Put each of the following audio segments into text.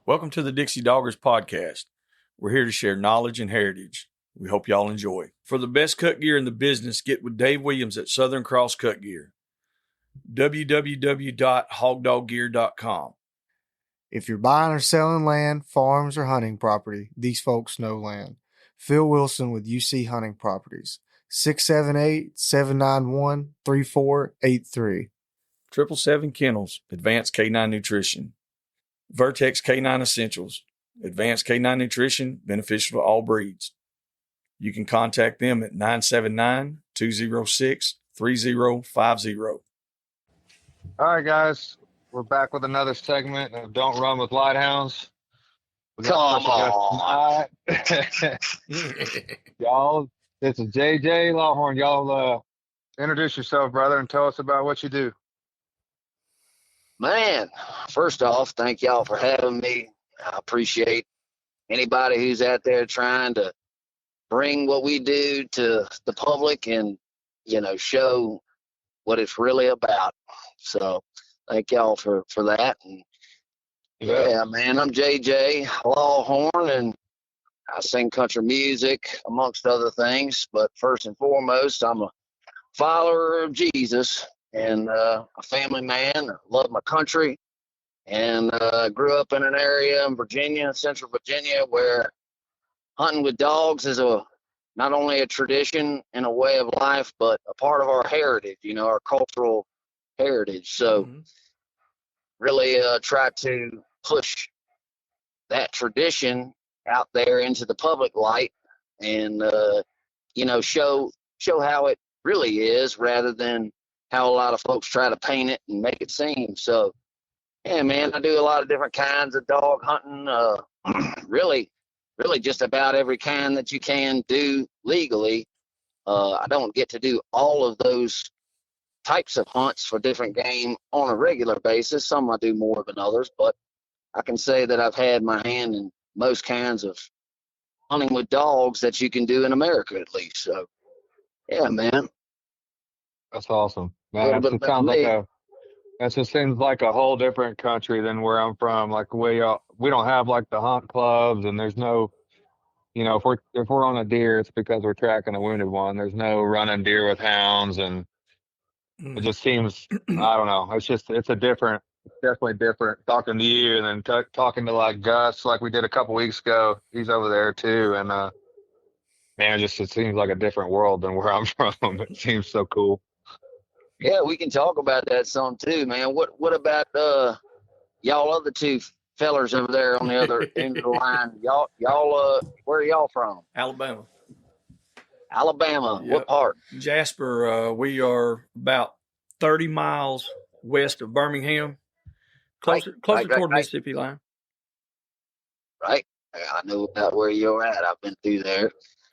Welcome to the Dixie Doggers podcast. We're here to share knowledge and heritage. We hope y'all enjoy. For the best cut gear in the business, get with Dave Williams at Southern Cross Cut Gear. www.hogdoggear.com. If you're buying or selling land, farms, or hunting property, these folks know land. Phil Wilson with UC Hunting Properties, 678-791-3483. 777 Kennels, Advanced K9 Nutrition. Vertex K9 Essentials, Advanced K9 Nutrition, beneficial to all breeds. You can contact them at 979-206-3050. All right, guys, we're back with another segment of Don't Run with Lite Hounds. Come on. Y'all, this is JJ Lawhorn. Y'all introduce yourself, brother, and tell us about what you do. Man, first off, thank y'all for having me. I appreciate anybody who's out there trying to bring what we do to the public and, show what it's really about. So thank y'all for that. And yeah, man, I'm JJ Lawhorn, and I sing country music, amongst other things. But first and foremost, I'm a follower of Jesus and a family man. I love my country, and grew up in an area in Virginia, Central Virginia, where hunting with dogs is not only a tradition and a way of life, but a part of our heritage, our cultural heritage. So really try to push that tradition out there into the public light and, show how it really is rather than how a lot of folks try to paint it and make it seem. So, yeah, man, I do a lot of different kinds of dog hunting, really just about every kind that you can do legally. I don't get to do all of those types of hunts for different game on a regular basis. Some I do more than others, but I can say that I've had my hand in most kinds of hunting with dogs that you can do in America, at least. So, yeah, man. That's awesome. Man, it just seems like a whole different country than where I'm from. Like we don't have like the hunt clubs, and there's no, if we're on a deer, it's because we're tracking a wounded one. There's no running deer with hounds, and it just seems, I don't know. It's definitely different talking to you and then talking to like Gus, like we did a couple weeks ago. He's over there too, and man, it seems like a different world than where I'm from. It seems so cool. Yeah, we can talk about that some too, man. What about y'all other two fellers over there on the other end of the line? Y'all where are y'all from? Alabama. Alabama. Yep. What part? Jasper. We are about 30 miles west of Birmingham, closer toward Mississippi line. Right. I know about where you're at. I've been through there.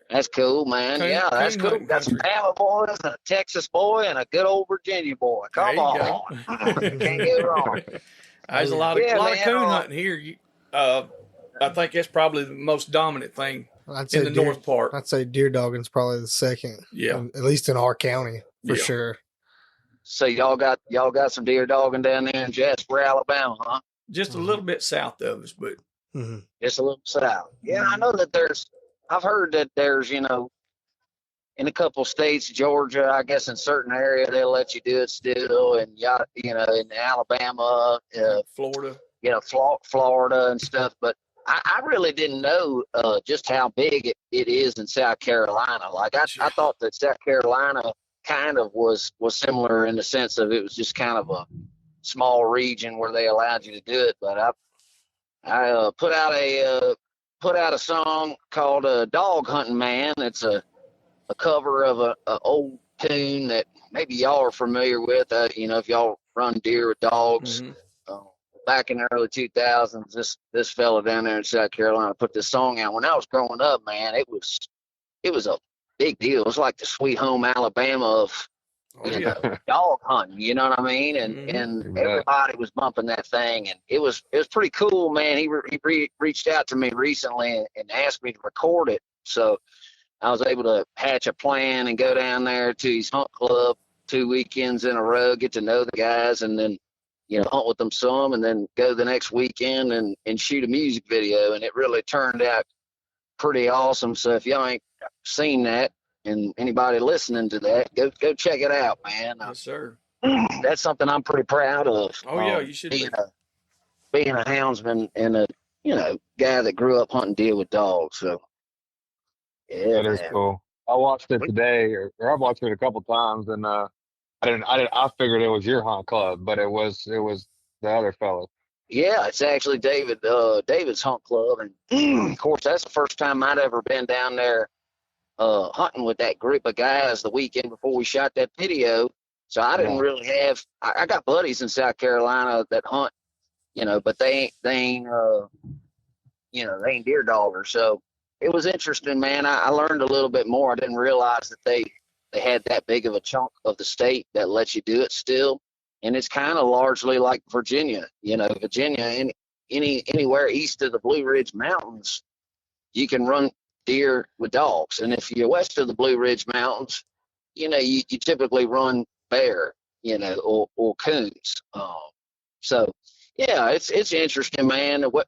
That's cool, man. Yeah, that's cool. Got some Alabama boys, and a Texas boy, and a good old Virginia boy. Come on. Can't get wrong. There's a lot of coon hunting here. I think that's probably the most dominant thing in the north part. I'd say deer dogging's probably the second. Yeah. At least in our county, for sure. So y'all got some deer dogging down there in Jasper, Alabama, huh? Just a little bit south of us, but just a little south. Yeah, I know that I've heard that there's, in a couple states, Georgia, I guess in certain area they'll let you do it still, and in Alabama, Florida, Florida and stuff. But I really didn't know just how big it is in South Carolina. Like I thought that South Carolina kind of was similar in the sense of it was just kind of a small region where they allowed you to do it. But I put out a song called Dog Hunting Man. It's a cover of a old tune that maybe y'all are familiar with. If y'all run deer with dogs. Back in the early 2000s, this fella down there in South Carolina put this song out. When I was growing up, man, it was a big deal. It was like the Sweet Home Alabama of dog hunting, you know what I mean? And everybody was bumping that thing, and it was pretty cool, man. He reached out to me recently and asked me to record it, so I was able to hatch a plan and go down there to his hunt club 2 weekends in a row, get to know the guys, and then hunt with them some, and then go the next weekend and shoot a music video. And it really turned out pretty awesome. So if y'all ain't seen that, and anybody listening to that, go check it out, man. Yes, sir. That's something I'm pretty proud of. Oh yeah, you should being a houndsman and a guy that grew up hunting deer with dogs. So yeah, That is cool. I watched it today, or I've watched it a couple times, and I figured it was your hunt club, but it was the other fellow. Yeah, it's actually David's hunt club, and of course that's the first time I'd ever been down there hunting with that group of guys the weekend before we shot that video. So I didn't really have. I got buddies in South Carolina that hunt, but they ain't deer doggers. So it was interesting, man. I learned a little bit more. I didn't realize that they had that big of a chunk of the state that lets you do it still. And it's kind of largely like Virginia. Virginia, anywhere east of the Blue Ridge Mountains, you can run deer with dogs. And if you're west of the Blue Ridge Mountains, you typically run bear, or coons. So yeah, it's interesting, man. What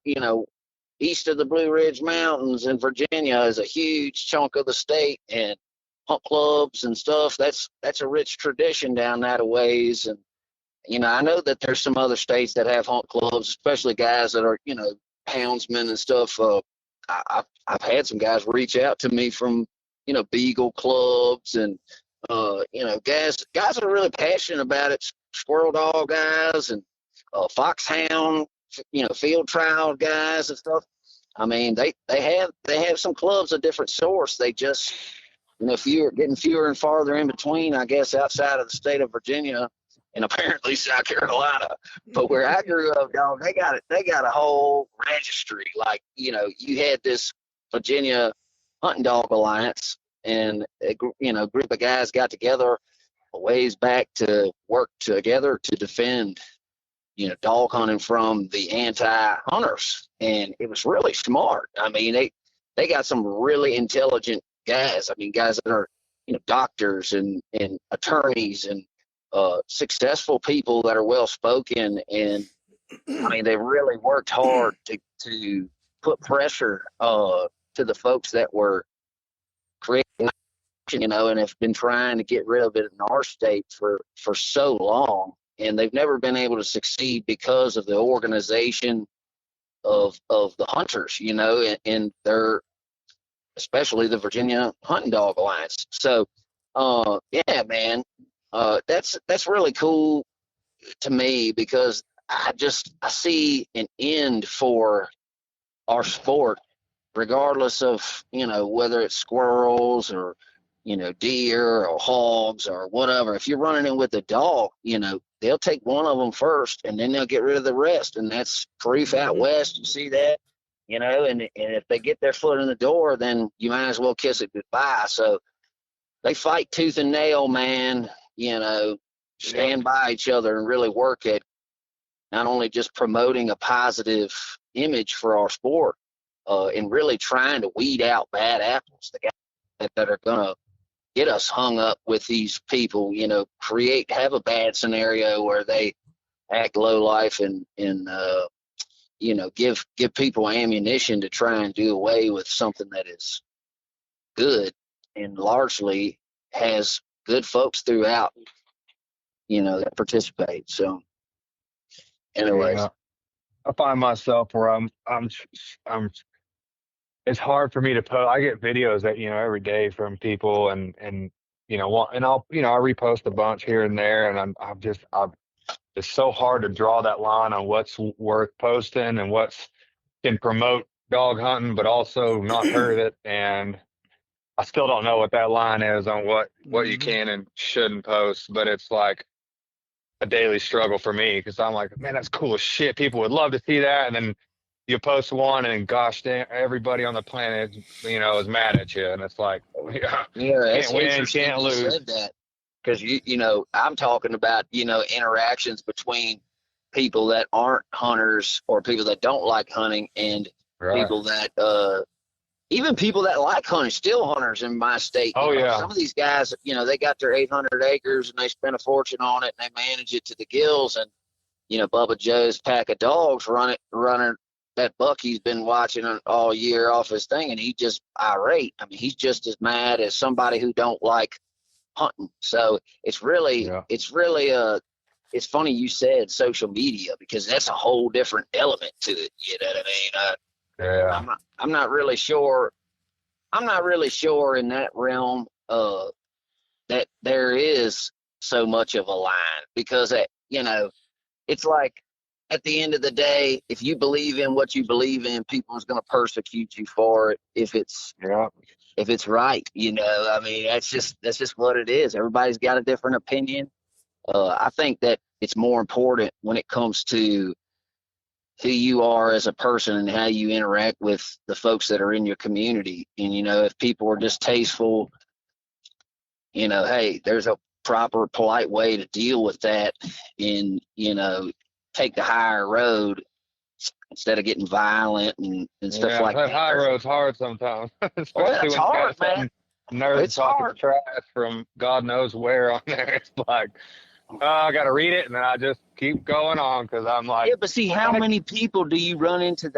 east of the Blue Ridge Mountains in Virginia is a huge chunk of the state, and hunt clubs and stuff. That's a rich tradition down that a ways. And I know that there's some other states that have hunt clubs, especially guys that are houndsmen and stuff. I've had some guys reach out to me from beagle clubs, and guys that are really passionate about it. Squirrel dog guys and foxhound, field trial guys and stuff. I mean, they have some clubs of different sorts. They just getting fewer and farther in between, I guess, outside of the state of Virginia and apparently South Carolina. But where I grew up, dog, they got a whole registry. Like, you had this Virginia Hunting Dog Alliance, and a group of guys got together a ways back to work together to defend dog hunting from the anti-hunters. And it was really smart. I mean, they got some really intelligent guys. I mean, guys that are doctors and attorneys and successful people that are well spoken. And I mean, they really worked hard to put pressure to the folks that were creating, and have been trying to get rid of it in our state for so long. And they've never been able to succeed because of the organization of the hunters, and they're, especially the Virginia Hunting Dog Alliance. So, yeah, man, that's really cool to me, because I see an end for our sport, regardless of, whether it's squirrels or, deer or hogs or whatever. If you're running in with a dog, they'll take one of them first, and then they'll get rid of the rest. And that's proof out west. You see that, and if they get their foot in the door, then you might as well kiss it goodbye. So they fight tooth and nail, man, stand by each other and really work at not only just promoting a positive image for our sport, and really trying to weed out bad apples, the guys that are going to get us hung up with these people, have a bad scenario where they act low life and give people ammunition to try and do away with something that is good and largely has good folks throughout, that participate. So anyways. Yeah. I find myself where I'm it's hard for me to post. I get videos that, every day from people, and I'll, I repost a bunch here and there, and it's so hard to draw that line on what's worth posting and what's can promote dog hunting, but also not hurt it. And I still don't know what that line is on what you can and shouldn't post, but it's like a daily struggle for me, because I'm like, man, that's cool as shit. People would love to see that. And then you post one, and gosh damn, everybody on the planet, is mad at you. And it's like, can't win, can't lose. Said that, because I'm talking about interactions between people that aren't hunters or people that don't like hunting, and people that even people that like hunting, still hunters in my state. Some of these guys, they got their 800 acres and they spend a fortune on it and they manage it to the gills, and Bubba Joe's pack of dogs running that buck he's been watching all year off his thing, and he just irate. I mean, he's just as mad as somebody who don't like hunting. So it's really it's funny you said social media, because that's a whole different element to it. You know what I mean? I'm not really sure. I'm not really sure in that realm that there is so much of a line, because it's like, at the end of the day, if you believe in what you believe in, people is going to persecute you for it if it's right. I mean, that's just what it is. Everybody's got a different opinion. I think that it's more important when it comes to who you are as a person and how you interact with the folks that are in your community. And, if people are distasteful, hey, there's a proper, polite way to deal with that, and, take the higher road instead of getting violent and stuff like that. High road's hard sometimes. It's hard, man. Nerds talking trash from God knows where on there. It's like, I got to read it, and then I just keep going on, because I'm like... Yeah, but see, how many people do you run into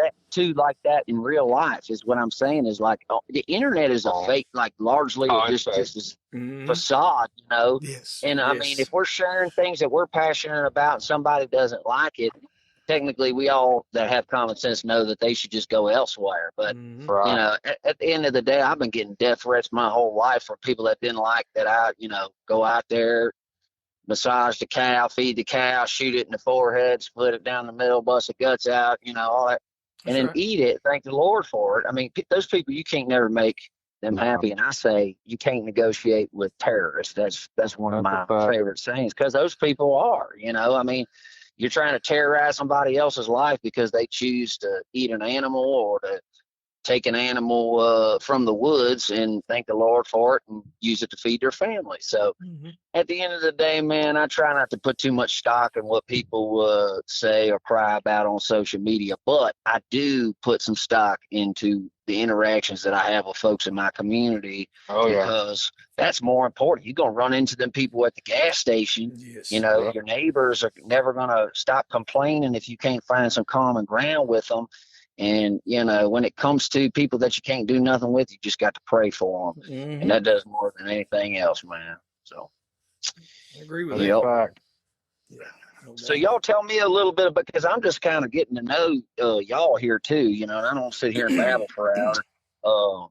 like that in real life, is what I'm saying. Is like, the internet is a fake, like, largely just facade, Yes. And I mean, if we're sharing things that we're passionate about and somebody doesn't like it, technically we all that have common sense know that they should just go elsewhere. But, at the end of the day, I've been getting death threats my whole life from people that didn't like that I, go out there, massage the cow, feed the cow, shoot it in the forehead, split it down the middle, bust the guts out, all that, and then eat it. Thank the Lord for it. I mean, those people, you can't never make them happy. And I say you can't negotiate with terrorists. That's one of my favorite sayings, because those people are, I mean, you're trying to terrorize somebody else's life because they choose to eat an animal or to take an animal from the woods, and thank the Lord for it and use it to feed their family. So at the end of the day, man, I try not to put too much stock in what people say or cry about on social media, but I do put some stock into the interactions that I have with folks in my community, because that's more important. You're going to run into them people at the gas station. Yes. Your neighbors are never going to stop complaining if you can't find some common ground with them. And, when it comes to people that you can't do nothing with, you just got to pray for them. And that does more than anything else, man. So I agree with that. Yeah. So y'all tell me a little bit about, because I'm just kind of getting to know y'all here too, and I don't sit here and babble for an hour.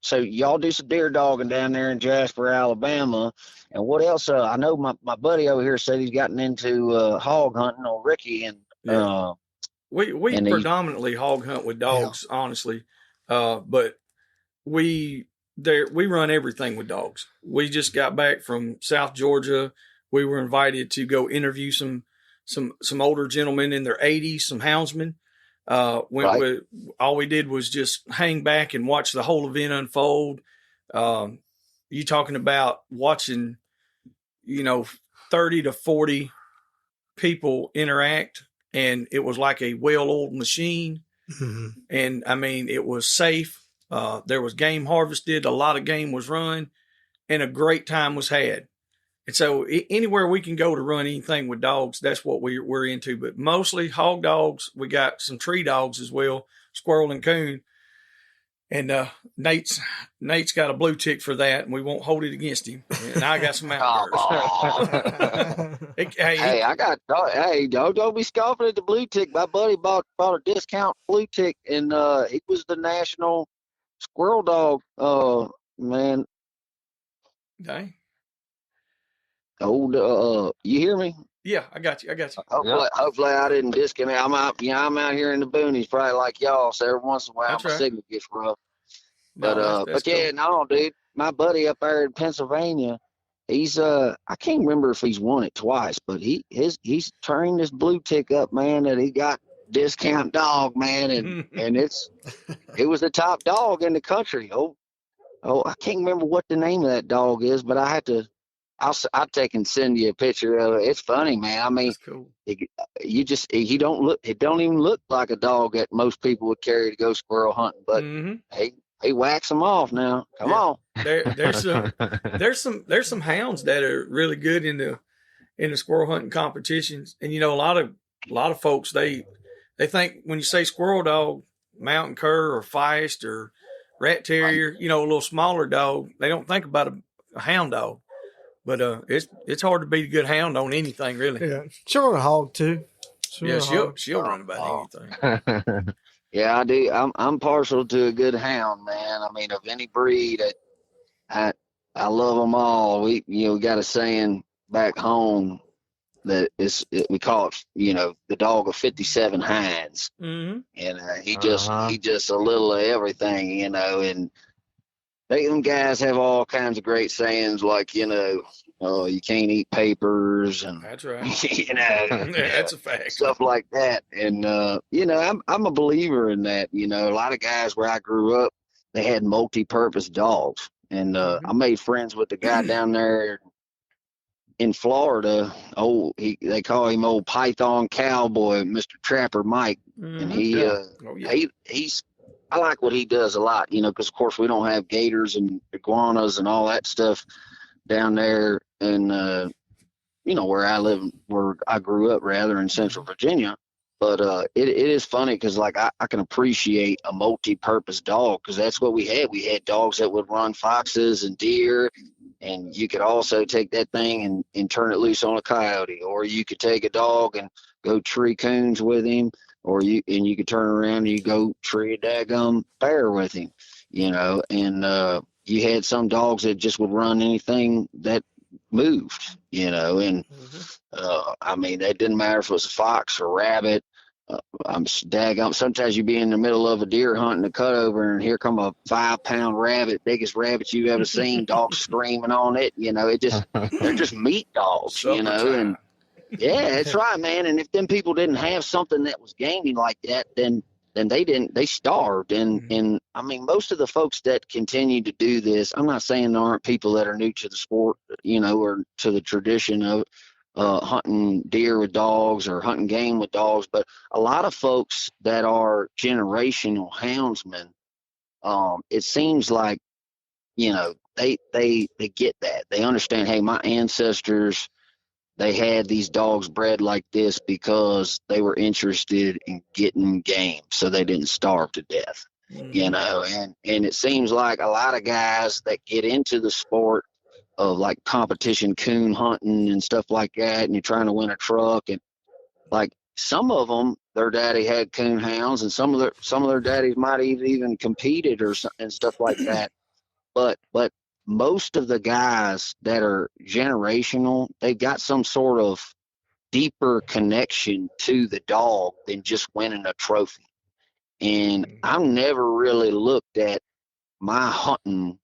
So y'all do some deer dogging down there in Jasper, Alabama. And what else? I know my buddy over here said he's gotten into hog hunting on Ricky, and we predominantly hog hunt with dogs, honestly. But we run everything with dogs. We just got back from South Georgia. We were invited to go interview some older gentlemen in their 80s, some houndsmen. All we did was just hang back and watch the whole event unfold. You talking about watching, 30 to 40 people interact, and it was like a well-oiled machine. And I mean, it was safe. There was game harvested. A lot of game was run, and a great time was had. And so anywhere we can go to run anything with dogs, that's what we're into. But mostly hog dogs. We got some tree dogs as well, squirrel and coon. And Nate's got a blue tick for that, and we won't hold it against him. And I got some outbursts. Don't be scoffing at the blue tick. My buddy bought a discount blue tick, and he was the national squirrel dog. Man. Okay. You hear me? Yeah, I got you. Hopefully I didn't disconnect. I'm out here in the boonies, probably like y'all. So every once in a while, my signal gets rough. But dude, my buddy up there in Pennsylvania, he's I can't remember if he's won it twice, but he's turned this blue tick up, man, that he got discount dog, man, and it was the top dog in the country. I can't remember what the name of that dog is, but I'll take and send you a picture of it. It's funny, man. I mean, cool. It don't even look like a dog that most people would carry to go squirrel hunting, but he whacks them off now. Come on. There's some hounds that are really good in the squirrel hunting competitions. And, a lot of folks, they think when you say squirrel dog, mountain cur or feist or rat terrier, a little smaller dog, they don't think about a hound dog. But it's hard to beat a good hound on anything, really. Yeah, she'll run a hog too. She'll run about anything. Yeah, I do. I'm partial to a good hound, man. I mean, of any breed, I love them all. We got a saying back home that we call it, the dog of 57 hinds. Mm-hmm. And he just a little of everything, and them guys have all kinds of great sayings like, oh, you can't eat papers, and that's right. That's a fact. Stuff like that. And I'm a believer in that. A lot of guys where I grew up, they had multi-purpose dogs, and I made friends with the guy down there in Florida. They call him Old Python Cowboy, Mr. Trapper Mike, and he's. I like what he does a lot, because of course we don't have gators and iguanas and all that stuff down there, and where I grew up, rather, in Central Virginia. But it is funny because like I can appreciate a multi-purpose dog, because that's what we had. We had dogs that would run foxes and deer, and you could also take that thing and turn it loose on a coyote, or you could take a dog and go tree coons with him. Or you could turn around and you go tree a daggum bear with him, and you had some dogs that just would run anything that moved, and I mean, it didn't matter if it was a fox or rabbit. Sometimes you'd be in the middle of a deer hunting a cutover, and here come a 5-pound rabbit, biggest rabbit you've ever seen, dogs screaming on it. They're just meat dogs, and yeah, that's right, man. And if them people didn't have something that was gaming like that, then they starved. And I mean, most of the folks that continue to do this, I'm not saying there aren't people that are new to the sport, or to the tradition of hunting deer with dogs or hunting game with dogs, but a lot of folks that are generational houndsmen, it seems like, they get that. They understand, hey, my ancestors, they had these dogs bred like this because they were interested in getting game, so they didn't starve to death, and it seems like a lot of guys that get into the sport of like competition coon hunting and stuff like that, and you're trying to win a truck, and like some of them, their daddy had coon hounds, and some of their daddies might have even competed and stuff like that, but most of the guys that are generational, they've got some sort of deeper connection to the dog than just winning a trophy. And I've never really looked at my hunting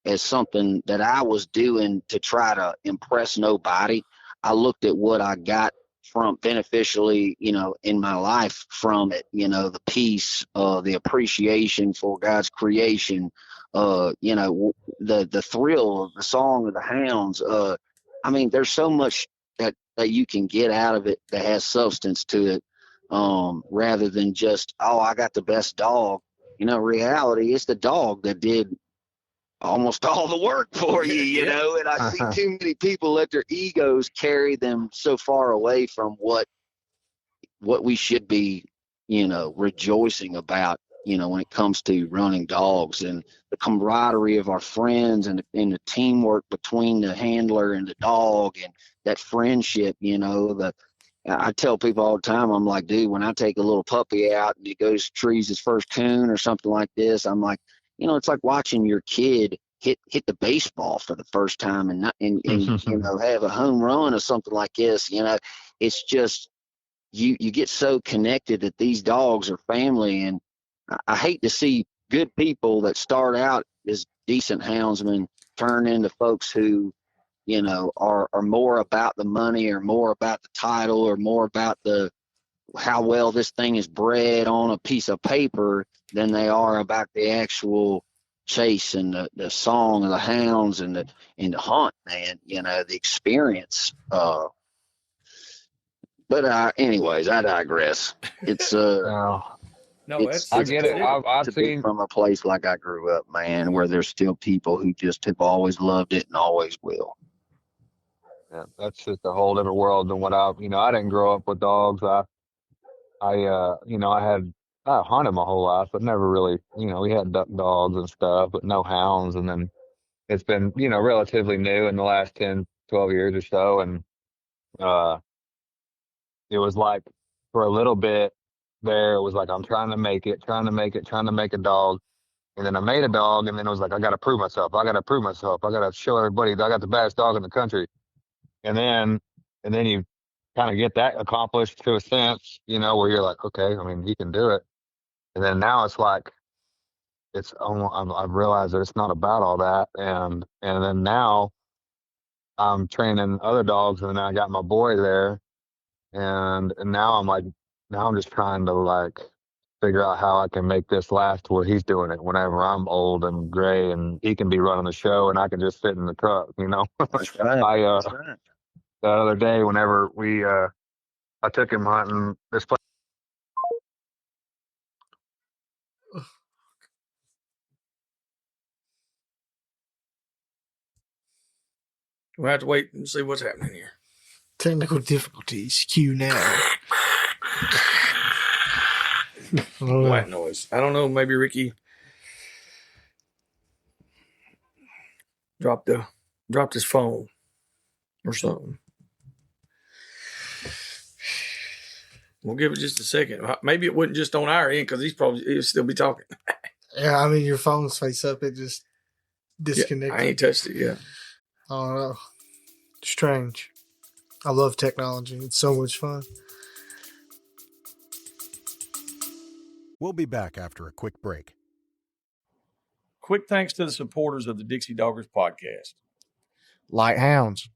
as something that I was doing to try to impress nobody. I looked at what I got from beneficially, in my life from it, the peace, the appreciation for God's creation, the thrill of the song of the hounds. I mean, there's so much that you can get out of it that has substance to it, rather than just, oh, I got the best dog. Reality, it's the dog that did almost all the work for you, and I see too many people let their egos carry them so far away from what we should be, rejoicing about, when it comes to running dogs, and the camaraderie of our friends, and the teamwork between the handler and the dog, and that friendship, I tell people all the time, I'm like, dude, when I take a little puppy out and he goes to trees his first coon or something like this, I'm like, it's like watching your kid hit the baseball for the first time and have a home run or something like this. It's just you get so connected that these dogs are family, and I hate to see good people that start out as decent houndsmen turn into folks who, are more about the money, or more about the title, or more about how well this thing is bred on a piece of paper than they are about the actual chase and the song of the hounds and the hunt, man, the experience. But anyways, I digress. It's I get it. I've seen from a place like I grew up, man, where there's still people who just have always loved it and always will. Yeah, that's just a whole different world than what I didn't grow up with dogs. I hunted my whole life, but never really, we had duck dogs and stuff, but no hounds. And then it's been, relatively new in the last 10, 12 years or so. And, uh, it was like for a little bit there, it was like, I'm trying to make it, trying to make a dog. And then I made a dog, and then it was like, I got to prove myself. I got to prove myself. I got to show everybody that I got the baddest dog in the country. And then you kind of get that accomplished to a sense, where you're like, okay, I mean, he can do it. And then now it's like, I've realized that it's not about all that. And then now I'm training other dogs, and then I got my boy there. And now I'm just trying to like figure out how I can make this last where he's doing it whenever I'm old and gray and he can be running the show and I can just sit in the truck, That's right. That's right. The other day whenever I took him hunting this place. We'll have to wait and see what's happening here. Technical difficulties. Cue now. White noise. I don't know. Maybe Ricky dropped his phone or something. We'll give it just a second. Maybe it wasn't just on our end because he'll still be talking. Yeah, I mean, your phone's face up. It just disconnected. Yeah, I ain't touched it yet. I don't know. Strange. I love technology. It's so much fun. We'll be back after a quick break. Quick thanks to the supporters of the Dixie Doggers podcast. Lite Hounds.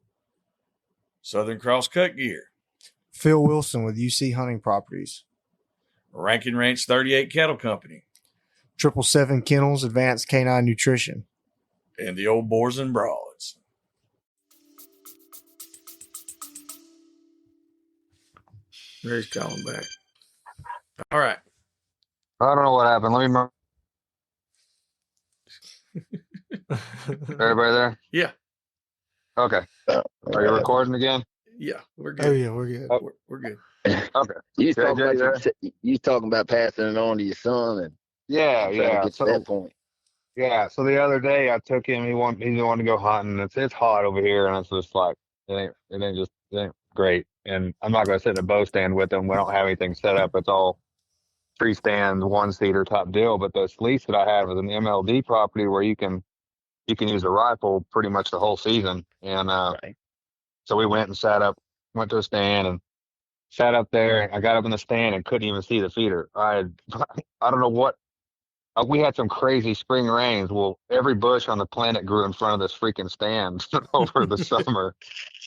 Southern Cross Cut Gear. Phil Wilson with UC Hunting Properties. Rankin Ranch 38 Cattle Company. 777 Kennels Advanced Canine Nutrition. And the old Boars N Broads. He's calling back. All right. I don't know what happened. Let me. Everybody there? Yeah. Okay. Are you recording again? Yeah, we're good. Oh, yeah, we're good. We're good. Okay. You JJ, talking about passing it on to your son and Yeah. trying to get to that point. Yeah. So the other day I took him. He wanted to go hunting. It's hot over here, and it's just like it ain't great. And I'm not gonna sit in a bow stand with him. We don't have anything set up. It's all tree stand, one seater type deal. But the lease that I had was an MLD property where you can use a rifle pretty much the whole season. And Right. so we went to a stand and sat up there. And I got up in the stand and couldn't even see the feeder. I don't know what. We had some crazy spring rains. Well, every bush on the planet grew in front of this freaking stand over the summer.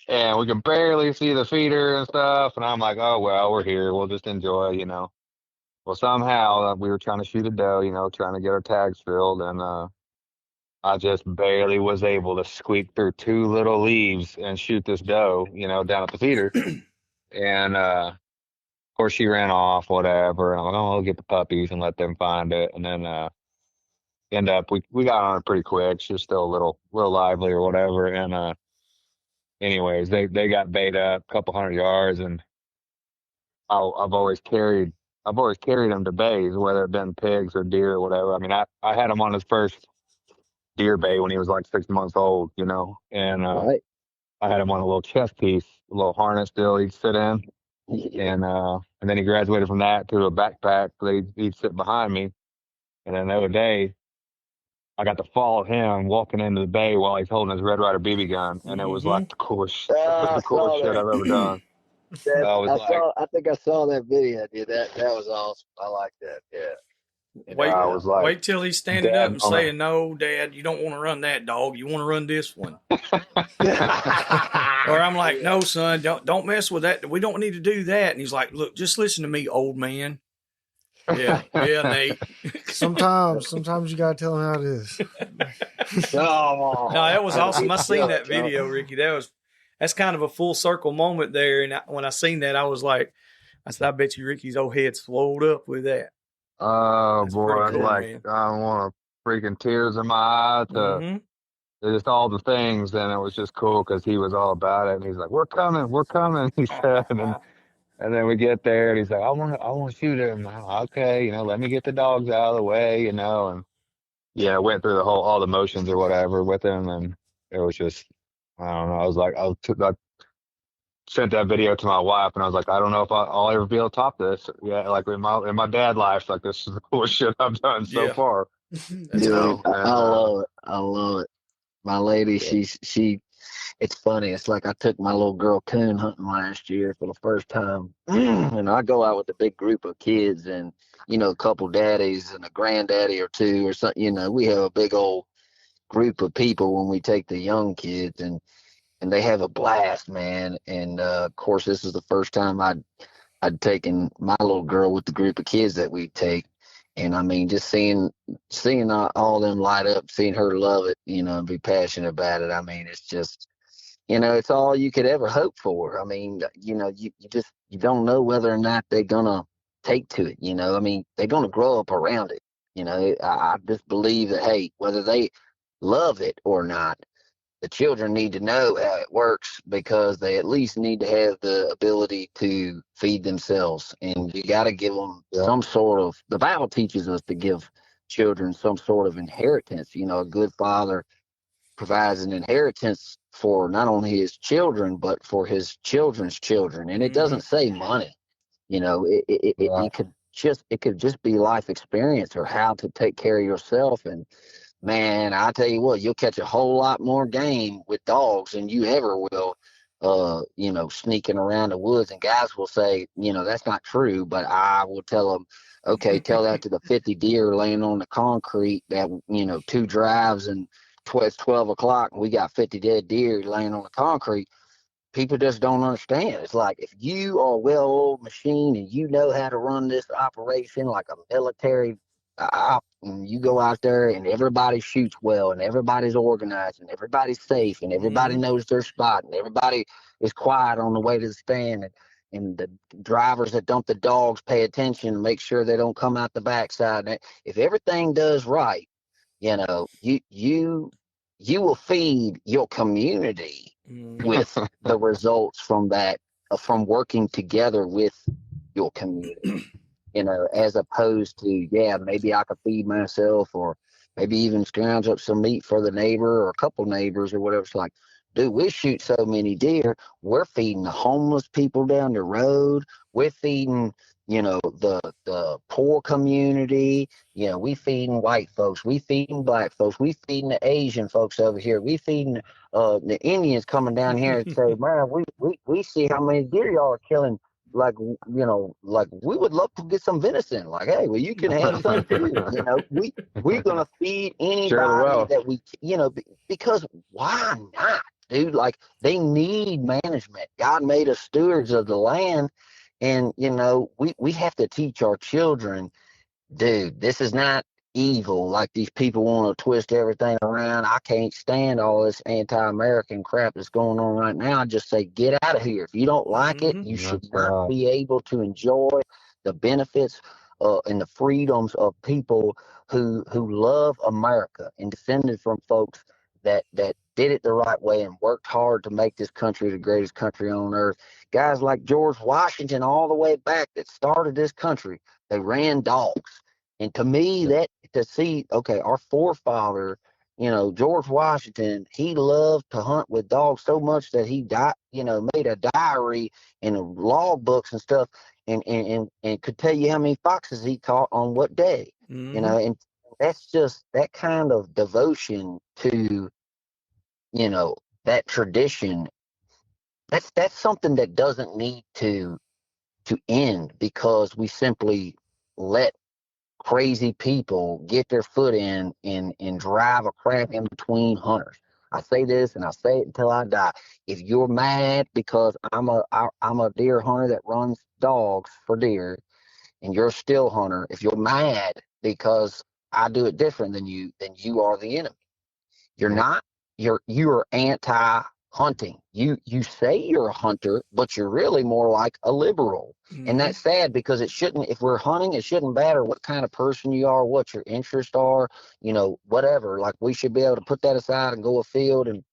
And we could barely see the feeder and stuff. And I'm like, oh, well, we're here. We'll just enjoy, Well, somehow we were trying to shoot a doe, trying to get our tags filled. And I just barely was able to squeak through two little leaves and shoot this doe, down at the feeder. And of course, she ran off, whatever. And I'm like, oh, I'll get the puppies and let them find it. And then we got on it pretty quick. She was still a little lively or whatever. And anyways, they got bait up a couple 100 yards, and I've always carried him to bays, whether it been pigs or deer or whatever. I mean, I had him on his first deer bay when he was like 6 months old, and Right. I had him on a little chest piece, a little harness deal he'd sit in, and then he graduated from that to a backpack that he'd sit behind me, and then the other day I got to follow him walking into the bay while he's holding his Red Ryder BB gun, and it was like the coolest shit I've ever done. I think I saw that video. Dude. That was awesome. I like that. Yeah. Wait till he's standing up and saying, "No, Dad, you don't want to run that dog. You want to run this one." Or I'm like, "No, son, don't mess with that. We don't need to do that." And he's like, "Look, just listen to me, old man." Yeah, Nate. Sometimes you gotta tell them how it is. No, that was awesome. I seen that video, Ricky. That's kind of a full circle moment there. And when I seen that, I said, I bet you Ricky's old head swelled up with that. Oh, That's boy, pretty cool, man. I want freaking tears in my eyes. just all the things, and it was just cool because he was all about it. And he's like, we're coming," he said. And then we get there, and he's like, I want to shoot him. Okay, let me get the dogs out of the way, and yeah, went through all the motions or whatever with him, and it was just, I don't know. I was like, I sent that video to my wife, and I was like, I don't know if I'll ever be able to top this. Yeah, like in my dad life, like this is the coolest shit I've done so Yeah. far. That's Dude, cool. I love it. I love it. My lady, she it's funny. It's like I took my little girl coon hunting last year for the first time. And I go out with a big group of kids and, a couple daddies and a granddaddy or two or something. We have a big old group of people when we take the young kids and they have a blast, man. And of course, this is the first time I'd taken my little girl with the group of kids that we take. And I mean, just seeing all them light up, seeing her love it, and be passionate about it. I mean, it's just, it's all you could ever hope for. I mean, you don't know whether or not they're gonna take to it. I mean, they're gonna grow up around it. I just believe that, hey, whether they love it or not, the children need to know how it works because they at least need to have the ability to feed themselves. And you got to give them some sort of, the Bible teaches us to give children some sort of inheritance. A good father provides an inheritance for not only his children, but for his children's children. And it doesn't say money, it could just be life experience or how to take care of yourself. And man, I tell you what, you'll catch a whole lot more game with dogs than you ever will, sneaking around the woods. And guys will say, that's not true, but I will tell them, okay, tell that to the 50 deer laying on the concrete that, 2 drives and it's 12 o'clock and we got 50 dead deer laying on the concrete. People just don't understand. It's like if you are a well-oiled machine and you know how to run this operation like a military and you go out there and everybody shoots well and everybody's organized and everybody's safe and everybody knows their spot and everybody is quiet on the way to the stand and the drivers that dump the dogs pay attention and make sure they don't come out the backside. If everything does right, you will feed your community with the results from that, from working together with your community, as opposed to, maybe I could feed myself or maybe even scrounge up some meat for the neighbor or a couple neighbors or whatever. It's like, dude, we shoot so many deer. We're feeding the homeless people down the road. We're feeding, the poor community. We feeding white folks. We feeding black folks. We feeding the Asian folks over here. We feeding the Indians coming down here and say, man, we see how many deer y'all are killing. Like, like we would love to get some venison. Like, hey, well, you can have some too. We're going to feed anybody that we, because why not, dude? Like, they need management. God made us stewards of the land. And, we have to teach our children, dude, this is not evil. Like these people want to twist everything around. I can't stand all this anti-American crap that's going on right now. I just say, get out of here. If you don't like it, you should not be able to enjoy the benefits and the freedoms of people who love America and descended from folks that did it the right way and worked hard to make this country the greatest country on earth. Guys like George Washington all the way back that started this country, they ran dogs. And to me, our forefather, George Washington, he loved to hunt with dogs so much that he made a diary and log books and stuff and could tell you how many foxes he caught on what day, and that's just that kind of devotion to, that tradition. That's something that doesn't need to end because we simply let crazy people get their foot in and drive a crap in between hunters. I say this and I say it until I die. If you're mad because I'm a deer hunter that runs dogs for deer and you're a still hunter, if you're mad because I do it different than you, then you are the enemy. You're not. You are anti hunting. You say you're a hunter, but you're really more like a liberal. Mm-hmm. And that's sad, because it shouldn't, if we're hunting, it shouldn't matter what kind of person you are, what your interests are, whatever. Like, we should be able to put that aside and go afield and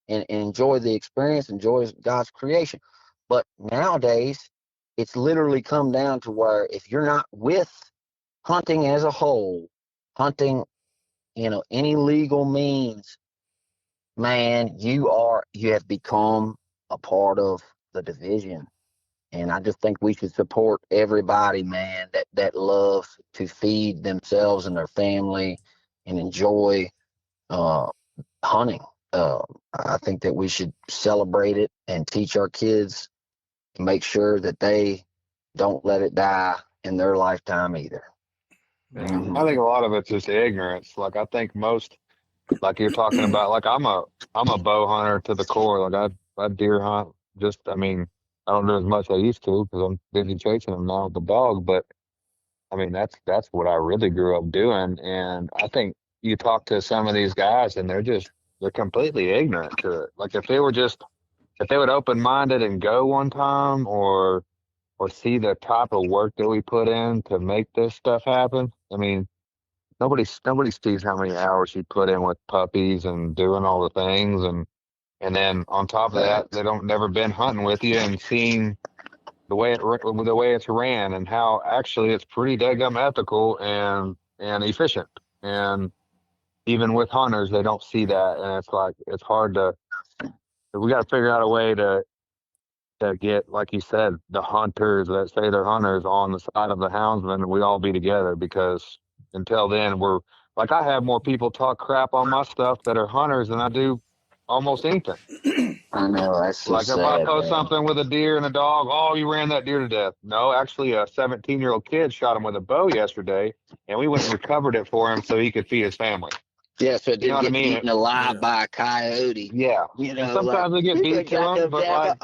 enjoy the experience, enjoy God's creation. But nowadays, it's literally come down to where if you're not with hunting as a whole, hunting, any legal means, man, you have become a part of the division. And I just think we should support everybody, man, that loves to feed themselves and their family and enjoy hunting. I think that we should celebrate it and teach our kids to make sure that they don't let it die in their lifetime either. Mm-hmm. I think a lot of it's just ignorance. Like, I think most, like you're talking about, like I'm a bow hunter to the core. Like I deer hunt. I don't do as much as I used to because I'm busy chasing them now with the dog. But I mean, that's what I really grew up doing. And I think you talk to some of these guys and they're completely ignorant to it. Like, if they would open-minded and go one time, or see the type of work that we put in to make this stuff happen. I mean, nobody sees how many hours you put in with puppies and doing all the things, and then on top of that, they don't never been hunting with you and seeing the way it's ran, and how actually it's pretty daggum ethical and efficient. And even with hunters, they don't see that, and it's like, it's hard to. We got to figure out a way to get, like you said, the hunters that say they're hunters on the side of the houndsmen, and we all be together, because until then, I have more people talk crap on my stuff that are hunters than I do almost anything. I know, that's so like, sad, if I post man. something with a deer and a dog, oh, you ran that deer to death. No, actually, a 17-year-old kid shot him with a bow yesterday, and we went and recovered it for him so he could feed his family. Yeah, so it didn't get eaten alive by a coyote. Yeah. And sometimes they get beat to them, but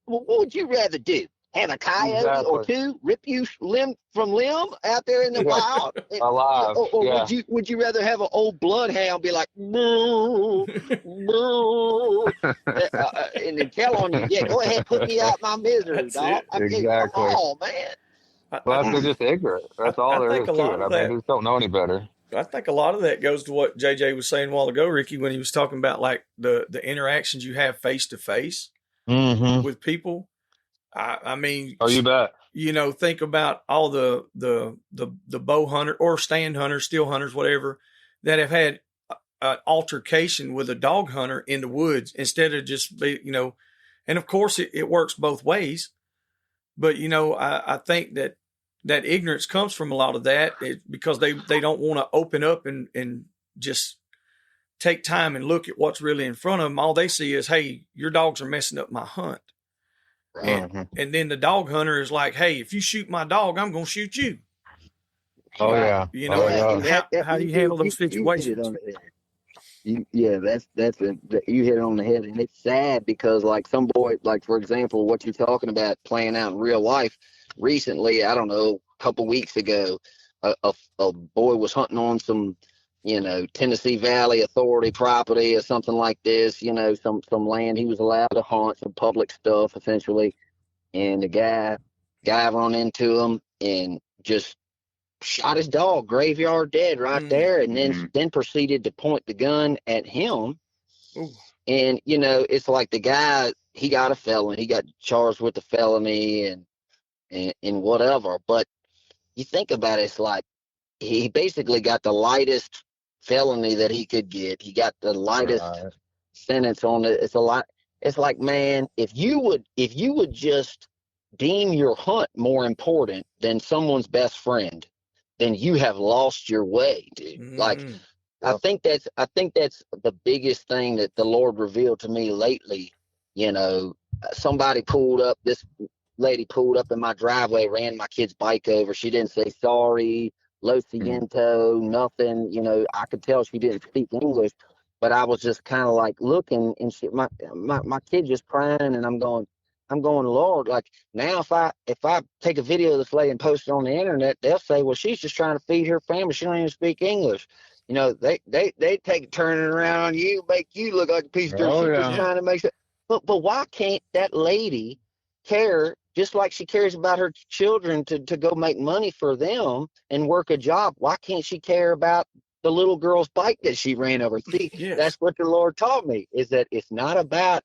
what would you rather do? Have a coyote or two rip you limb from limb out there in the wild? Alive. Or would you rather have an old bloodhound be like, moo, moo, and then tell on you, yeah, go ahead, put me out my misery, dog. Exactly. Come on, man. Well, they're just ignorant. That's all there is to it. They just don't know any better. I think a lot of that goes to what JJ was saying a while ago, Ricky, when he was talking about like the interactions you have face to face with people. I mean, oh, you bet. Think about all the bow hunter or stand hunters, steel hunters, whatever, that have had an altercation with a dog hunter in the woods instead of just and of course it works both ways. But I think that ignorance comes from a lot of that, because they don't want to open up and just take time and look at what's really in front of them. All they see is, hey, your dogs are messing up my hunt. And then the dog hunter is like, hey, if you shoot my dog, I'm going to shoot you. Oh, yeah. How do you handle those situations? You hit it on the head, and it's sad because, like, some boy, like, for example, what you're talking about playing out in real life recently, I don't know, a couple weeks ago, a boy was hunting on some, Tennessee Valley Authority property or something like this, some land he was allowed to hunt, some public stuff essentially. And the guy run into him and just shot his dog graveyard dead right there, and then proceeded to point the gun at him. Ooh. And it's like the guy, he got a felony, he got charged with a felony and whatever. But you think about it, it's like he basically got the lightest felony that he could get. He got the lightest sentence on it. It's a lot. It's like, man, if you would just deem your hunt more important than someone's best friend, then you have lost your way, dude. Like, I think that's the biggest thing that the Lord revealed to me lately. Somebody this lady pulled up in my driveway, ran my kid's bike over. She didn't say sorry, lo siento, nothing. I could tell she didn't speak English, but I was just kind of like looking, and my kid just crying, and I'm going, Lord, like, now if I take a video of this lady and post it on the internet, they'll say, well, she's just trying to feed her family. She don't even speak English. They take turning around on you, make you look like a piece of dirt. She's just trying to make it. But why can't that lady care just like she cares about her children to go make money for them and work a job? Why can't she care about the little girl's bike that she ran over? See, Yes. that's what the Lord taught me, is that it's not about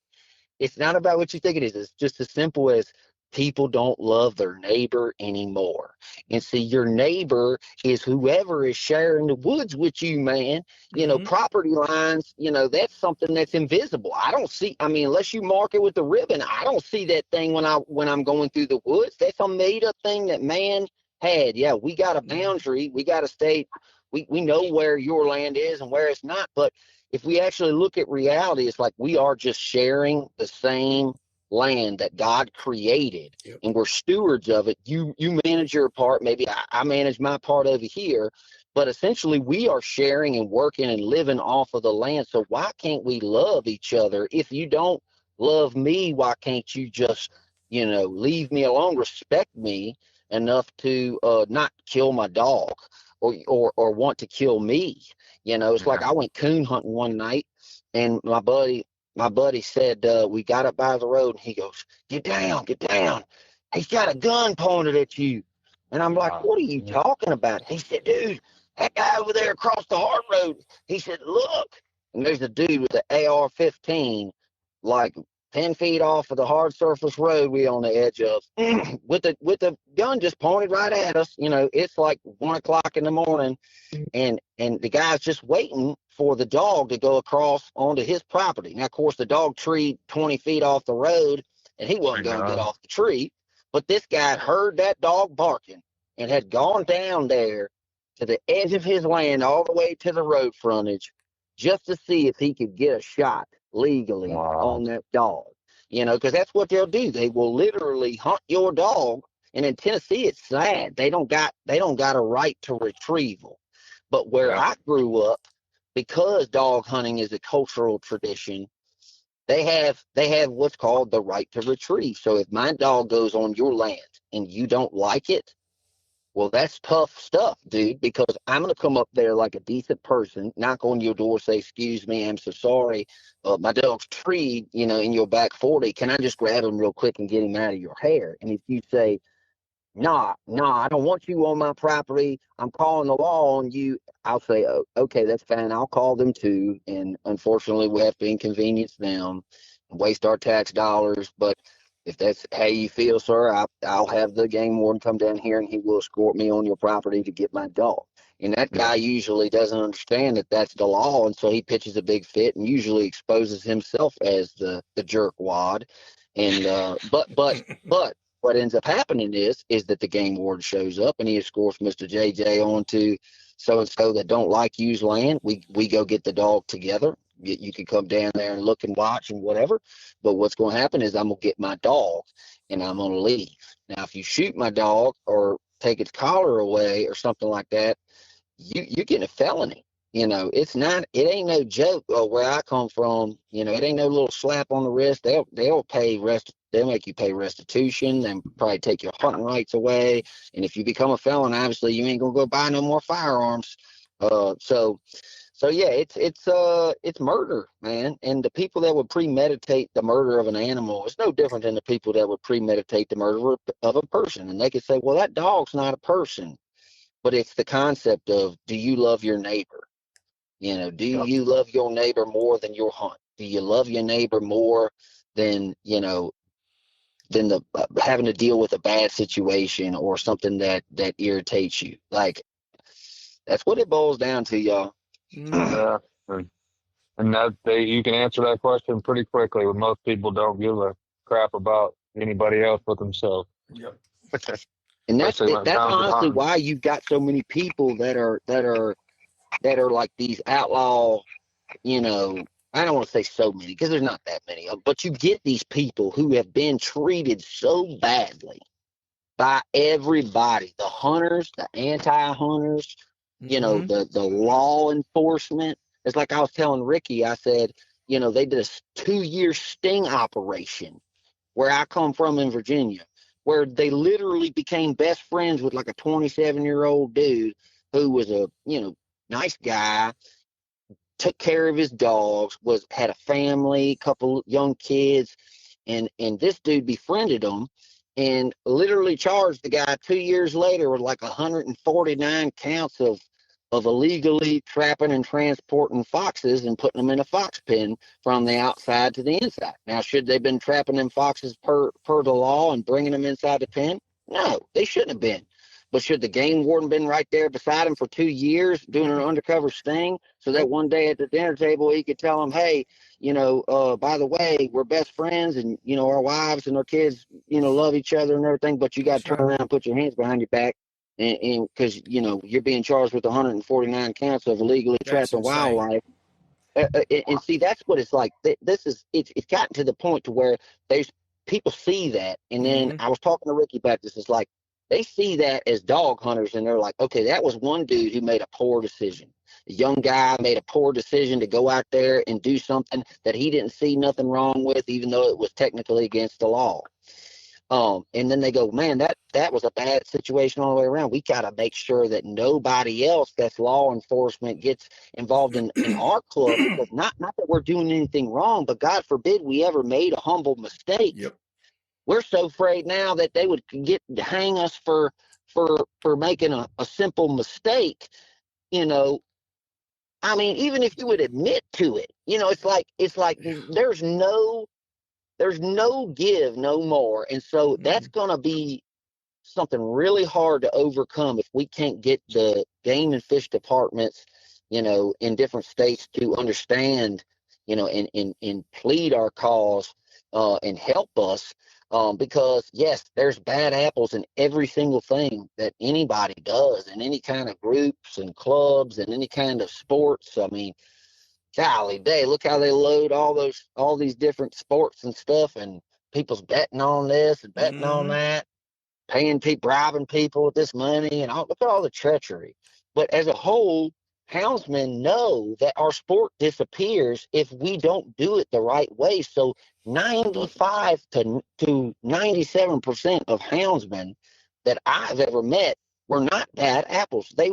what you think it is. It's just as simple as people don't love their neighbor anymore. And see, your neighbor is whoever is sharing the woods with you, man. You know, property lines, you know, that's something that's invisible. I don't see, I mean, unless you mark it with a ribbon, I don't see that thing when I'm going through the woods. That's a made up thing that man had. Yeah, we got a boundary. We got a state. We know where your land is and where it's not. But if we actually look at reality, it's like we are just sharing the same land that God created, and we're stewards of it. You manage your part, maybe I manage my part over here, but essentially we are sharing and working and living off of the land. So why can't we love each other? If you don't love me, why can't you just, you know, leave me alone, respect me enough to not kill my dog or want to kill me? You know, it's like I went coon hunting one night, and my buddy said, we got up by the road, and he goes, get down. He's got a gun pointed at you. And I'm like, what are you talking about? He said, dude, that guy over there across the hard road. He said, look. And there's a dude with an AR-15, like 10 feet off of the hard surface road we on the edge of, with the gun just pointed right at us. You know, it's like 1 o'clock in the morning, and the guy's just waiting for the dog to go across onto his property. Now, of course, the dog treed 20 feet off the road, and he wasn't going to get off the tree. But this guy heard that dog barking and had gone down there to the edge of his land all the way to the road frontage just to see if he could get a shot legally on that dog. You know, because that's what they'll do. They will literally hunt your dog. And in Tennessee, it's sad. They don't got a right to retrieval. But where I grew up, because dog hunting is a cultural tradition, they have what's called the right to retrieve. So if my dog goes on your land and you don't like it, well, that's tough stuff, dude, because I'm going to come up there like a decent person, knock on your door, say, excuse me, I'm so sorry. My dog's treed, you know, in your back 40. Can I just grab him real quick and get him out of your hair? And if you say, nah, I don't want you on my property, I'm calling the law on you, I'll say, oh, okay, that's fine. I'll call them too. And unfortunately, we have to inconvenience them and waste our tax dollars. But if that's how you feel, sir, I'll have the game warden come down here and he will escort me on your property to get my dog. And that guy usually doesn't understand that that's the law. And so he pitches a big fit and usually exposes himself as the jerkwad. And, but what ends up happening is that the game warden shows up and he escorts Mr. JJ on to so-and-so that don't like used land. We go get the dog together. You can come down there and look and watch and whatever. But what's going to happen is I'm going to get my dog and I'm going to leave. Now, if you shoot my dog or take its collar away or something like that, you're getting a felony. You know, it ain't no joke where I come from. You know, it ain't no little slap on the wrist. They'll make you pay restitution and probably take your hunting rights away. And if you become a felon, obviously you ain't gonna go buy no more firearms. So yeah, it's murder, man. And the people that would premeditate the murder of an animal is no different than the people that would premeditate the murder of a person. And they could say, well, that dog's not a person, but it's the concept of, do you love your neighbor? You know, do you love your neighbor more than your hunt? Do you love your neighbor more than, you know, than the having to deal with a bad situation or something that irritates you? Like, that's what it boils down to, y'all. Yeah. And that you can answer that question pretty quickly. When most people don't give a crap about anybody else but themselves. Yep. And that's honestly why you've got so many people that are like these outlaw, you know, I don't want to say so many because there's not that many of them, but you get these people who have been treated so badly by everybody, the hunters, the anti-hunters, you know, the law enforcement. It's like I was telling Ricky, I said, you know, they did a 2-year sting operation where I come from in Virginia, where they literally became best friends with like a 27-year-old dude who was a, you know, nice guy, took care of his dogs, had a family, couple young kids, and this dude befriended him and literally charged the guy 2 years later with like 149 counts of illegally trapping and transporting foxes and putting them in a fox pen from the outside to the inside. Now, should they have been trapping them foxes per the law and bringing them inside the pen? No, they shouldn't have been. But should the game warden been right there beside him for 2 years doing an undercover sting so that one day at the dinner table he could tell him, hey, by the way, we're best friends and, our wives and our kids, love each other and everything, but you got to turn around and put your hands behind your back and because, you're being charged with 149 counts of illegally trapping wildlife. And see, that's what it's like. It's gotten to the point to where there's people see that. And then I was talking to Ricky about this. It's like, they see that as dog hunters and they're like, okay, that was one dude who made a poor decision. A young guy made a poor decision to go out there and do something that he didn't see nothing wrong with, even though it was technically against the law. And then they go, man, that was a bad situation all the way around. We got to make sure that nobody else that's law enforcement gets involved in our club, because not that we're doing anything wrong, but God forbid we ever made a humble mistake. Yep. We're so afraid now that they would hang us for making a simple mistake. I mean, even if you would admit to it, it's like there's no give no more. And so that's going to be something really hard to overcome if we can't get the game and fish departments, in different states to understand, and plead our cause and help us. Because yes, there's bad apples in every single thing that anybody does in any kind of groups and clubs and any kind of sports. I mean, golly day, look how they load all these different sports and stuff, and people's betting on this and betting on that, paying people, bribing people with this money, and look at all the treachery. But as a whole, houndsmen know that our sport disappears if we don't do it the right way. So 95 to 97% of houndsmen that I've ever met were not bad apples. They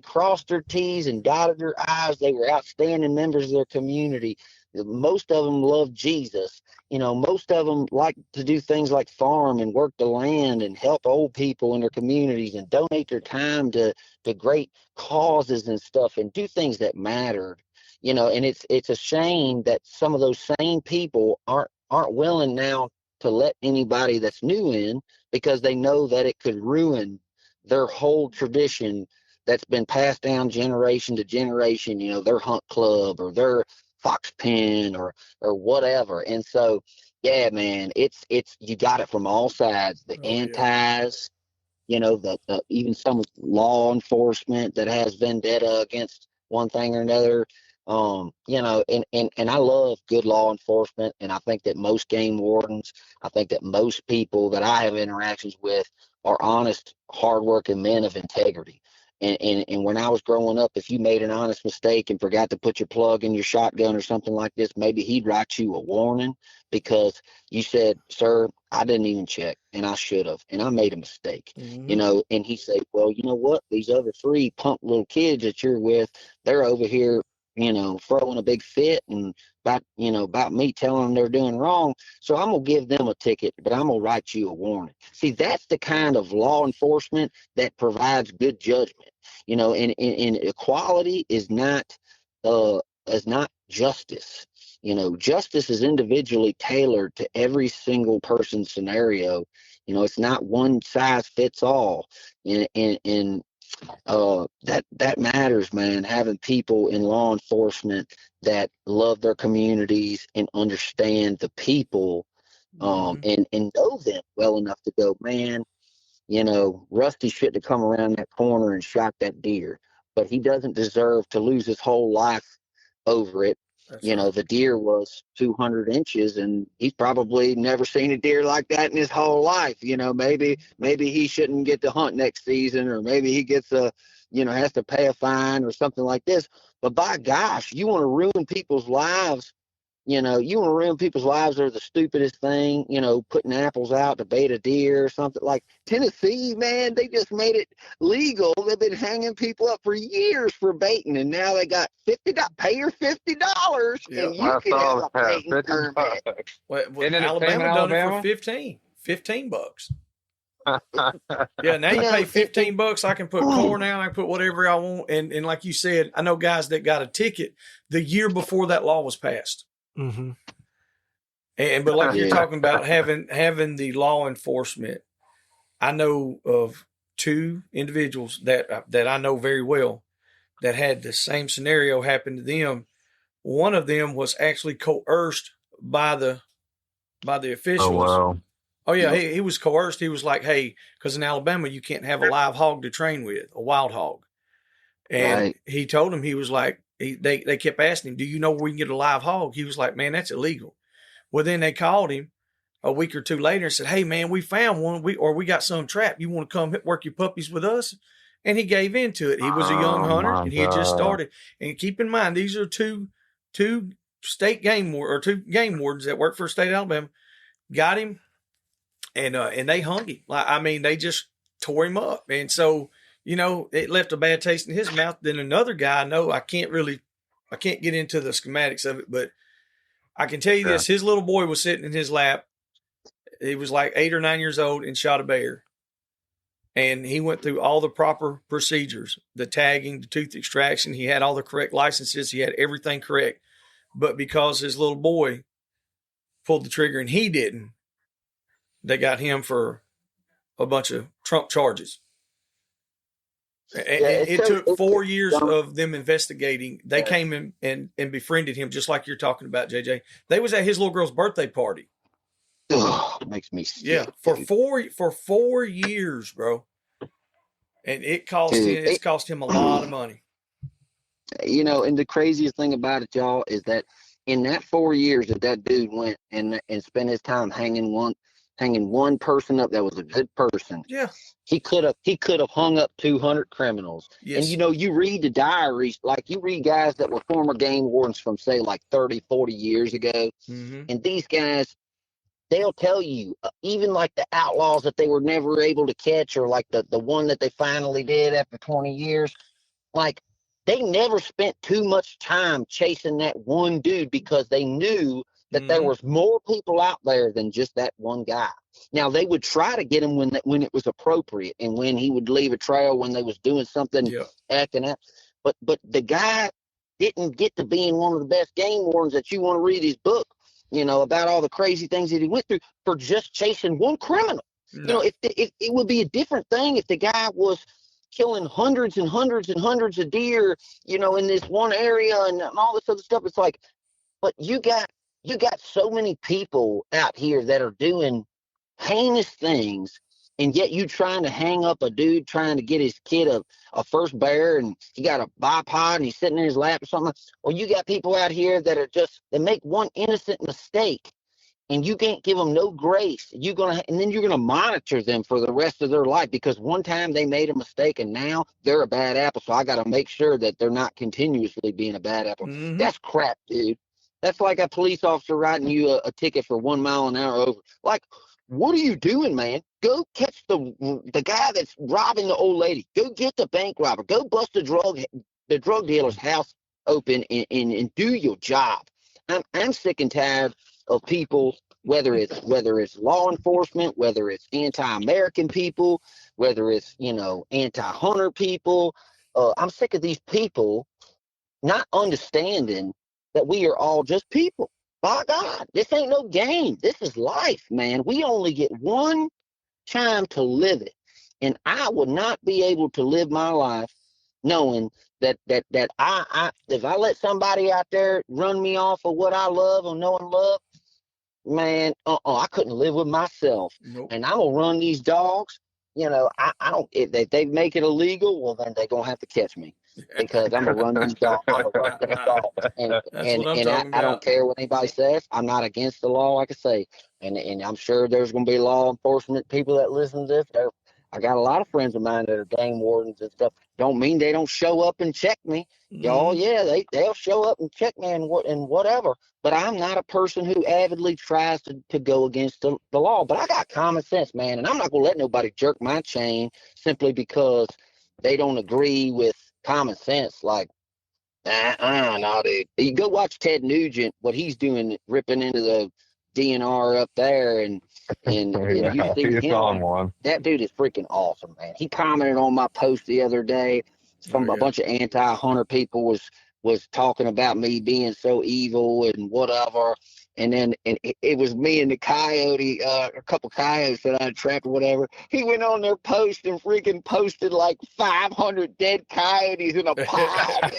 crossed their T's and dotted their I's. They were outstanding members of their community. Most of them loved Jesus. Most of them like to do things like farm and work the land and help old people in their communities and donate their time to great causes and stuff and do things that mattered. And it's a shame that some of those same people aren't willing now to let anybody that's new in, because they know that it could ruin their whole tradition that's been passed down generation to generation, their hunt club or their fox pen or whatever. And so, yeah, man, it's you got it from all sides. The antis, the even some law enforcement that has vendetta against one thing or another. And I love good law enforcement, and I think that most game wardens, I think that most people that I have interactions with are honest, hardworking men of integrity. And when I was growing up, if you made an honest mistake and forgot to put your plug in your shotgun or something like this, maybe he'd write you a warning because you said, sir, I didn't even check, and I should have, and I made a mistake, and he said, well, you know what? These other 3 punk little kids that you're with, they're over here, throwing a big fit and about me telling them they're doing wrong. So I'm going to give them a ticket, but I'm going to write you a warning. See, that's the kind of law enforcement that provides good judgment, and equality is not justice. Justice is individually tailored to every single person's scenario. It's not one size fits all. And that matters, man. Having people in law enforcement that love their communities and understand the people, and know them well enough to go, man, Rusty shouldn't have come around that corner and shot that deer, but he doesn't deserve to lose his whole life over it. The deer was 200 inches, and he's probably never seen a deer like that in his whole life. Maybe he shouldn't get to hunt next season, or maybe he gets has to pay a fine or something like this. But by gosh, you want to ruin people's lives You know, you want to ruin people's lives are the stupidest thing, you know, putting apples out to bait a deer or something. Like Tennessee, man, they just made it legal. They've been hanging people up for years for baiting, and now they got pay your $50 Yep. and you can have a baiting permit. Isn't it the same in Alabama done it Alabama? for $15. Yeah, now you pay $15. I can put corn out. I can put whatever I want. And like you said, I know guys that got a ticket the year before that law was passed. Mm-hmm. But like you're talking about having the law enforcement, I know of 2 individuals that I know very well that had the same scenario happen to them. One of them was actually coerced by the officials. Oh, wow. Oh yeah, he was coerced. He was like, hey, because in Alabama you can't have a live hog to train with, a wild hog. And he told him, he was like, they kept asking him, do you know where we can get a live hog? He was like, man, that's illegal. Well, then they called him a week or 2 later and said, hey man, we found one. We got some trapped. You want to come work your puppies with us? And he gave into it. He was a young hunter and he had just started. And keep in mind, these are two state game wardens, or 2 game wardens that work for the state of Alabama, got him and they hung him. Like, I mean, they just tore him up. And so, you know, it left a bad taste in his mouth. Then another guy, I know I can't get into the schematics of it, but I can tell you this, his little boy was sitting in his lap. He was like 8 or 9 years old and shot a bear. And he went through all the proper procedures, the tagging, the tooth extraction. He had all the correct licenses. He had everything correct. But because his little boy pulled the trigger and he didn't, they got him for a bunch of Trump charges. It took 4 years of them investigating. They came in and befriended him, just like you're talking about, JJ. They was at his little girl's birthday party. Ugh, makes me sick. Yeah, for 4 years, bro. And it cost him a lot of money. You know, and the craziest thing about it, y'all, is that in that 4 years that dude went and spent his time hanging one person up that was a good person. Yeah. He could have hung up 200 criminals. Yes. And, you know, you read the diaries, like you read guys that were former game wardens from, say, like 30, 40 years ago. Mm-hmm. And these guys, they'll tell you, even like the outlaws that they were never able to catch, or like the one that they finally did after 20 years, like they never spent too much time chasing that one dude because they knew that there was more people out there than just that one guy. Now, they would try to get him when it was appropriate and when he would leave a trail when they was doing something acting out. But the guy didn't get to being one of the best game wardens that you want to read his book, you know, about all the crazy things that he went through for just chasing one criminal. No. You know, if it would be a different thing if the guy was killing hundreds and hundreds and hundreds of deer, you know, in this one area and all this other stuff. It's like, but you got so many people out here that are doing heinous things, and yet you trying to hang up a dude trying to get his kid a first bear, and he got a bipod and he's sitting in his lap or something. Or you got people out here that are they make one innocent mistake and you can't give them no grace. And then you're gonna monitor them for the rest of their life because one time they made a mistake and now they're a bad apple. So I got to make sure that they're not continuously being a bad apple. Mm-hmm. That's crap, dude. That's like a police officer writing you a ticket for 1 mile an hour over. Like, what are you doing, man? Go catch the guy that's robbing the old lady. Go get the bank robber. Go bust the drug dealer's house open and do your job. I'm sick and tired of people, whether it's law enforcement, whether it's anti-American people, whether it's, you know, anti-hunter people. I'm sick of these people not understanding that we are all just people. By God, this ain't no game. This is life, man. We only get one time to live it. And I would not be able to live my life knowing that I if I let somebody out there run me off of what I love or know and love, man, I couldn't live with myself. Nope. And I'm gonna run these dogs. You know, I don't. If they make it illegal, well, then they're gonna have to catch me because I'm gonna run these dogs. I'm gonna run these dogs, and I don't care what anybody says. I'm not against the law, like I say, and I'm sure there's gonna be law enforcement people that listen to this. I got a lot of friends of mine that are game wardens and stuff. Don't mean they don't show up and check me. Y'all, yeah, they'll show up and check me and whatever. But I'm not a person who avidly tries to go against the law. But I got common sense, man, and I'm not gonna let nobody jerk my chain simply because they don't agree with common sense. Like, no, dude. You go watch Ted Nugent, what he's doing, ripping into the DNR up there, and you see he's on him. one. That dude is freaking awesome, man. He commented on my post the other day. A bunch of anti-hunter people was talking about me being so evil and whatever. And then it was me and the coyote, a couple coyotes that I trapped or whatever. He went on their post and freaking posted like 500 dead coyotes in a pile. I'm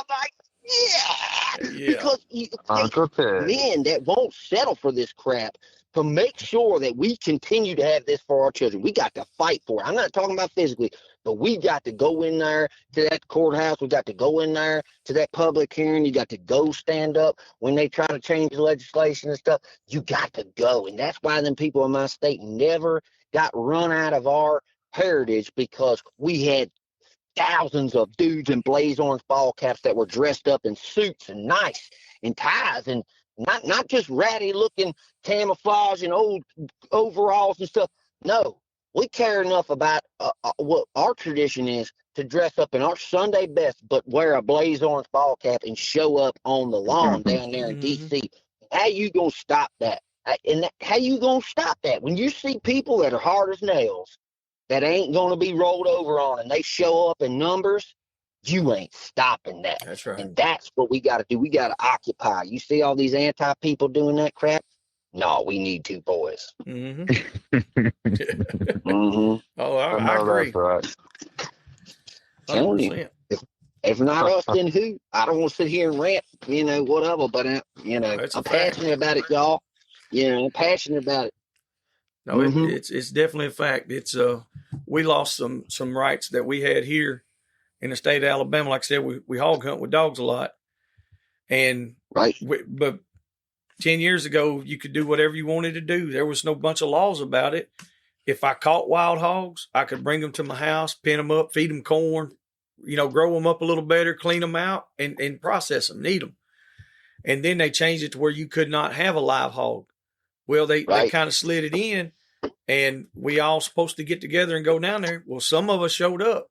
like, yeah. Because you men that won't settle for this crap, to make sure that we continue to have this for our children, we got to fight for it. I'm not talking about physically, but we got to go in there to that courthouse. We got to go in there to that public hearing. You got to go stand up when they try to change the legislation and stuff. You got to go. And that's why them people in my state never got run out of our heritage, because we had thousands of dudes in blaze orange ball caps that were dressed up in suits and nice and ties, and not just ratty looking camouflage and old overalls and stuff. No, we care enough about what our tradition is to dress up in our Sunday best, but wear a blaze orange ball cap and show up on the lawn down there in D.C. How you gonna stop that? How you gonna stop that when you see people that are hard as nails, that ain't going to be rolled over on, and they show up in numbers? You ain't stopping that. That's right. And that's what we got to do. We got to occupy. You see all these anti-people doing that crap? No, we need to, boys. Oh, I agree. That's right. 100%. If not us, then who? I don't want to sit here and rant, whatever, but, I'm passionate about it, y'all. I'm passionate about it. No, it's definitely a fact. It's we lost some rights that we had here in the state of Alabama. Like I said, we hog hunt with dogs a lot, and but 10 years ago you could do whatever you wanted to do. There was no bunch of laws about it. If I caught wild hogs, I could bring them to my house, pin them up, feed them corn, grow them up a little better, clean them out, and process them, eat them. And then they changed it to where you could not have a live hog. Well, they kind of slid it in, and we all supposed to get together and go down there. Well, some of us showed up,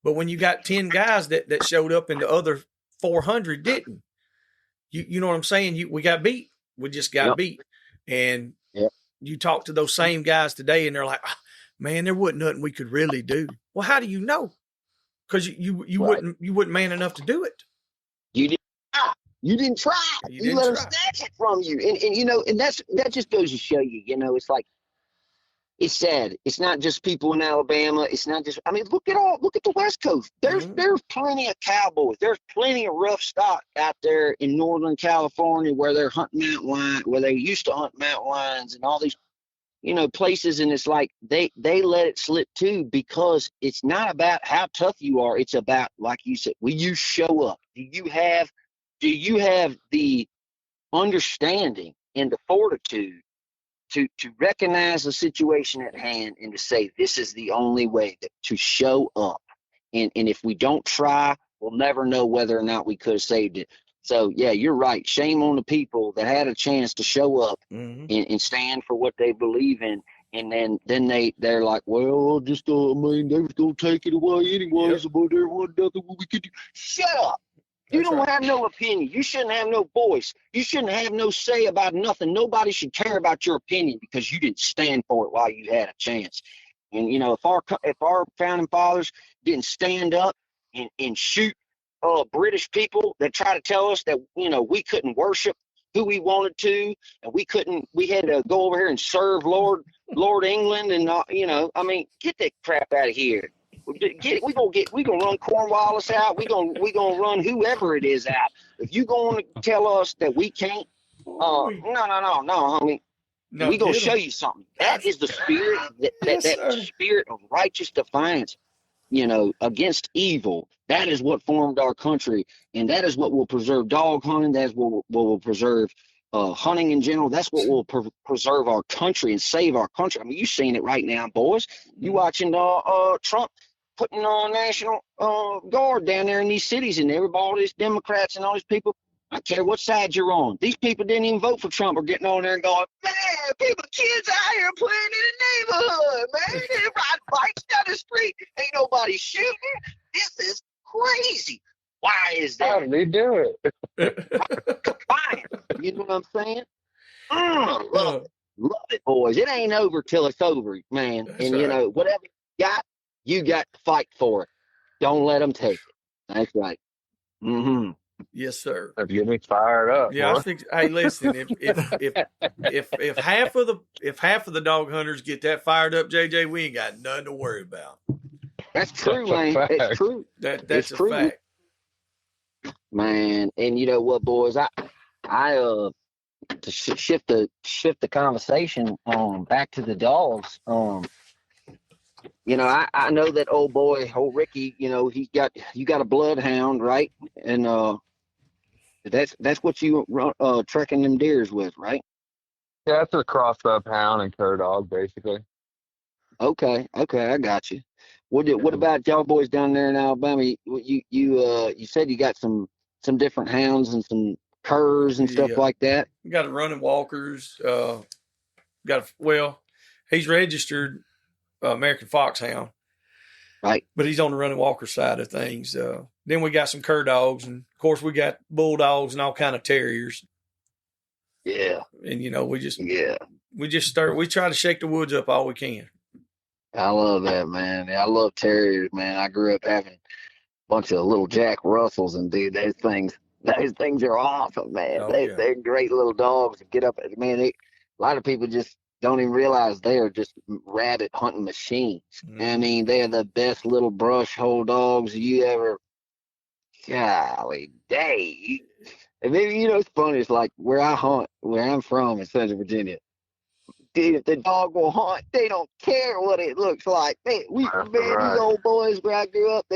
but when you got 10 guys that showed up and the other 400 didn't, you know what I'm saying? We got beat. We just got beat. And you talk to those same guys today, and they're like, man, there wasn't nothing we could really do. Well, how do you know? Because you wouldn't man enough to do it. You didn't try. You let them snatch it from you. And that just goes to show you, it's like, it's sad. It's not just people in Alabama. It's not just, look at the West Coast. There's plenty of cowboys. There's plenty of rough stock out there in Northern California where they're hunting mountain lions, where they used to hunt mountain lions and all these, places. And it's like, they let it slip too, because it's not about how tough you are. It's about, like you said, will you show up? Do you have the understanding and the fortitude to recognize the situation at hand and to say, this is the only way to show up? And if we don't try, we'll never know whether or not we could have saved it. So, yeah, you're right. Shame on the people that had a chance to show up and stand for what they believe in. And then they're like, well, just, they was going to take it away anyways, but there wasn't nothing we could do. Shut up. You don't have no opinion. You shouldn't have no voice. You shouldn't have no say about nothing. Nobody should care about your opinion because you didn't stand for it while you had a chance. And, if our founding fathers didn't stand up and shoot British people that try to tell us that, we couldn't worship who we wanted to, and we had to go over here and serve Lord England, and, get that crap out of here. We gonna run Cornwallis out. We gonna run whoever it is out. If you gonna tell us that we can't, no, homie. No, we gonna show you something. That is the spirit, that spirit of righteous defiance, against evil. That is what formed our country, and that is what will preserve dog hunting. That is what will preserve hunting in general. That's what will preserve our country and save our country. I mean, you've seen it right now, boys. You watching Trump putting on National Guard down there in these cities, and all these Democrats and all these people. I don't care what side you're on. These people didn't even vote for Trump are getting on there and going, man, kids out here playing in the neighborhood, man. They're riding bikes down the street. Ain't nobody shooting. This is crazy. Why is that? How did he do it? You know what I'm saying? Love it, boys. It ain't over till it's over, man. That's and, right. you know, whatever you got to fight for it. Don't let them take it. That's right. Mm-hmm. Yes, sir. That'd get me fired up. Yeah, boy. I think. Hey, listen. If half of the dog hunters get that fired up, JJ, we ain't got nothing to worry about. That's true, man. Fact. It's true. That's a true. fact. Man, and you know what, boys? I to shift the conversation back to the dogs. You know, I know that old Ricky. You know, you got a bloodhound, right? And that's what you trekking them deers with, right? Yeah, it's a crossed up hound and cur dog, basically. Okay, I got you. What about y'all boys down there in Alabama? You said you got some different hounds and some curs and stuff like that. We got a running walkers. He's registered American Foxhound, right? But he's on the running walker side of things. Then we got some cur dogs, and of course we got bulldogs and all kind of terriers. Yeah, and you know we try to shake the woods up all we can. I love that, man. I love terriers, man. I grew up having a bunch of little Jack Russells, and dude, those things are awesome, man. They're great little dogs to get up. Man, a lot of people just don't even realize they are just rabbit hunting machines. I mean, they're the best little brush hole dogs you ever. Golly day. And maybe, you know, it's funny. It's like where I hunt, where I'm from in Central Virginia. Dude, if the dog will hunt, they don't care what it looks like. These old boys where I grew up,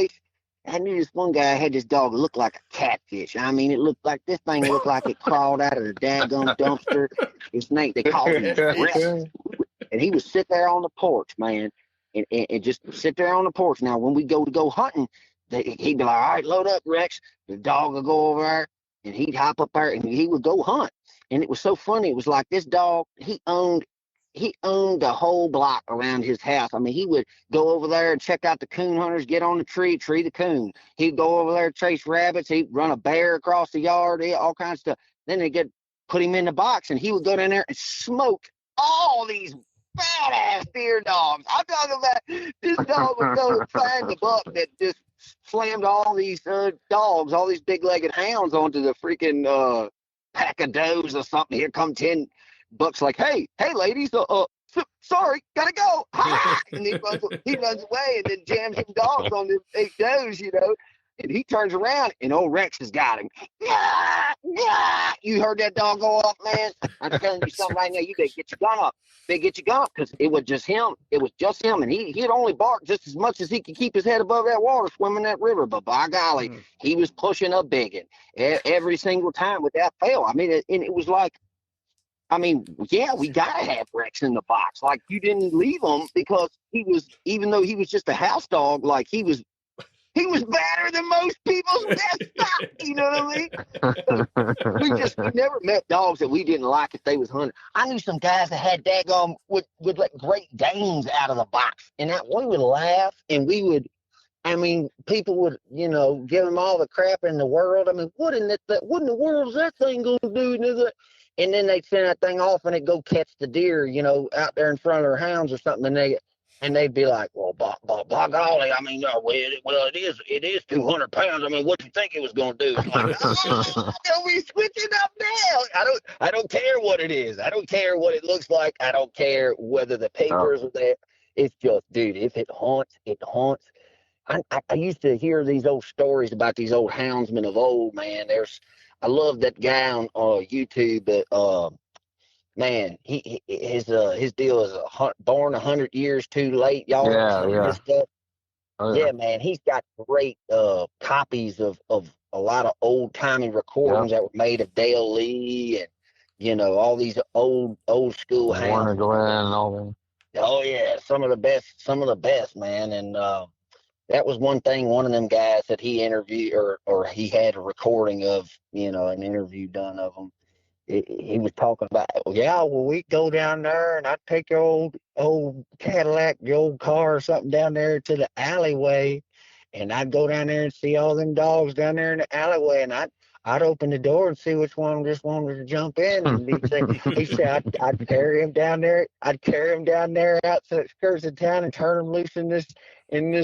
I knew this one guy had this dog that looked like a catfish. I mean, this thing looked like it crawled out of the daggum dumpster. His name, they called him Rex. And he would sit there on the porch, man, and just sit there on the porch. Now, when we go hunting, he'd be like, all right, load up, Rex. The dog would go over there, and he'd hop up there, and he would go hunt. And it was so funny. It was like this dog, he owned the whole block around his house. I mean, he would go over there and check out the coon hunters, get on the tree the coon. He'd go over there, chase rabbits. He'd run a bear across the yard, all kinds of stuff. Then they'd put him in the box, and he would go down there and smoke all these badass deer dogs. I'm talking about this dog would go and find the buck that just slammed all these dogs, all these big-legged hounds onto the freaking pack of does or something. Here come 10 bucks like, hey ladies, sorry, gotta go. And he runs away and then jams some dogs on the 8 does, you know. And he turns around and old Rex has got him. You heard that dog go off, man? I'm telling you something right now. You better get your gun up. Because it was just him. And he'd only bark just as much as he could keep his head above that water swimming that river. But by golly, he was pushing a biggin every single time without fail. I mean, and it was like, I mean, yeah, we got to have Rex in the box. Like, you didn't leave him because even though he was just a house dog, like he was better than most people's best stock. You know what I mean? We never met dogs that we didn't like if they was hunting. I knew some guys that had daggone would let Great Danes out of the box, and we would laugh, and people would, you know, give them all the crap in the world. I mean, what in the world is that thing going to do? And then they'd send that thing off, and it'd go catch the deer, you know, out there in front of their hounds or something, and they'd be like, well, by golly, I mean, it is 200 pounds. I mean, what do you think it was going to do? It's like, we switching up now. I don't care what it is. I don't care what it looks like. I don't care whether the papers are there. It's just, dude, if it haunts, it haunts. I used to hear these old stories about these old houndsmen of old, man. I love that guy on YouTube, but man, his deal is born 100 years too late, y'all. Yeah. Stuff. Yeah, man, he's got great copies of a lot of old timey recordings that were made of Dale Lee, and all these old school Warner hounds. Glenn and all that. Oh yeah, some of the best, man. And that was one thing. One of them guys that he interviewed, or he had a recording of, an interview done of him. He was talking about, well, we go down there and I'd take your old Cadillac, your old car or something down there to the alleyway, and I'd go down there and see all them dogs down there in the alleyway, and I'd open the door and see which one just wanted to jump in. And he said I'd carry him down there. I'd carry him down there out to the skirts of town and turn them loose in this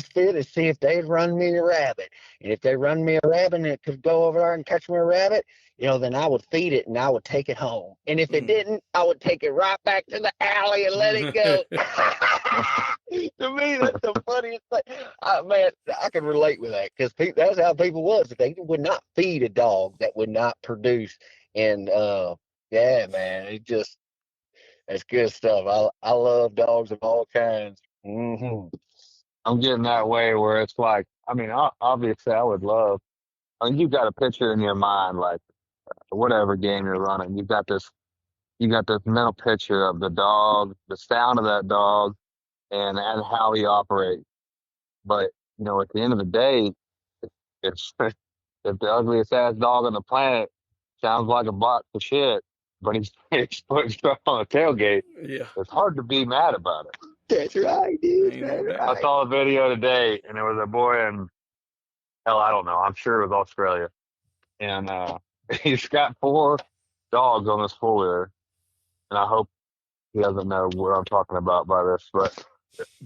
fit and see if they'd run me a rabbit. And if they run me a rabbit and it could go over there and catch me a rabbit, then I would feed it and I would take it home. And if it didn't, I would take it right back to the alley and let it go. To me, that's the funniest thing. Man, I can relate with that, because that's how people was. They would not feed a dog that would not produce. And yeah, man, it's good stuff. I love dogs of all kinds. Mm-hmm. I'm getting that way where it's like, I mean, obviously I would love, you got a picture in your mind, like whatever game you're running, you got this mental picture of the dog, the sound of that dog, and how he operates. But, at the end of the day, it's if the ugliest ass dog on the planet sounds like a box of shit, but he's putting stuff on the tailgate, it's hard to be mad about it. That's right, dude. That's right. I saw a video today, and there was a boy in, hell, I don't know, I'm sure it was Australia, and he's got 4 dogs on this 4-wheeler, and I hope he doesn't know what I'm talking about by this, but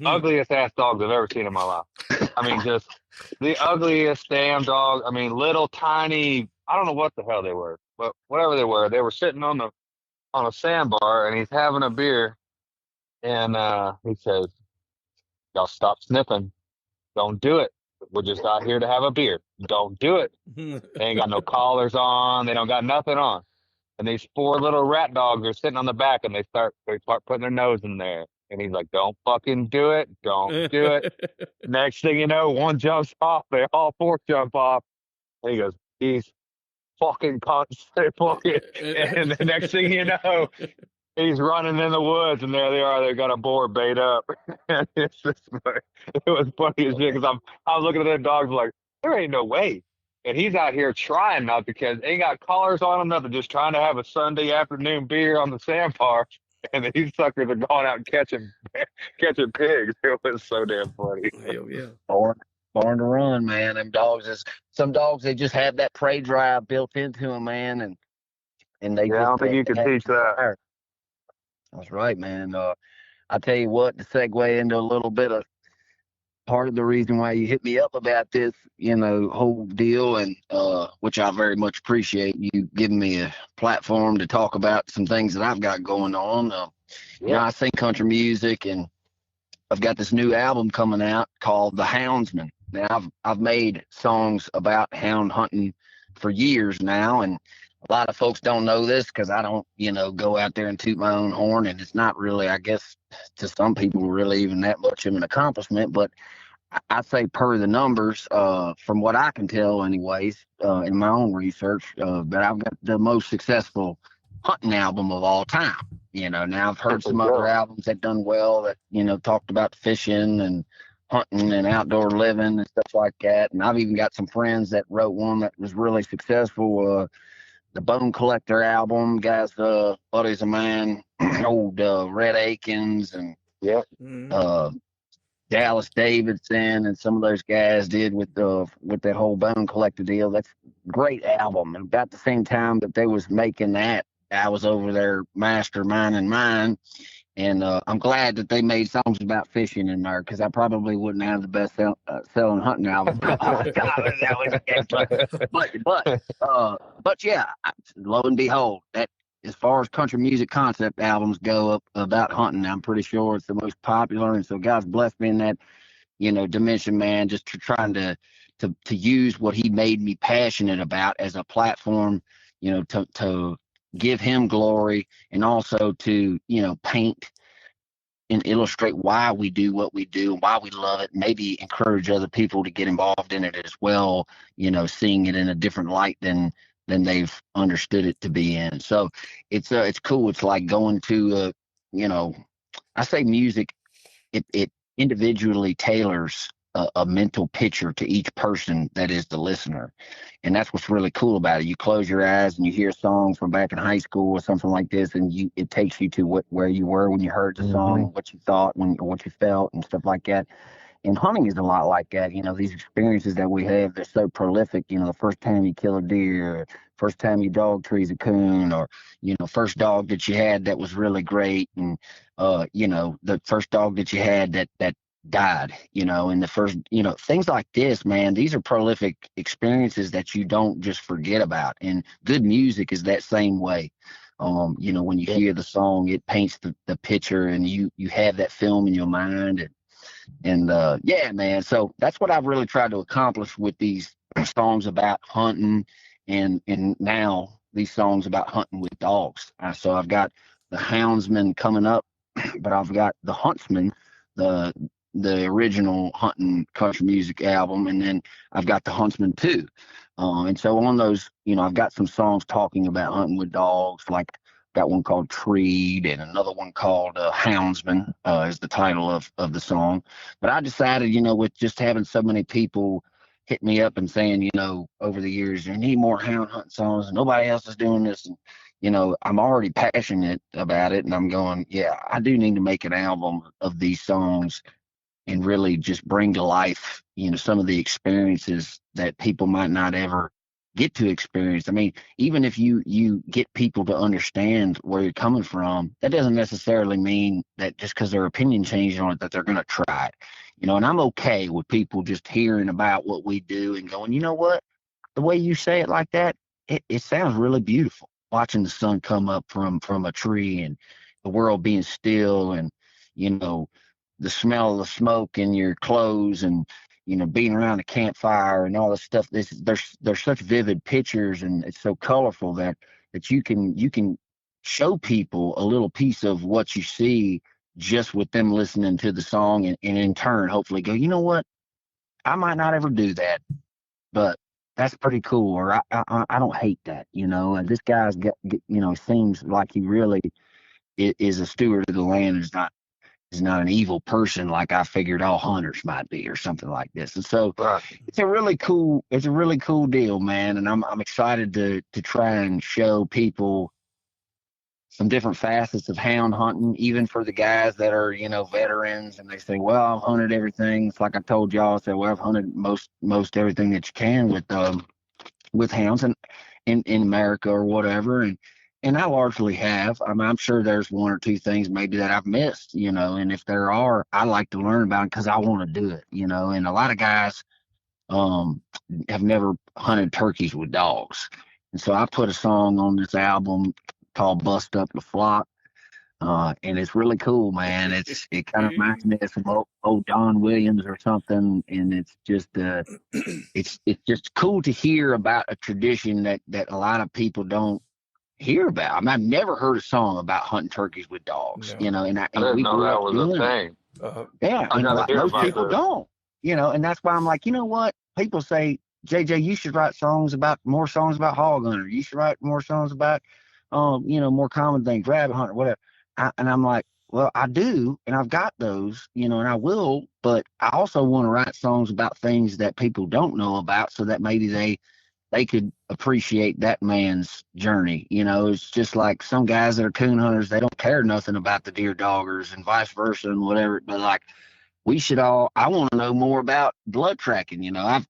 ugliest ass dogs I've ever seen in my life. I mean, just the ugliest damn dog. I mean, little tiny, I don't know what the hell they were, but whatever they were sitting on a sandbar, and he's having a beer, and he says, "Y'all stop sniffing. Don't do it. We're just out here to have a beer. Don't do it." They ain't got no collars on. They don't got nothing on. And these 4 little rat dogs are sitting on the back, and they start putting their nose in there. And he's like, "Don't fucking do it. Don't do it." Next thing you know, one jumps off. They all 4 jump off. And he goes, "These fucking cunts." And the next thing you know, he's running in the woods, and there they are. They got a boar bait up. And it was funny as shit, because I'm looking at their dogs like, there ain't no way. And he's out here trying not to catch. Ain't got collars on him, nothing. Just trying to have a Sunday afternoon beer on the sandbar. And then these suckers are going out and catching pigs. It was so damn funny. Hell yeah. Born to run, man. Them dogs some dogs, they just have that prey drive built into them, man. And they I don't think you can teach that. That's right, man. I tell you what, to segue into a little bit of part of the reason why you hit me up about this, whole deal, and which I very much appreciate you giving me a platform to talk about some things that I've got going on. I sing country music, and I've got this new album coming out called The Houndsman. Now, I've made songs about hound hunting for years now, and a lot of folks don't know this because I don't, go out there and toot my own horn, and it's not really, I guess, to some people really even that much of an accomplishment. But I say, per the numbers, from what I can tell anyways, in my own research, that I've got the most successful hunting album of all time. Now I've heard some other albums that done well that, talked about fishing and hunting and outdoor living and stuff like that. And I've even got some friends that wrote one that was really successful, the Bone Collector album, guys, buddies of mine, old Red Akins and Dallas Davidson and some of those guys did with that whole Bone Collector deal. That's a great album. And about the same time that they was making that, I was over there masterminding mine. And I'm glad that they made songs about fishing in there, because I probably wouldn't have the best selling hunting album. But yeah, lo and behold, that as far as country music concept albums go up about hunting, I'm pretty sure it's the most popular. And so God's blessed me in that, dimension, man, just trying to use what he made me passionate about as a platform, to give him glory, and also to, paint and illustrate why we do what we do and why we love it. Maybe encourage other people to get involved in it as well, seeing it in a different light than than they've understood it to be in. So it's cool. It's like going to, I say music, it individually tailors a mental picture to each person that is the listener. And that's what's really cool about it. You close your eyes and you hear songs from back in high school or something like this, and it takes you to where you were when you heard the song, what you thought, what you felt, and stuff like that. And hunting is a lot like that. These experiences that we have, they're so prolific. The first time you kill a deer, first time you dog trees a coon, or, first dog that you had that was really great. And, the first dog that you had that died, and the first, things like this, man, these are prolific experiences that you don't just forget about. And good music is that same way. When you hear the song, it paints the picture, and you have that film in your mind. And yeah, man. So that's what I've really tried to accomplish with these songs about hunting, and now these songs about hunting with dogs. So I've got the Houndsman coming up, but I've got the Huntsman, the original hunting country music album, and then I've got the Huntsman too. And so on those, I've got some songs talking about hunting with dogs, like got one called Treed and another one called Houndsman is the title of the song. But I decided, with just having so many people hit me up and saying, over the years, you need more hound hunting songs, and nobody else is doing this. And, I'm already passionate about it, and I'm going, yeah, I do need to make an album of these songs and really just bring to life, some of the experiences that people might not ever get to experience. I mean, even if you get people to understand where you're coming from, that doesn't necessarily mean that just because their opinion changed on it that they're going to try it. And I'm okay with people just hearing about what we do and going, you know what, the way you say it like that, it sounds really beautiful. Watching the sun come up from a tree, and the world being still, and the smell of the smoke in your clothes, and being around a campfire and all this stuff. There's such vivid pictures, and it's so colorful that you can show people a little piece of what you see just with them listening to the song, and in turn, hopefully go, you know what, I might not ever do that, but that's pretty cool, or I don't hate that, and this guy's seems like he really is a steward of the land, is not an evil person like I figured all hunters might be, or something like this. And so it's a really cool deal, man. And I'm excited to try and show people some different facets of hound hunting, even for the guys that are, veterans, and they say, well, I've hunted everything. It's like I told y'all, I said, well, I've hunted most everything that you can with hounds and in America or whatever. And I largely have. I mean, I'm sure there's one or two things maybe that I've missed, and if there are, I like to learn about it because I want to do it, and a lot of guys have never hunted turkeys with dogs. And so I put a song on this album called Bust Up the Flock. And it's really cool, man. It kind of reminds me of some old Don Williams or something, and it's just it's just cool to hear about a tradition that a lot of people don't hear about. I mean, I've never heard a song about hunting turkeys with dogs, No. and I didn't know that was a thing. Yeah, and most people don't, and that's why I'm like, you know what? People say, JJ, you should write more songs about hog hunter. You should write more songs about, more common things, rabbit hunter, whatever. And I'm like, well, I do, and I've got those, and I will, but I also want to write songs about things that people don't know about, so that maybe they could appreciate that man's journey. It's just like some guys that are coon hunters, they don't care nothing about the deer doggers, and vice versa and whatever. But like, I want to know more about blood tracking. I've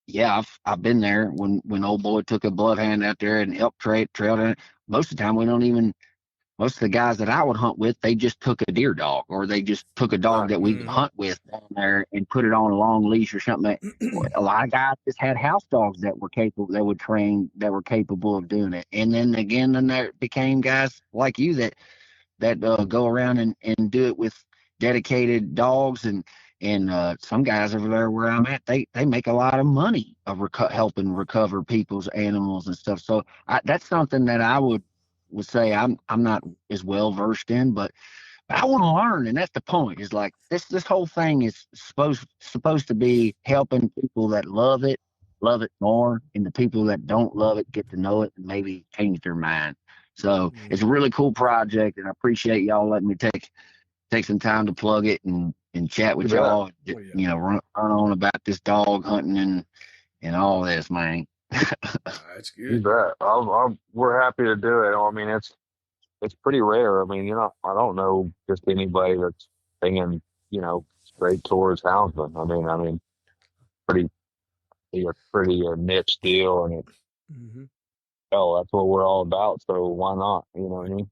been there when old boy took a bloodhound out there and helped trail it. Most of the time most of the guys that I would hunt with, they just took a deer dog, or they just took a dog that we could hunt with down there and put it on a long leash or something. A lot of guys just had house dogs that were capable, that would train, that were capable of doing it. And then again, there became guys like you that go around and do it with dedicated dogs. And some guys over there where I'm at, they make a lot of money of helping recover people's animals and stuff. So that's something that I would say I'm not as well versed in, but I want to learn, and that's the point. Is like this whole thing is supposed to be helping people that love it love it more, and the people that don't love it get to know it and maybe change their mind. So it's a really cool project, and I appreciate y'all letting me take some time to plug it and chat with y'all. Oh, yeah. Run on about this dog hunting and all this, man. That's You good. bet. We're happy to do it. I mean, it's pretty rare. I mean, I don't know just anybody that's thinking, straight towards houndsman. I mean, pretty, a pretty niche deal, and Mm-hmm. that's what we're all about. So why not? You know what I mean?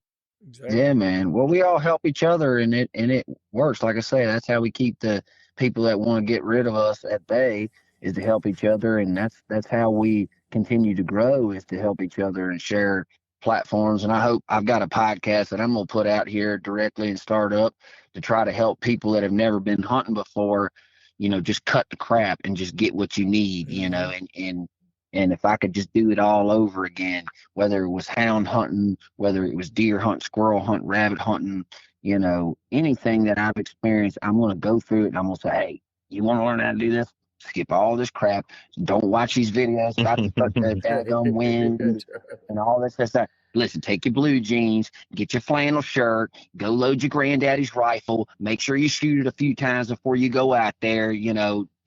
Exactly. Yeah, man. Well, we all help each other, and it works. Like I say, that's how we keep the people that want to get rid of us at bay, is to help each other, and that's how we continue to grow, is to help each other and share platforms. And I hope I've got a podcast that I'm gonna put out here directly and start up to try to help people that have never been hunting before, just cut the crap and just get what you need, and if I could just do it all over again, whether it was hound hunting, whether it was deer hunt, squirrel hunt, rabbit hunting, anything that I've experienced, I'm going to go through it and I'm going to say, hey, you want to learn how to do this? Skip all this crap. Don't watch these videos about the daggum wind and all this stuff. Listen, take your blue jeans, get your flannel shirt, go load your granddaddy's rifle. Make sure you shoot it a few times before you go out there,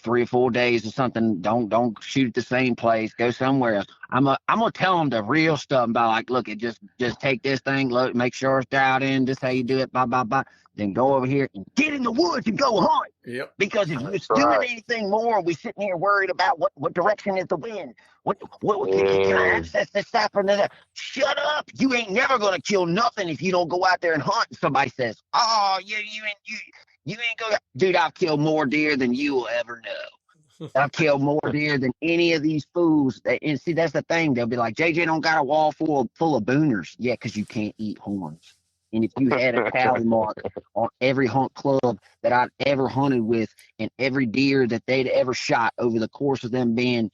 3 or 4 days or something. Don't shoot at the same place. Go somewhere else. I'm gonna tell them the real stuff about, like, look, just take this thing, load, make sure it's dialed in. This is how you do it. Blah blah blah. Then go over here and get in the woods and go hunt. Yep. Because if we're doing anything more, we sitting here worried about what direction is the wind. What can I access this stuff from there? Shut up! You ain't never gonna kill nothing if you don't go out there and hunt. And somebody says, "Oh, you ain't gonna." Dude, I've killed more deer than you will ever know. I've killed more deer than any of these fools. And see, that's the thing. They'll be like, JJ don't got a wall full of booners. Yeah, because you can't eat horns. And if you had a tally mark on every hunt club that I'd ever hunted with, and every deer that they'd ever shot over the course of them being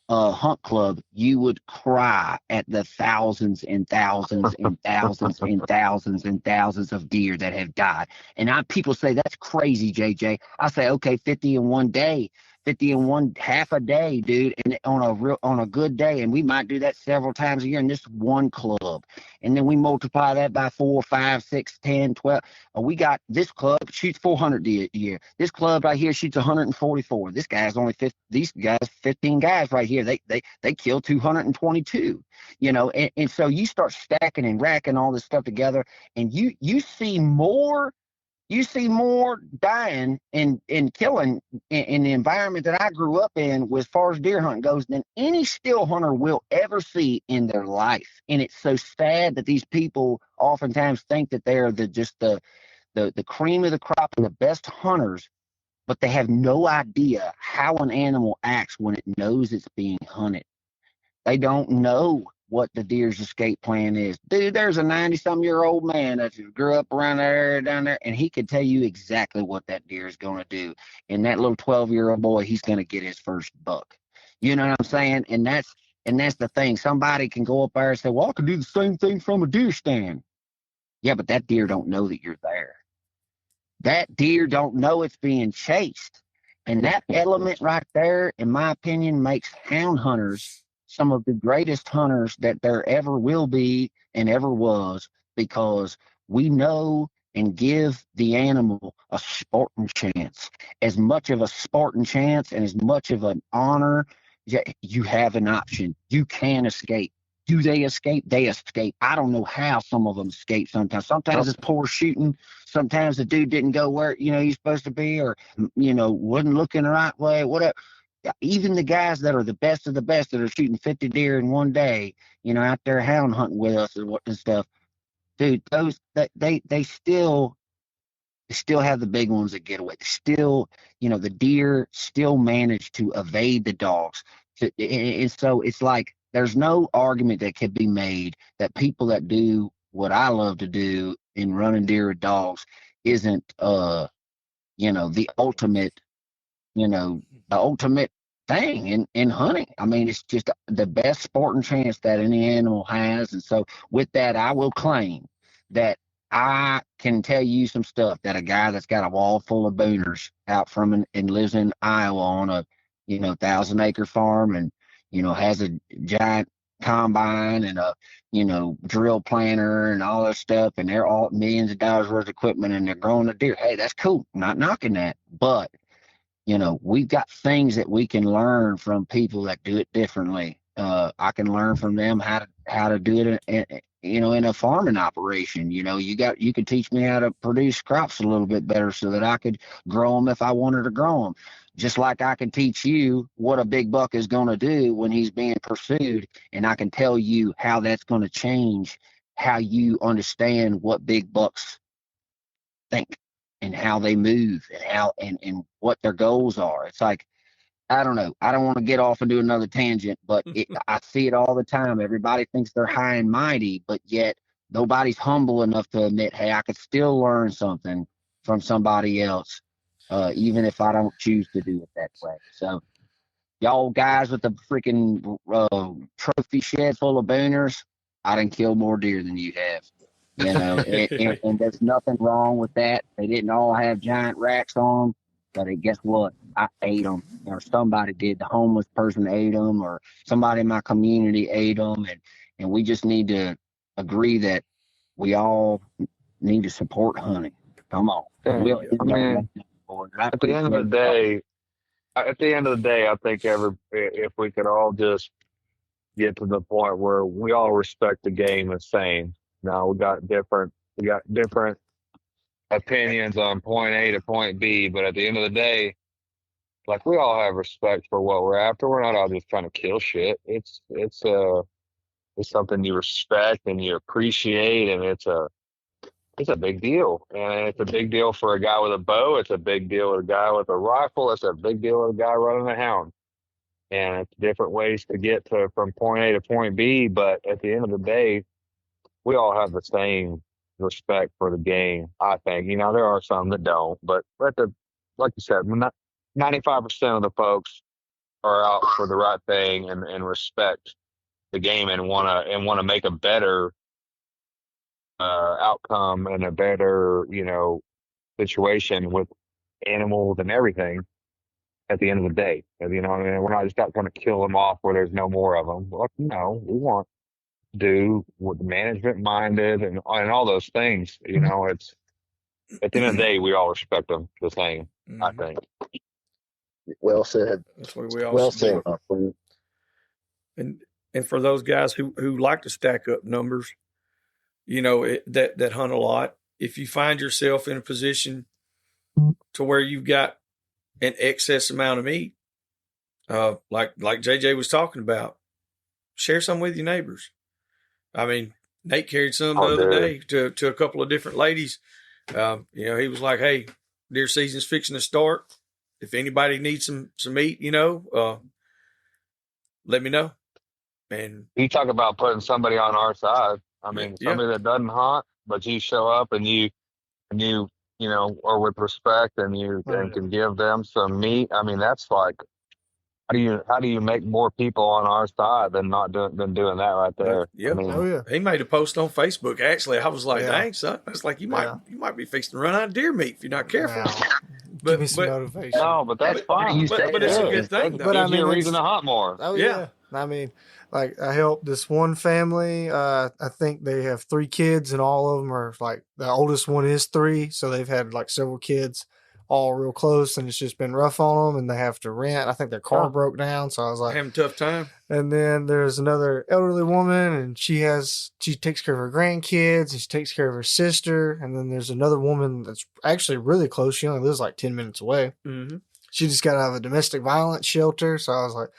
a hunt club, you would cry at the thousands and thousands and thousands and thousands and thousands of deer that have died. And people say, that's crazy, JJ. I say, okay, 50 in one day. 50 in one half a day, dude, and on a good day, and we might do that several times a year in this one club, and then we multiply that by 4, 5, 6, 10, 12. We got this club shoots 400 deer a year. This club right here shoots 144. This guy's only 50. These guys, 15 guys right here, they kill 222. And so you start stacking and racking all this stuff together, and you see more. You see more dying and killing in the environment that I grew up in, as far as deer hunting goes, than any still hunter will ever see in their life. And it's so sad that these people oftentimes think that they're the cream of the crop and the best hunters, but they have no idea how an animal acts when it knows it's being hunted. They don't know what the deer's escape plan is. Dude, there's a 90-some-year-old man that grew up around there, down there, and he could tell you exactly what that deer is going to do. And that little 12-year-old boy, he's going to get his first buck. You know what I'm saying? And that's the thing. Somebody can go up there and say, well, I can do the same thing from a deer stand. Yeah, but that deer don't know that you're there. That deer don't know it's being chased. And that element right there, in my opinion, makes hound hunters some of the greatest hunters that there ever will be and ever was, because we know and give the animal a Spartan chance. As much of a Spartan chance and as much of an honor, you have an option. You can escape. Do they escape? They escape. I don't know how some of them escape sometimes. Sometimes it's poor shooting. Sometimes the dude didn't go where, he's supposed to be, or, wasn't looking the right way, whatever. Even the guys that are the best of the best that are shooting 50 deer in one day, out there hound hunting with us and stuff, dude, those they still have the big ones that get away. Still, the deer still manage to evade the dogs. And so it's like there's no argument that can be made that people that do what I love to do in running deer with dogs isn't the ultimate thing in hunting. I mean, it's just the best sporting chance that any animal has. And so with that, I will claim that I can tell you some stuff that a guy that's got a wall full of booners out from and lives in Iowa 1,000-acre farm and, has a giant combine and a, drill planter and all that stuff, and they're all millions of dollars worth of equipment and they're growing a deer. Hey, that's cool. I'm not knocking that. But, we've got things that we can learn from people that do it differently. I can learn from them how to do it in a farming operation. You could teach me how to produce crops a little bit better so that I could grow them if I wanted to grow them. Just like I can teach you what a big buck is going to do when he's being pursued, and I can tell you how that's going to change how you understand what big bucks think and how they move and how and what their goals are. It's like, I don't know. I don't want to get off and do another tangent, but I see it all the time. Everybody thinks they're high and mighty, but yet nobody's humble enough to admit, hey, I could still learn something from somebody else, even if I don't choose to do it that way. So y'all guys with the freaking trophy shed full of booners, I done killed more deer than you have. And there's nothing wrong with that. They didn't all have giant racks on them. But guess what? I ate them, or somebody did. The homeless person ate them, or somebody in my community ate them, and we just need to agree that we all need to support hunting. Come on. Yeah, I mean, at the end of the day, I think if we could all just get to the point where we all respect the game the same. Now we got different opinions on point A to point B, but at the end of the day, like, we all have respect for what we're after. We're not all just trying to kill shit. It's something you respect and you appreciate, and it's a big deal. And it's a big deal for a guy with a bow. It's a big deal with a guy with a rifle. It's a big deal with a guy running a hound. And it's different ways to get from point A to point B. But at the end of the day, we all have the same respect for the game, I think. There are some that don't, but like you said, 95% of the folks are out for the right thing and respect the game and wanna make a better outcome and a better situation with animals and everything at the end of the day. We're not just out trying to kill them off where there's no more of them. Well, we want to do with management minded and all those things. It's at the end of the day, we all respect them the same, I think. Well said. That's what we all well said, my friend. And for those guys who like to stack up numbers, that hunt a lot, if you find yourself in a position to where you've got an excess amount of meat, like JJ was talking about, share some with your neighbors. I mean, Nate carried some the other day to a couple of different ladies. He was like, hey, deer season's fixing to start. If anybody needs some meat, let me know. And you talk about putting somebody on our side. I mean, somebody that doesn't hunt, but you show up and you are with respect and and can give them some meat. I mean, that's like, how do you make more people on our side than doing that right there? I mean, he made a post on Facebook. Actually, I was like, dang, son, that's like you might be fixing to run out of deer meat if you're not careful. But give me some motivation. No, but that's fine. But it's a good thing, though. But gives you a reason to hunt more. Oh yeah. I mean, like, I helped this one family. I think they have 3 kids, and all of them are like, the oldest one is 3, so they've had like several kids, all real close, and it's just been rough on them, and they have to rent. I think their car broke down, so I was like, having a tough time. And then there's another elderly woman, and she takes care of her grandkids, and she takes care of her sister. And then there's another woman that's actually really close. She only lives like 10 minutes away. Mm-hmm. She just got out of a domestic violence shelter. So I was like,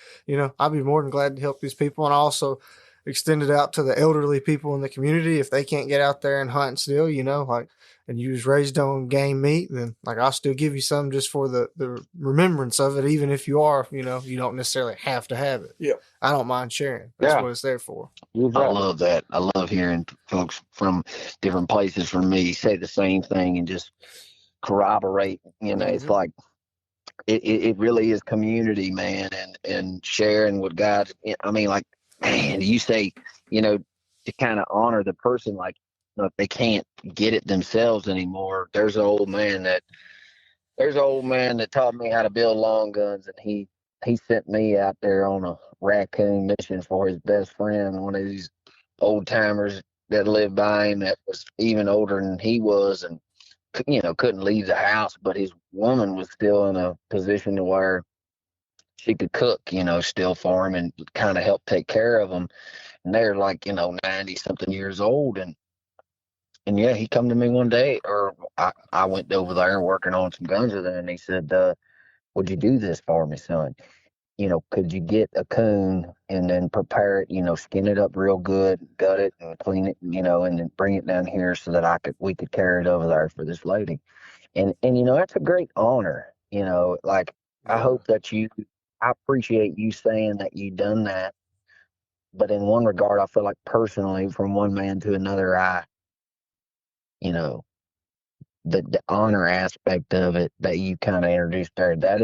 I'd be more than glad to help these people. And I also extended out to the elderly people in the community. If they can't get out there and hunt still, and you was raised on game meat, then like, I'll still give you some just for the remembrance of it. Even if you are, you don't necessarily have to have it. Yeah. I don't mind sharing. That's what it's there for. I love that. I love hearing folks from different places from me say the same thing and just corroborate. It's like, it really is community, man, and sharing with God. I mean, like, man, you say, to kind of honor the person, like, if they can't get it themselves anymore. There's an old man that taught me how to build long guns, and he he sent me out there on a raccoon mission for his best friend, one of these old timers that lived by him that was even older than he was, and couldn't leave the house, but his woman was still in a position to where she could cook, still for him and kind of help take care of him. And they're like, 90 something years old. And yeah, he come to me one day, or I went over there working on some guns with him, and he said, would you do this for me, son? Could you get a coon and then prepare it, skin it up real good, gut it and clean it, and then bring it down here so that we could carry it over there for this lady. And that's a great honor, like I hope that I appreciate you saying that you done that. But in one regard, I feel like personally, from one man to another, the honor aspect of it that you kind of introduced there, it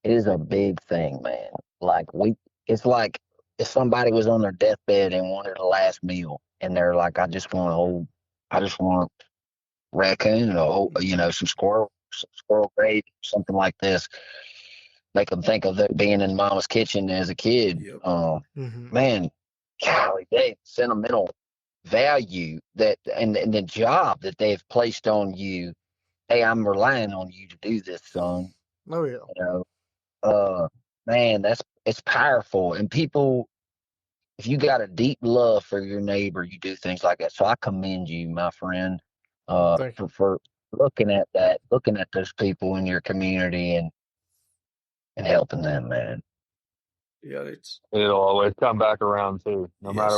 is a big thing, man. Like it's like if somebody was on their deathbed and wanted a last meal, and they're like, I just want raccoon, or some squirrel gravy, something like this. Make them think of it being in Mama's kitchen as a kid. Yep. Man, golly, they sentimental value that, and the job that they've placed on you. Hey, I'm relying on you to do this, son. Oh yeah. Man, it's powerful. And people, if you got a deep love for your neighbor, you do things like that. So I commend you, my friend, for looking at that, looking at those people in your community and helping them, man. Yeah, it'll always come back around too. No matter,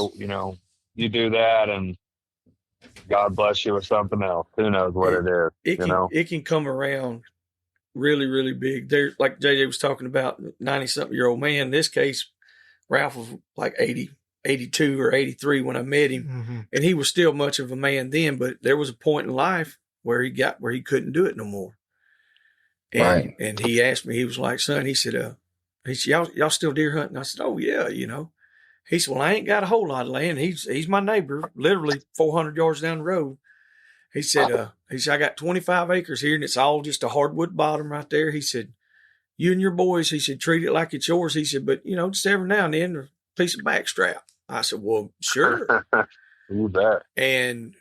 you do that and God bless you with something else. Who knows what it is? It can come around really, really big. There, like JJ was talking about, 90-something-year-old man. In this case, Ralph was like 80, 82 or 83 when I met him, and he was still much of a man then. But there was a point in life where he couldn't do it no more. And he asked me, he was like, son, he said, y'all still deer hunting? I said, oh yeah, He said, well, I ain't got a whole lot of land. He's my neighbor, literally 400 yards down the road. He said, I got 25 acres here, and it's all just a hardwood bottom right there. He said, you and your boys, he said, treat it like it's yours. He said, but just every now and then, a piece of backstrap. I said, well, sure. You bet. And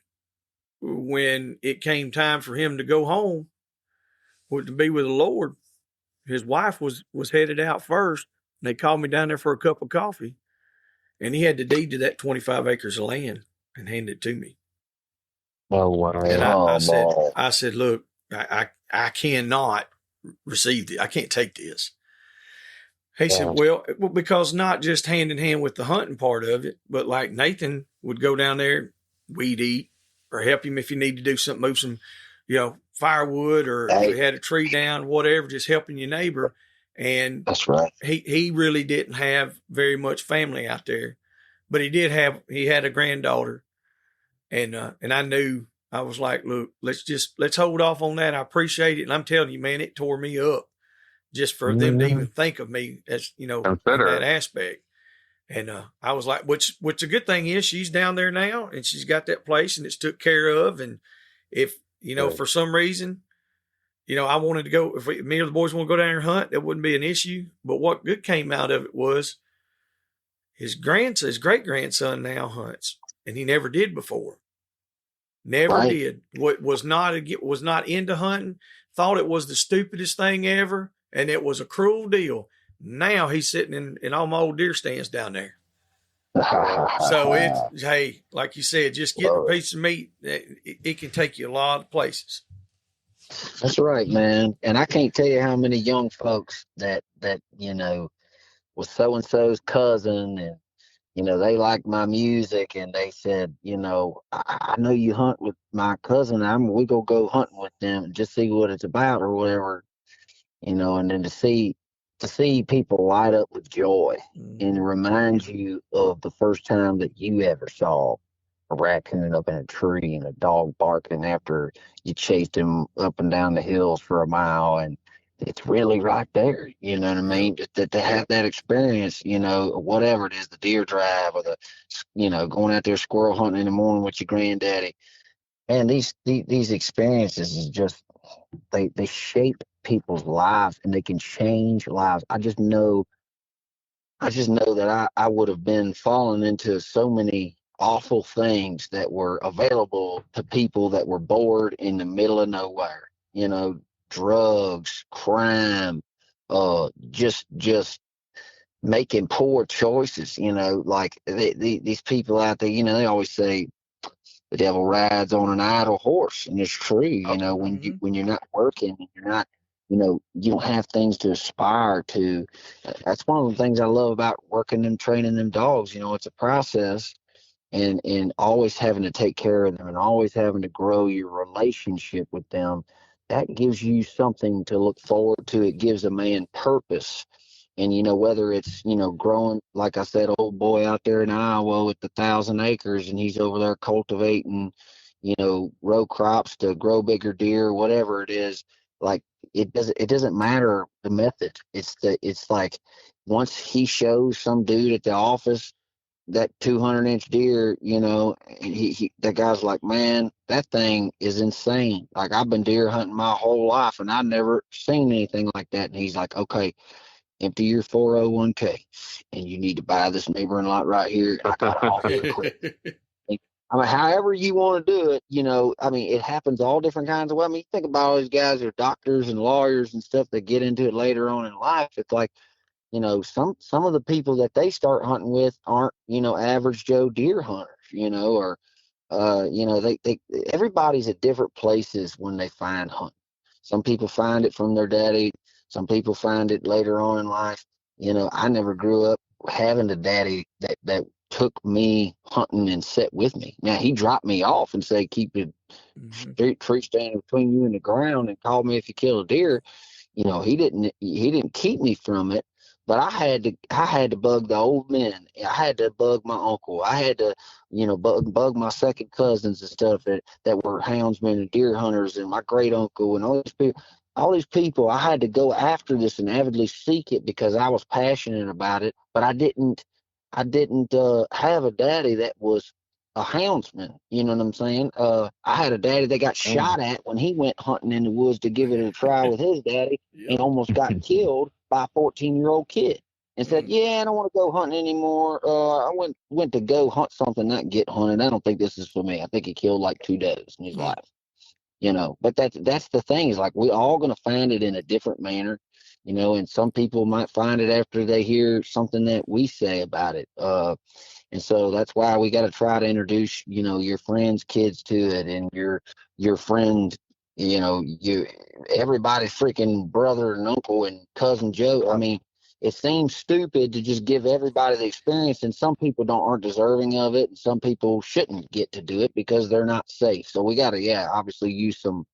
when it came time for him to go home, to be with the Lord, his wife was headed out first. And they called me down there for a cup of coffee, and he had the deed to that 25 acres of land and handed it to me. Oh wow! And I said, look, I cannot receive it. I can't take this. He said, well, because not just hand in hand with the hunting part of it, but like Nathan would go down there, weed eat, or help him if you need to do something, move some, firewood, or if you had a tree down, whatever, just helping your neighbor. And that's right. He really didn't have very much family out there, but he had a granddaughter, and I knew, I was like, look, let's hold off on that. I appreciate it. And I'm telling you, man, it tore me up just for them to even think of me as, in that aspect. And I was like, which a good thing is she's down there now, and she's got that place, and it's took care of. And if, for some reason, I wanted to go, if me or the boys want to go down there and hunt, that wouldn't be an issue. But what good came out of it was his great-grandson now hunts, and he never did before. Never did. What was not into hunting, thought it was the stupidest thing ever, and it was a cruel deal. Now he's sitting in all my old deer stands down there. So it's, hey, like you said, just getting a piece of meat, it can take you a lot of places. That's right, man. And I can't tell you how many young folks that was so-and-so's cousin, and they like my music, and they said, I know you hunt with my cousin. We gonna go hunting with them and just see what it's about or whatever, and then to see people light up with joy and remind you of the first time that you ever saw a raccoon up in a tree and a dog barking after you chased him up and down the hills for a mile, and it's really right there, you know what I mean? To have that experience, whatever it is, the deer drive or the, going out there squirrel hunting in the morning with your granddaddy. Man, these experiences is just, they shape people's lives and they can change lives. I just know that I would have been falling into so many awful things that were available to people that were bored in the middle of nowhere. Drugs, crime, just making poor choices. Like these people out there. They always say the devil rides on an idle horse, and it's true. When you're not working, you're not, you don't have things to aspire to. That's one of the things I love about working and training them dogs. It's a process, and always having to take care of them, and always having to grow your relationship with them. That gives you something to look forward to. It gives a man purpose. And whether it's growing, like I said, old boy out there in Iowa with the 1,000 acres, and he's over there cultivating row crops to grow bigger deer, whatever it is. Like, it doesn't matter the method. It's like, once he shows some dude at the office that 200-inch deer, and that guy's like, man, that thing is insane. Like, I've been deer hunting my whole life and I've never seen anything like that. And he's like, okay, empty your 401k, and you need to buy this neighboring lot right here. I got all the equipment. I mean, however you want to do it, it happens all different kinds of ways. I mean, you think about all these guys who are doctors and lawyers and stuff that get into it later on in life. It's like, some of the people that they start hunting with aren't, average Joe deer hunters, or they everybody's at different places when they find hunting. Some people find it from their daddy. Some people find it later on in life. I never grew up having a daddy that took me hunting and sat with me. Now, he dropped me off and said, keep the tree standing between you and the ground and call me if you kill a deer. He didn't keep me from it. But I had to bug the old men. I had to bug my uncle. I had to, bug my second cousins and stuff that were houndsmen and deer hunters, and my great uncle and all these people. All these people, I had to go after this and avidly seek it because I was passionate about it. But I didn't have a daddy that was a houndsman. You know what I'm saying? I had a daddy that got shot at when he went hunting in the woods to give it a try with his daddy, and almost got killed by a 14-year-old kid, and said, yeah, I don't want to go hunting anymore. I went to go hunt something, not get hunted. I don't think this is for me. I think he killed like 2 does in his life. But that's the thing, is like, we all going to find it in a different manner, and some people might find it after they hear something that we say about it. And so that's why we got to try to introduce, your friends' kids to it, and your friend, everybody's freaking brother and uncle and cousin Joe. I mean, it seems stupid to just give everybody the experience, and some people aren't deserving of it, and some people shouldn't get to do it because they're not safe. So we got to, obviously use some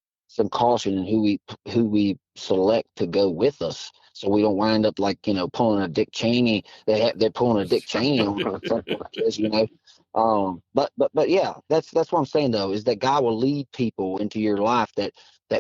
caution in who we select to go with us, so we don't wind up like, pulling a Dick Cheney. They're pulling a Dick Cheney on something like this, But yeah, that's what I'm saying, though, is that God will lead people into your life that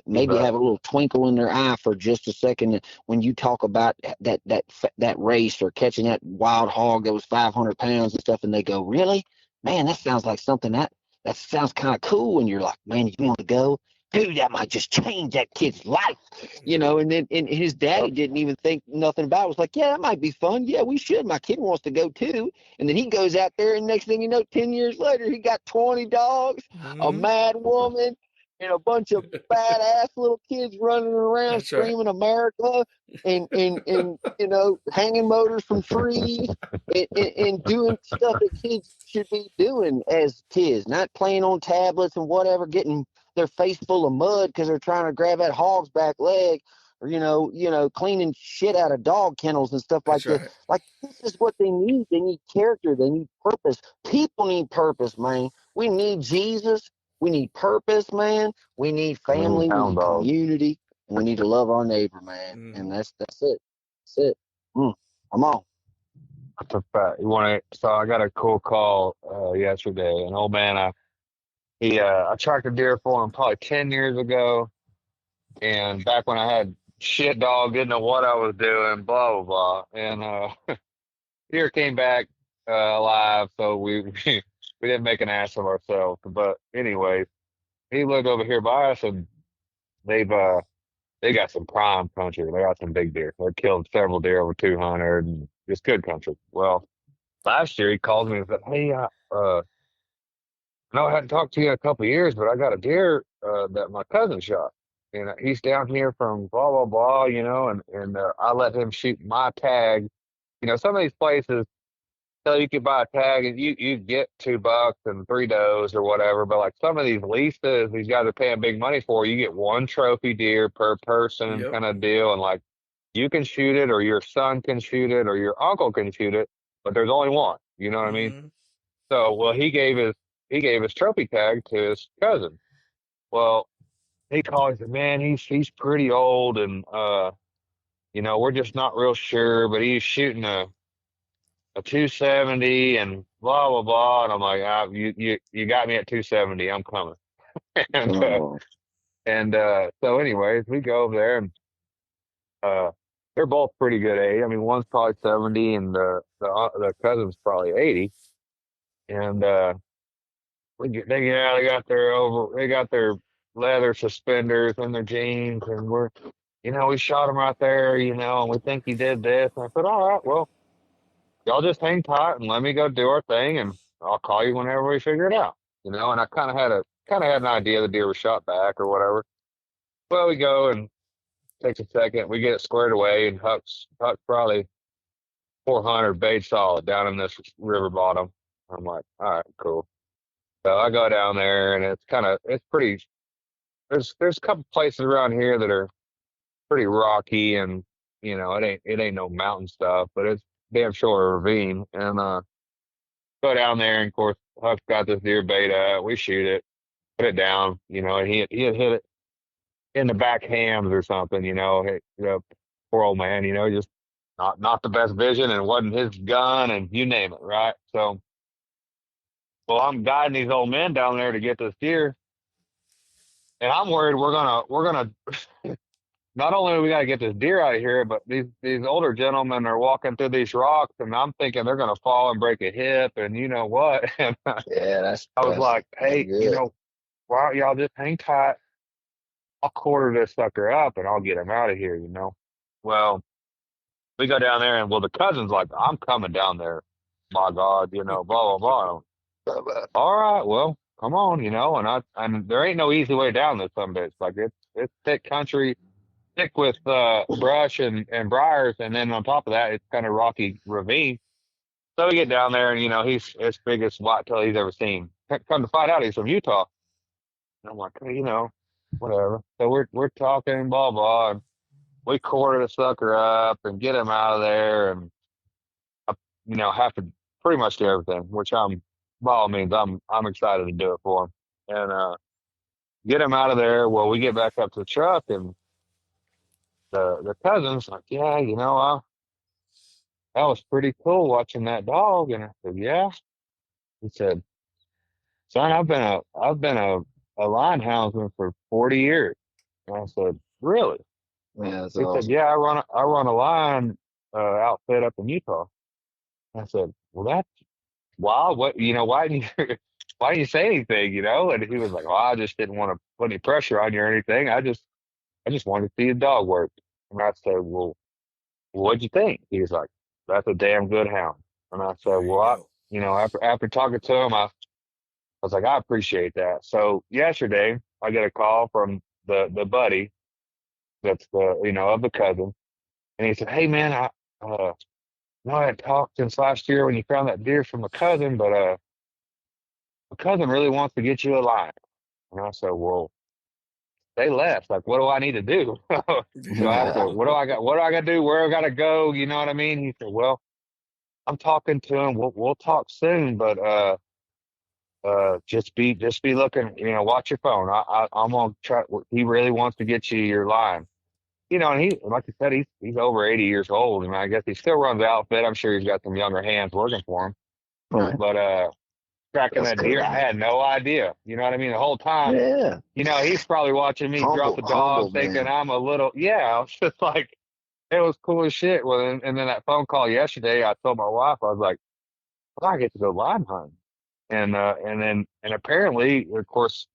maybe have a little twinkle in their eye for just a second when you talk about that race, or catching that wild hog that was 500 pounds and stuff, and they go, really, man, that sounds like something that sounds kind of cool, and you're like, man, you want to go? Dude, that might just change that kid's life, and then his daddy didn't even think nothing about it. It was like, yeah, that might be fun. Yeah, we should. My kid wants to go too. And then he goes out there, and next thing you know, 10 years later, he got 20 dogs, a mad woman, and a bunch of badass little kids running around. That's screaming, right, America, and hanging motors from trees, and doing stuff that kids should be doing as kids, not playing on tablets and whatever, getting their face full of mud because they're trying to grab that hog's back leg, or cleaning shit out of dog kennels and stuff like that. Right. Like, this is what they need. They need character. They need purpose. People need purpose, man. We need Jesus. We need purpose, man. We need family. We need community. And we need to love our neighbor, man. And that's it. That's it. I'm on. That's a fact. So I got a cool call yesterday. An old man, I tracked a deer for him probably 10 years ago. And back when I had shit dog, didn't know what I was doing, blah, blah, blah. And deer came back alive, so we didn't make an ass of ourselves. But anyway, he lived over here by us, and they got some prime country. They got some big deer. They're killing several deer over 200, and it's good country. Well, last year he called me and said, "Hey, I know I hadn't talked to you in a couple of years, but I got a deer that my cousin shot, and he's down here from blah blah blah, and I let him shoot my tag. Some of these places tell you could buy a tag and you get $2 and 3 does or whatever, but like some of these leases, these guys are paying big money for. You get one trophy deer per person Yep. kind of deal, and like you can shoot it, or your son can shoot it, or your uncle can shoot it, but there's only one. You know what I mean? Mhm. So, well, he gave his trophy tag to his cousin. Well, he called and said, man, he's pretty old, and we're just not real sure, but he's shooting a 270 and blah blah blah. And I'm like, you got me at 270. I'm coming. and Oh, so anyways, we go over there, and uh they're both pretty good age. I mean, one's probably 70 and the cousin's probably 80. And they got their leather suspenders and their jeans, and we shot him right there, and we think he did this. And I said, all right, well, y'all just hang tight and let me go do our thing, and I'll call you whenever we figure it out. And I kind of had an idea the deer was shot back or whatever. Well, we go and takes a second. We get it squared away, and Huck's probably 400 bait solid down in this river bottom. I'm like, all right, cool. So I go down there, and it's pretty. There's a couple places around here that are pretty rocky, and it ain't no mountain stuff, but it's damn sure a ravine. And go down there, and of course Huck's got this deer bait up. We shoot it, put it down, and he had hit it in the back hams or something. Poor old man, just not the best vision, and wasn't his gun, and you name it, right? So, well, I'm guiding these old men down there to get this deer, and I'm worried we're gonna not only we gotta get this deer out of here, but these older gentlemen are walking through these rocks, and I'm thinking they're gonna fall and break a hip, and you know what? And yeah, I was like, not hey, good. why don't y'all just hang tight? I'll quarter this sucker up, and I'll get him out of here. Well, we go down there, and well, the cousin's like, I'm coming down there. My God, blah blah blah. All right, well, come on, and there ain't no easy way down this some bitch. Like it's thick country, thick with brush and briars, and then on top of that, it's kind of rocky ravine. So we get down there, and he's as big as whitetail he's ever seen. Come to find out, he's from Utah. And I'm like, hey, whatever. So we're talking, blah blah, and we quarter the sucker up and get him out of there, and have to pretty much do everything, which by all means, I'm excited to do it for him, and get him out of there. Well, we get back up to the truck, and the cousin's like, yeah, that was pretty cool watching that dog. And I said, yeah. He said, son, I've been a line houndsman for 40 years. And I said, really? Yeah, that's He said, awesome. yeah, I run a line outfit up in Utah. I said, well, that's wild. What, why didn't you, why didn't you say anything, And he was like, well, I just didn't want to put any pressure on you or anything. I just wanted to see the dog work. And I said, well, what'd you think? He was like, that's a damn good hound. And I said, There you well, go. after talking to him, I was like, I appreciate that. So yesterday, I get a call from the buddy that's of the cousin, and he said, hey man, I hadn't talked since last year when you found that deer from the cousin, but the cousin really wants to get you a line. And I said, well, they left. Like, what do I need to do? Do I have to? What do I got? What do I got to do? Where I got to go? You know what I mean? He said, well, I'm talking to him. We'll talk soon, but just be looking. Watch your phone. I'm gonna try. He really wants to get you your line. And he, like I said, he's over 80 years old, and I guess he still runs the outfit. I'm sure he's got some younger hands working for him. Right. But tracking That's that deer, cool, I man. had no idea. You know what I mean? The whole time, Yeah. he's probably watching me drop the Humble, dog, thinking man. I'm a little. Yeah, I was just like, it was cool as shit. Well, and then that phone call yesterday, I told my wife, I was like, well, I get to go line hunting. And apparently, of course,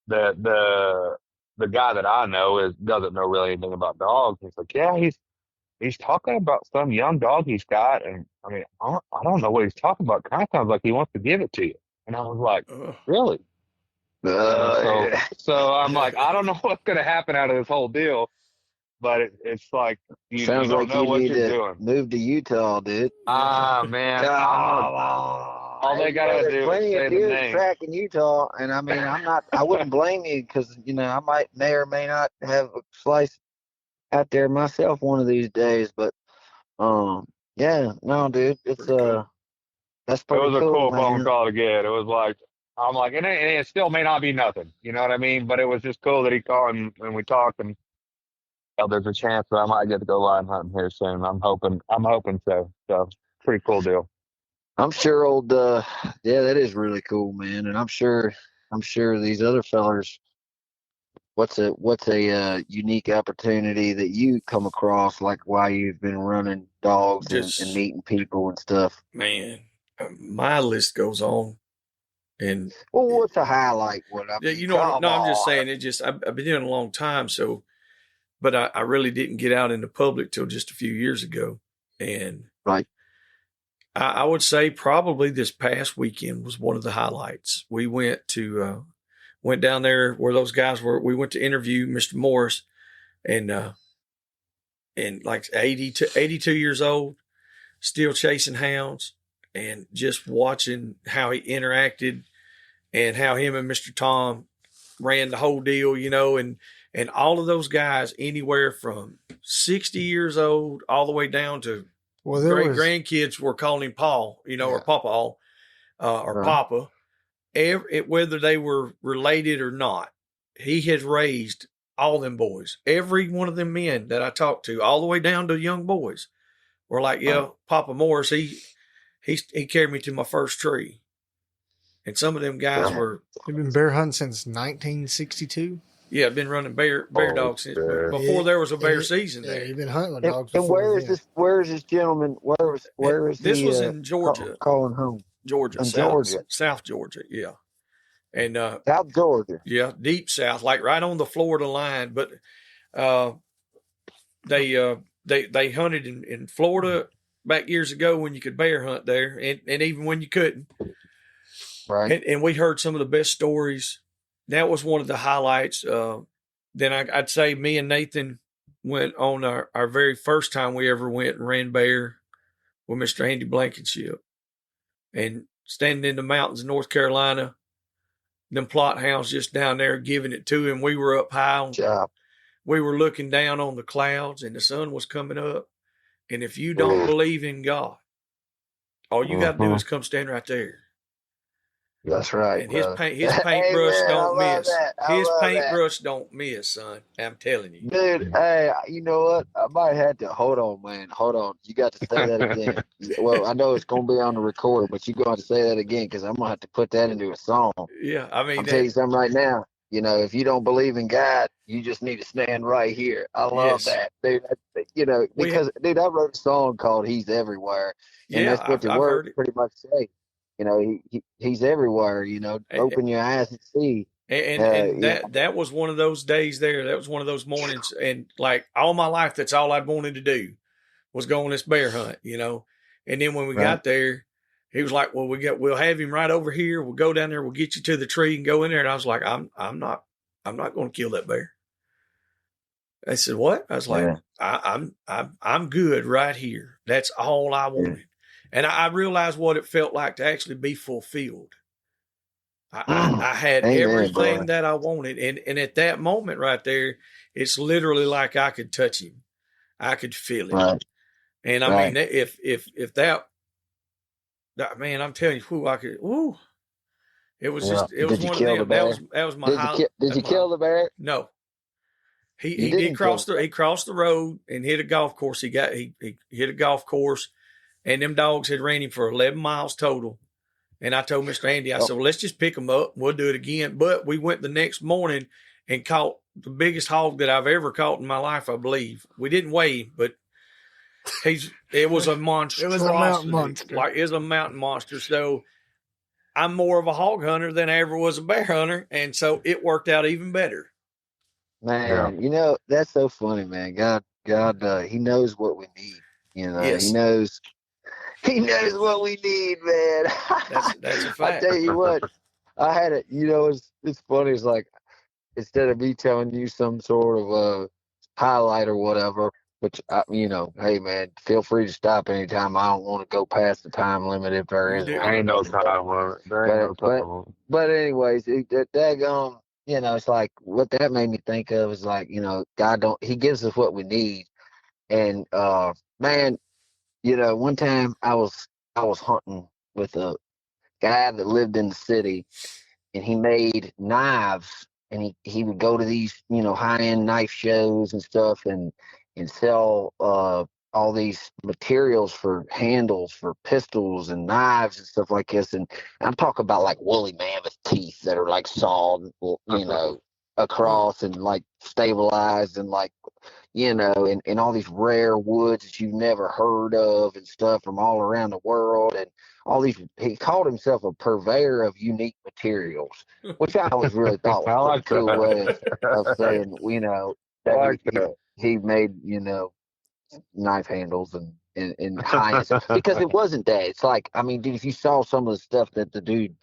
the the guy that I know doesn't know really anything about dogs. He's like, yeah, he's talking about some young dog he's got, and I mean, I don't know what he's talking about. Kind of sounds like he wants to give it to you. And I was like, really? So I'm like, I don't know what's going to happen out of this whole deal, but it's like you Sounds don't like know you what need you're to doing. move to Utah, dude. Man, all they gotta do is say the name. Track in Utah, and I mean, I wouldn't blame you because I may or may not have a slice out there myself one of these days, but yeah, no, dude, it's cool. that's pretty cool. It was a cool man. phone call to get. It was like, I'm like, and it still may not be nothing, you know what I mean? But it was just cool that he called and we talked, and there's a chance that I might get to go line hunting here soon. I'm hoping so. So pretty cool deal. I'm sure yeah, that is really cool, man, and I'm sure these other fellers. What's a unique opportunity that you come across, like while you've been running dogs and meeting people and stuff? Man, my list goes on. And what's a highlight? I'm just saying I've been doing it a long time. So, but I really didn't get out in the public till just a few years ago. And right. I would say probably this past weekend was one of the highlights. We went down there where those guys were. We went to interview Mr. Morris, and like 82 years old, still chasing hounds, and just watching how he interacted and how him and Mr. Tom ran the whole deal, and all of those guys anywhere from 60 years old all the way down to grandkids were calling him Paul, or Papa, or right. Papa. Whether they were related or not, he has raised all them boys. Every one of them men that I talked to, all the way down to young boys, were like, Papa Morris, he carried me to my first tree. And some of them guys They've been bear hunting since 1962. Yeah, I've been running bear dogs since before there was a bear season there. Yeah, you've been hunting with dogs. And where is this gentleman? Where is this? Was in Georgia. Calling home. Georgia, South Georgia, yeah. And South Georgia. Yeah, deep south, like right on the Florida line. But they hunted in Florida back years ago when you could bear hunt there, and even when you couldn't. Right. And we heard some of the best stories. That was one of the highlights. Then I'd say me and Nathan went on our very first time we ever went and ran bear with Mr. Andy Blankenship. And standing in the mountains of North Carolina, them plot hounds just down there giving it to him. We were up high. We were looking down on the clouds, and the sun was coming up. And if you don't believe in God, all you got to do is come stand right there. That's right. And his paintbrush don't miss. His paintbrush don't miss, son. I'm telling you. Dude, hey, you know what? I might have to hold on, man. Hold on. You got to say that again. Well, I know it's gonna be on the recorder, but you got to say that again because I'm gonna have to put that into a song. Yeah, I mean, I'll tell you something right now. If you don't believe in God, you just need to stand right here. I love that, dude. Because dude, I wrote a song called "He's Everywhere," and that's what the words pretty much say. He's everywhere. Open your eyes and see. And that was one of those days there. That was one of those mornings, and like all my life, that's all I'd wanted to do was go on this bear hunt. And then when we got there, he was like, "Well, we'll have him right over here. We'll go down there. We'll get you to the tree and go in there." And I was like, "I'm not going to kill that bear." I said, "What?" I was like, "I'm good right here. That's all I wanted." Yeah. And I realized what it felt like to actually be fulfilled. I had everything that I wanted. And at that moment right there, it's literally like I could touch him. I could feel it. Right. And I mean, if that, man, I'm telling you, it was just, it was one of them. That was my highlight. Did you kill the bear? No. He did cross the road and hit a golf course. He hit a golf course. And them dogs had ran him for 11 miles total. And I told Mr. Andy, I said, well, let's just pick them up. We'll do it again. But we went the next morning and caught the biggest hog that I've ever caught in my life, I believe. We didn't weigh him, but it was a monster. It was a mountain monster. Like, it was a mountain monster. So I'm more of a hog hunter than I ever was a bear hunter. And so it worked out even better. Man, that's so funny, man. God, he knows what we need. He Yes, knows what we need, man. that's a I fact. tell you what, I had it. It's funny. It's like, instead of me telling you some sort of highlight or whatever, which hey man, feel free to stop anytime. I don't want to go past the time limit if there is Dude, one. Ain't no time limit. There ain't But no but time limit. but anyways, that daggone, it's like what that made me think of is like, God don't He gives us what we need. And man, one time I was hunting with a guy that lived in the city, and he made knives, and he would go to these high end knife shows and stuff, and sell all these materials for handles for pistols and knives and stuff like this. And I'm talking about like woolly mammoth teeth that are like sawed across and like stabilized, and like and all these rare woods that you've never heard of and stuff from all around the world. And all these, he called himself a purveyor of unique materials, which I always really thought was I a pretty like cool way of that. saying, I that like that. he made, knife handles and high-end stuff. Because it wasn't that. It's like, I mean, dude, if you saw some of the stuff that the dude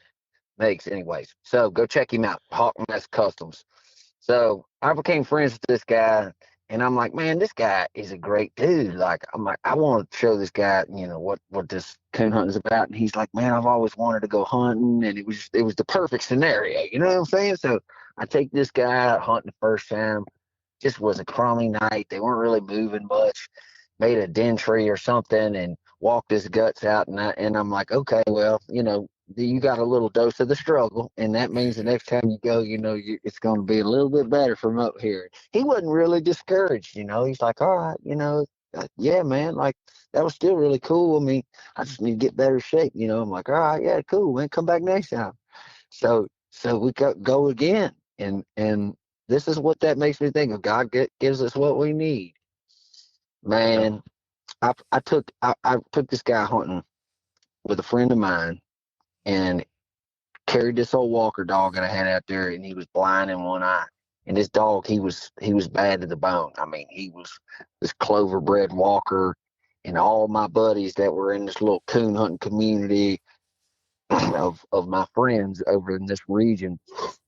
makes, anyways. So go check him out, Hawk Mess Customs. So I became friends with this guy, and I'm like, man, this guy is a great dude. Like, I'm like, I want to show this guy, what this coon hunting is about. And he's like, man, I've always wanted to go hunting, and it was the perfect scenario. You know what I'm saying? So I take this guy out hunting the first time. Just was a crummy night. They weren't really moving much. Made a den tree or something and walked his guts out. And I'm like, okay, well, you got a little dose of the struggle, and that means the next time you go, it's going to be a little bit better from up here. He wasn't really discouraged. He's like, all right, yeah, man, like that was still really cool. I mean, I just need to get better shape. I'm like, all right, yeah, cool, man, come back next time. So we go again, and this is what that makes me think of. God gives us what we need, man. I took this guy hunting with a friend of mine, and carried this old Walker dog that I had out there, and he was blind in one eye. And this dog, he was bad to the bone. I mean, he was this clover bred Walker, and all my buddies that were in this little coon hunting community of my friends over in this region,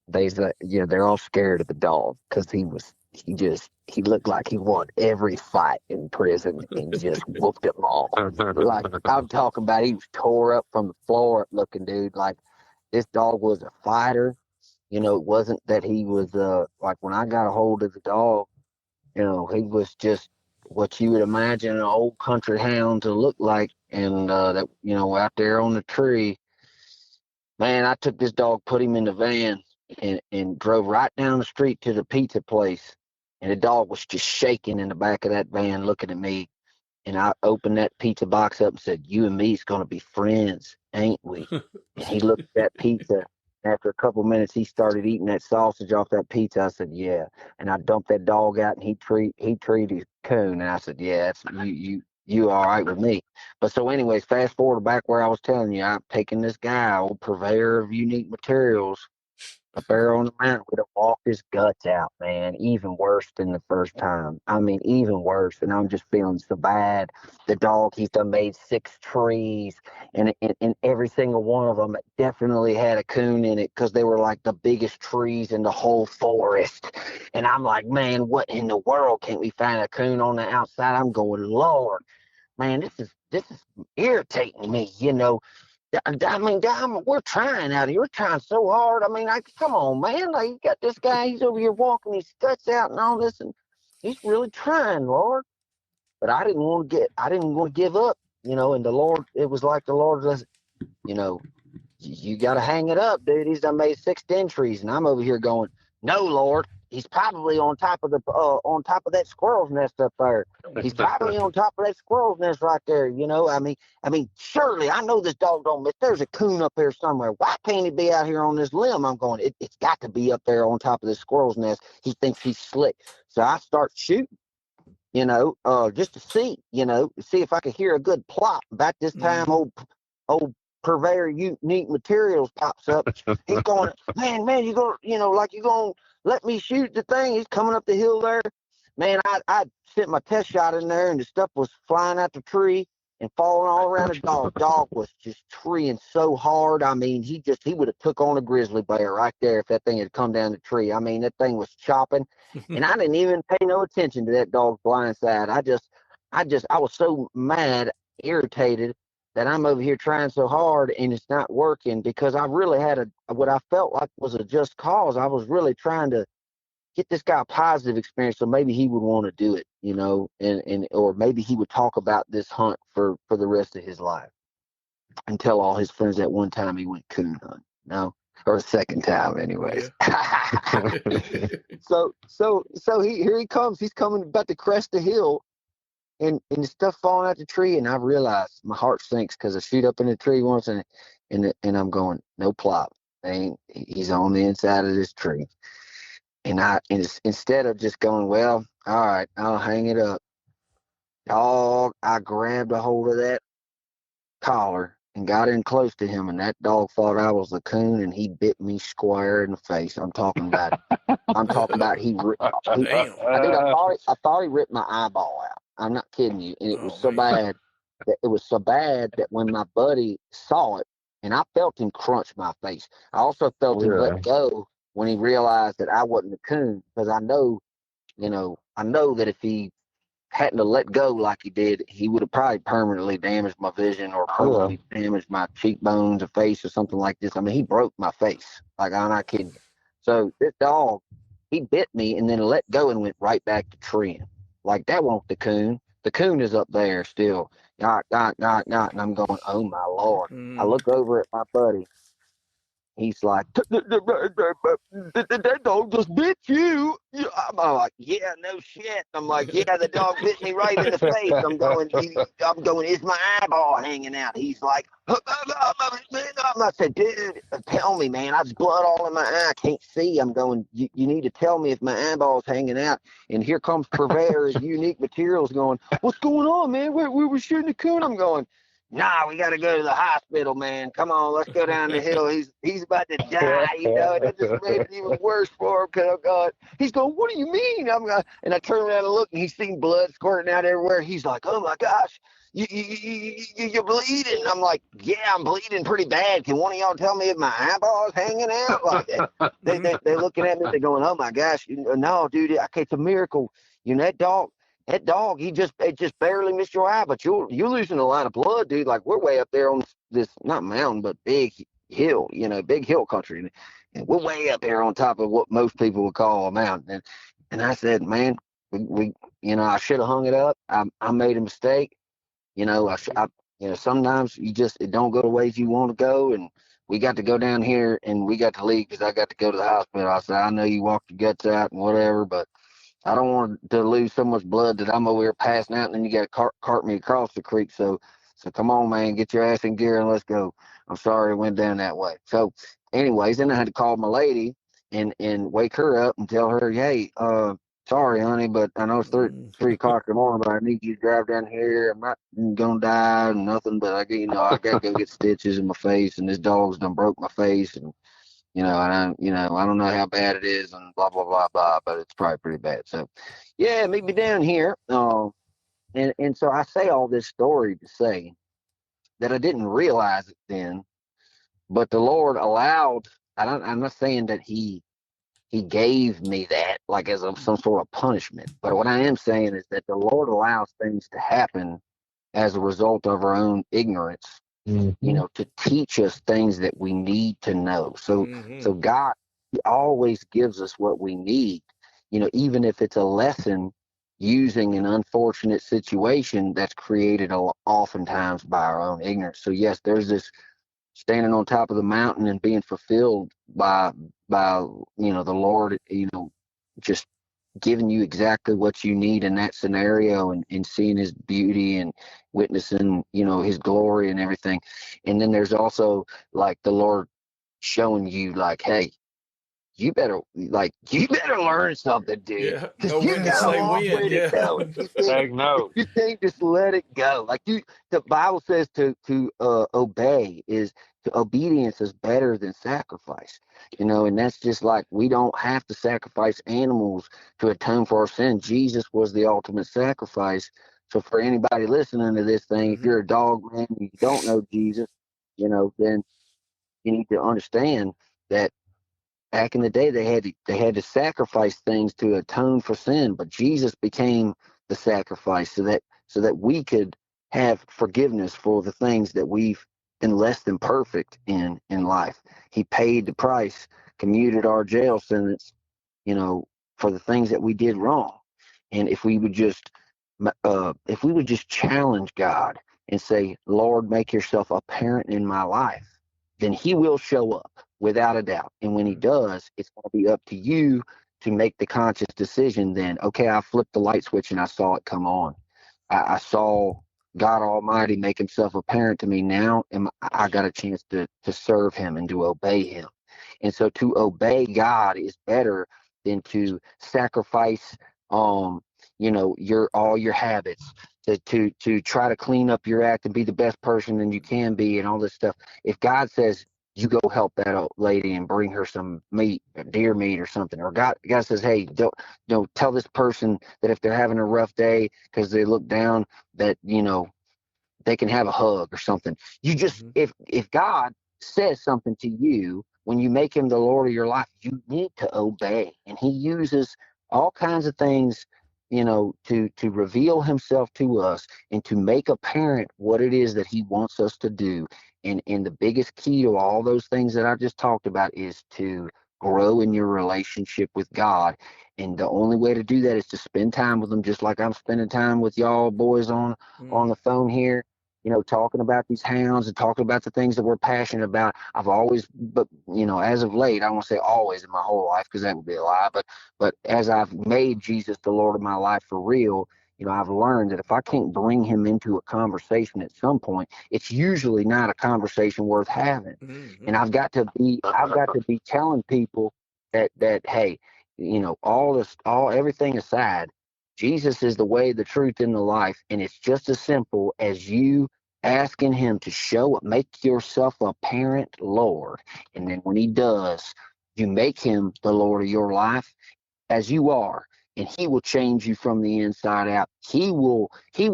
they're all scared of the dog because he looked like he won every fight in prison and just whooped them all. Like, I'm talking about, he was tore up from the floor up looking, dude. Like, this dog was a fighter. It wasn't that he was like, when I got a hold of the dog, he was just what you would imagine an old country hound to look like. And that, out there on the tree, man, I took this dog, put him in the van, and drove right down the street to the pizza place. And the dog was just shaking in the back of that van looking at me. And I opened that pizza box up and said, you and me's going to be friends, ain't we? And he looked at that pizza. After a couple minutes, he started eating that sausage off that pizza. I said, yeah. And I dumped that dog out, and he treated his coon. And I said, yeah, it's, you all right with me. But so anyways, fast forward back where I was telling you, I'm taking this guy, old purveyor of unique materials, up there on the mountain, would have walked his guts out, man. Even worse than the first time. I mean, even worse. And I'm just feeling so bad. The dog, he's done made 6 trees, and every single one of them definitely had a coon in it because they were like the biggest trees in the whole forest. And I'm like, man, what in the world can't we find a coon on the outside? I'm going, Lord, man, this is irritating me. I mean, we're trying out here. We're trying so hard. I mean, come on, man. Like, you got this guy. He's over here walking his guts out and all this, and he's really trying, Lord. But I didn't want to give up, And the Lord, it was like the Lord was, you know, you got to hang it up, dude. He's done made 6 entries, and I'm over here going, no, Lord. He's probably on top of that squirrel's nest up there. He's probably on top of that squirrel's nest right there. I mean, surely I know this dog don't miss. There's a coon up there somewhere. Why can't he be out here on this limb? I'm going, it's got to be up there on top of this squirrel's nest. He thinks he's slick. So I start shooting, just to see if I could hear a good plop. About this time, Mhm. old Purveyor Unique Materials pops up. He's going, man, you going, like you going to let me shoot the thing? He's coming up the hill there. Man, I sent my test shot in there, and the stuff was flying out the tree and falling all around the dog. Dog was just treeing so hard. I mean, he would have took on a grizzly bear right there if that thing had come down the tree. I mean, that thing was chopping, and I didn't even pay no attention to that dog's blind side. I was so mad, irritated that I'm over here trying so hard and it's not working, because I really had what I felt like was a just cause. I was really trying to get this guy a positive experience, so maybe he would want to do it, and or maybe he would talk about this hunt for the rest of his life and tell all his friends that one time he went coon hunting. No, or a second time, anyways. Yeah. So here he comes. He's coming about to crest the hill, and the stuff falling out the tree, and I realized my heart sinks because I shoot up in the tree once, and I'm going, no plop. He's on the inside of this tree. And instead of just going, well, all right, I'll hang it up, dog, I grabbed a hold of that collar and got in close to him, and that dog thought I was a coon, and he bit me square in the face. I'm talking about Damn. I thought he ripped my eyeball out. I'm not kidding you. And it was so bad that when my buddy saw it, and I felt him crunch my face, I also felt him let go when he realized that I wasn't a coon, because I know that if he hadn't to let go like he did, he would have probably permanently damaged my vision or permanently damaged my cheekbones or face or something like this. I mean, he broke my face. Like, I'm not kidding you. So this dog, he bit me and then let go and went right back to treeing. Like, that wasn't the coon. The coon is up there still. And I'm going, oh my Lord. I look over at my buddy. He's like, that dog just bit you. I'm like, yeah, no shit. I'm like, yeah, the dog bit me right in the face. I'm going, is my eyeball hanging out? He's like, I said, dude, tell me, man. There's blood all in my eye. I can't see. I'm going, you need to tell me if my eyeball's hanging out. And here comes Purveyor's Unique Materials going, what's going on, man? We were shooting a coon. I'm going, nah, we got to go to the hospital, man. Come on, let's go down the hill. He's about to die, And that just made it even worse for him, because, oh, God. He's going, what do you mean? And I turn around and look, and he's seeing blood squirting out everywhere. He's like, oh, my gosh, you're bleeding. I'm like, yeah, I'm bleeding pretty bad. Can one of y'all tell me if my eyeball's hanging out? Like, they're looking at me. They're going, oh, my gosh. No, dude, it's a miracle. That dog, it just barely missed your eye, but you're losing a lot of blood, dude. Like, we're way up there on this, not mountain, but big hill, big hill country. And we're way up there on top of what most people would call a mountain. And I said, man, I should have hung it up. I made a mistake. Sometimes it don't go the ways you want to go. And we got to go down here and we got to leave because I got to go to the hospital. I said, I know you walked your guts out and whatever, but I don't want to lose so much blood that I'm over here passing out, and then you got to cart me across the creek. So come on, man, get your ass in gear and let's go. I'm sorry it went down that way. So anyways, then I had to call my lady and wake her up and tell her, hey, sorry, honey, but I know it's 3 o'clock in the morning, but I need you to drive down here. I'm not going to die or nothing, but I got to go get stitches in my face, and this dog's done broke my face, and I don't know how bad it is and blah, blah, blah, blah, but it's probably pretty bad. So, yeah, meet me down here. And so I say all this story to say that I didn't realize it then, but the Lord allowed, I'm not saying that he gave me that like as some sort of punishment, but what I am saying is that the Lord allows things to happen as a result of our own ignorance. To teach us things that we need to know. So God always gives us what we need, even if it's a lesson using an unfortunate situation that's created oftentimes by our own ignorance. So yes, there's this standing on top of the mountain and being fulfilled by the Lord, just giving you exactly what you need in that scenario, and seeing his beauty and witnessing, his glory and everything. And then there's also like the Lord showing you like, hey, you better learn something, dude. Yeah. Because Know you when to got a say long when. way to Yeah. go. If Take note. you can't just let it go. Like the Bible says to obey is to obedience is better than sacrifice. And that's just like we don't have to sacrifice animals to atone for our sin. Jesus was the ultimate sacrifice. So for anybody listening to this thing, if you're a dog man and you don't know Jesus, then you need to understand that back in the day they had to sacrifice things to atone for sin, but Jesus became the sacrifice so that we could have forgiveness for the things that we've been less than perfect in life. He paid the price, commuted our jail sentence, for the things that we did wrong. And if we would just challenge God and say, Lord, make yourself apparent in my life, then he will show up without a doubt. And when he does, it's going to be up to you to make the conscious decision then, okay, I flipped the light switch and I saw it come on. I saw God Almighty make himself apparent to me now, and I got a chance to serve him and to obey him. And so to obey God is better than to sacrifice all your habits to try to clean up your act and be the best person that you can be and all this stuff. If God says you go help that old lady and bring her some meat, deer meat or something, or God says, hey, don't tell this person that if they're having a rough day because they look down that they can have a hug or something. You just if God says something to you, when you make him the Lord of your life, you need to obey. And he uses all kinds of things, to reveal himself to us and to make apparent what it is that he wants us to do. And the biggest key to all those things that I just talked about is to grow in your relationship with God. And the only way to do that is to spend time with him, just like I'm spending time with y'all boys on the phone here, talking about these hounds and talking about the things that we're passionate about. I've always, but as of late, I won't say always in my whole life because that would be a lie, but as I've made Jesus the Lord of my life for real, I've learned that if I can't bring him into a conversation at some point, it's usually not a conversation worth having. And I've got to be telling people that hey, everything aside, Jesus is the way, the truth, and the life. And it's just as simple as you asking him to make yourself apparent, Lord. And then when he does, you make him the Lord of your life as you are. And he will change you from the inside out. He will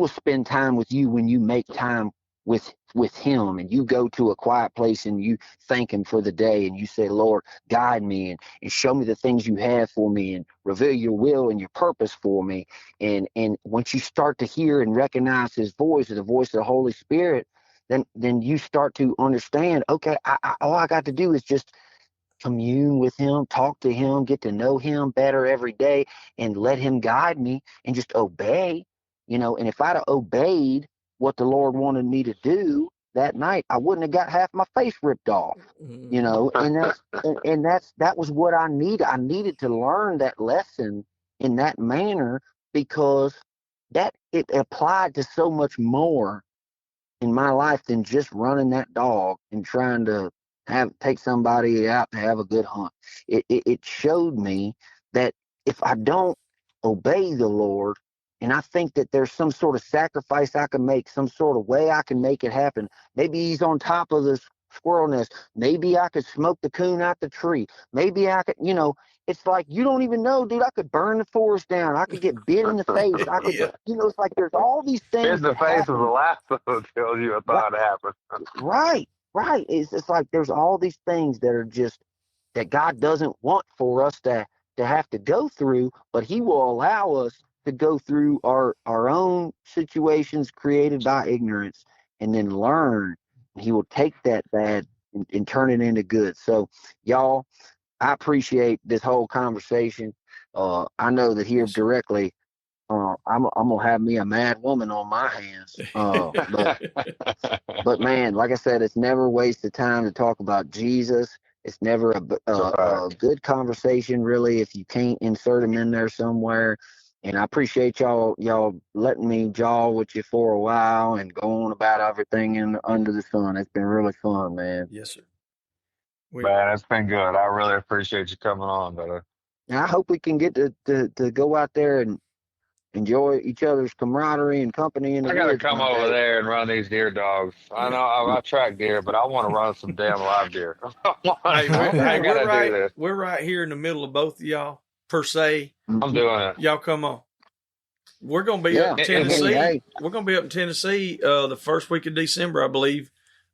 spend time with you when you make time with him, and you go to a quiet place and you thank him for the day and you say, Lord, guide me and show me the things you have for me and reveal your will and your purpose for me. And once you start to hear and recognize his voice, or the voice of the Holy Spirit, then you start to understand, okay, all I got to do is just commune with him, talk to him, get to know him better every day, and let him guide me and just obey. And if I'd have obeyed what the Lord wanted me to do that night, I wouldn't have got half my face ripped off. And that was what I needed. I needed to learn that lesson in that manner, because that it applied to so much more in my life than just running that dog and trying to take somebody out to have a good hunt. It showed me that if I don't obey the Lord, and I think that there's some sort of sacrifice I can make, some sort of way I can make it happen. Maybe he's on top of this squirrel nest. Maybe I could smoke the coon out the tree. Maybe I could, it's like, you don't even know, dude. I could burn the forest down. I could get bit in the face. I could, it's like there's all these things. In the face is the last thing that tells you a thought happened. Right. It's like there's all these things that are just that God doesn't want for us to have to go through, but he will allow us to go through our own situations created by ignorance and then learn. He will take that bad and turn it into good. So, y'all, I appreciate this whole conversation. I know that here directly, I'm gonna have me a mad woman on my hands. But man, like I said, it's never wasted time to talk about Jesus. It's never a good conversation, really, if you can't insert him in there somewhere. And I appreciate y'all letting me jaw with you for a while and go on about everything under the sun. It's been really fun, man. Yes, sir. Man, it's been good. I really appreciate you coming on, brother. And I hope we can get to go out there and enjoy each other's camaraderie and company in the I gotta woods come one over day. there and run these deer dogs. I know I track deer, but I want to run some damn live deer. Hey, I gotta do this. we're right here in the middle of both of y'all, per se. I'm doing it. Y'all come on. We're gonna be up in Yeah. Tennessee. Hey. We're gonna be up in Tennessee the first week of December, I believe,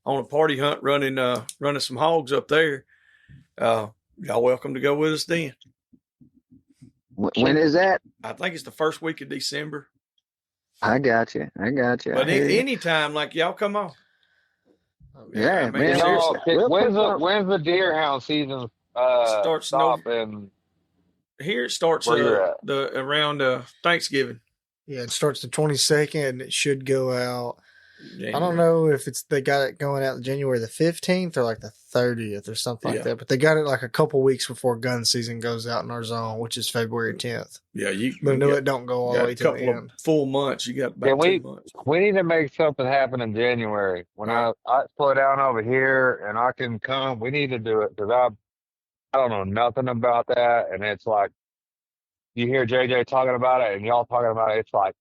on a party hunt running some hogs up there. Y'all welcome to go with us then. When is that? I think it's the first week of December. I got you. But anytime, like, y'all come on. Yeah, man. You know, Seriously. when's the deer hound season Starts stop and here it starts where you're at? around Thanksgiving. Yeah, it starts the 22nd, and it should go out. January. I don't know if they got it going out January the 15th or like the 30th or something like that, but they got it like a couple weeks before gun season goes out in our zone, which is February 10th. Yeah, but no, it don't go all the way to the end. A couple of full months. You got about 2 months. We need to make something happen in January when I slow down over here and I can come. We need to do it because I don't know nothing about that, and it's like you hear JJ talking about it and y'all talking about it. It's like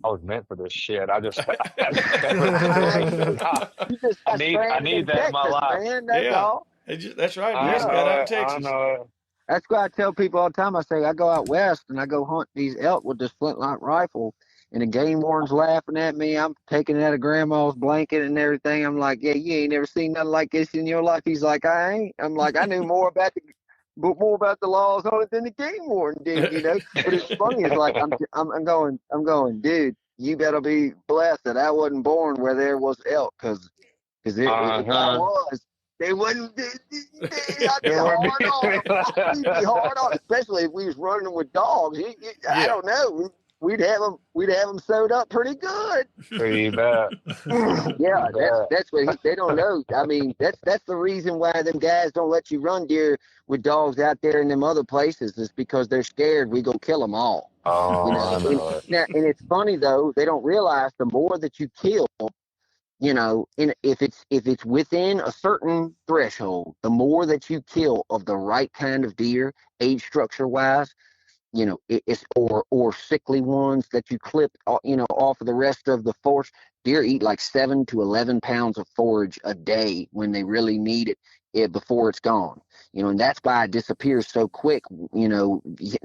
I was meant for this shit. I need that in my life. Man, that's all. That's right. You just got out of Texas. I know it. That's why I tell people all the time. I say I go out west and I go hunt these elk with this flintlock rifle, and the game warden's laughing at me. I'm taking it out of grandma's blanket and everything. I'm like, yeah, you ain't never seen nothing like this in your life. He's like, I ain't. I'm like, I knew more about the laws on it than the game warden did, you know. But it's funny. It's like I'm going, dude. You better be blessed that I wasn't born where there was elk, because if I was, they wouldn't. I'd be hard on, especially if we was running with dogs. I don't know. We'd have them sewed up pretty good. Pretty bad. Yeah, that's what they don't know. I mean, that's the reason why them guys don't let you run deer with dogs out there in them other places, is because they're scared we go kill them all. Oh, you know? I know. And it's funny though, they don't realize the more that you kill, you know, if it's within a certain threshold, the more that you kill of the right kind of deer, age structure wise, you know, it's or sickly ones that you clip, you know, off of the rest of the force. Deer eat like 7 to 11 pounds of forage a day when they really need it before it's gone. You know, and that's why it disappears so quick. You know,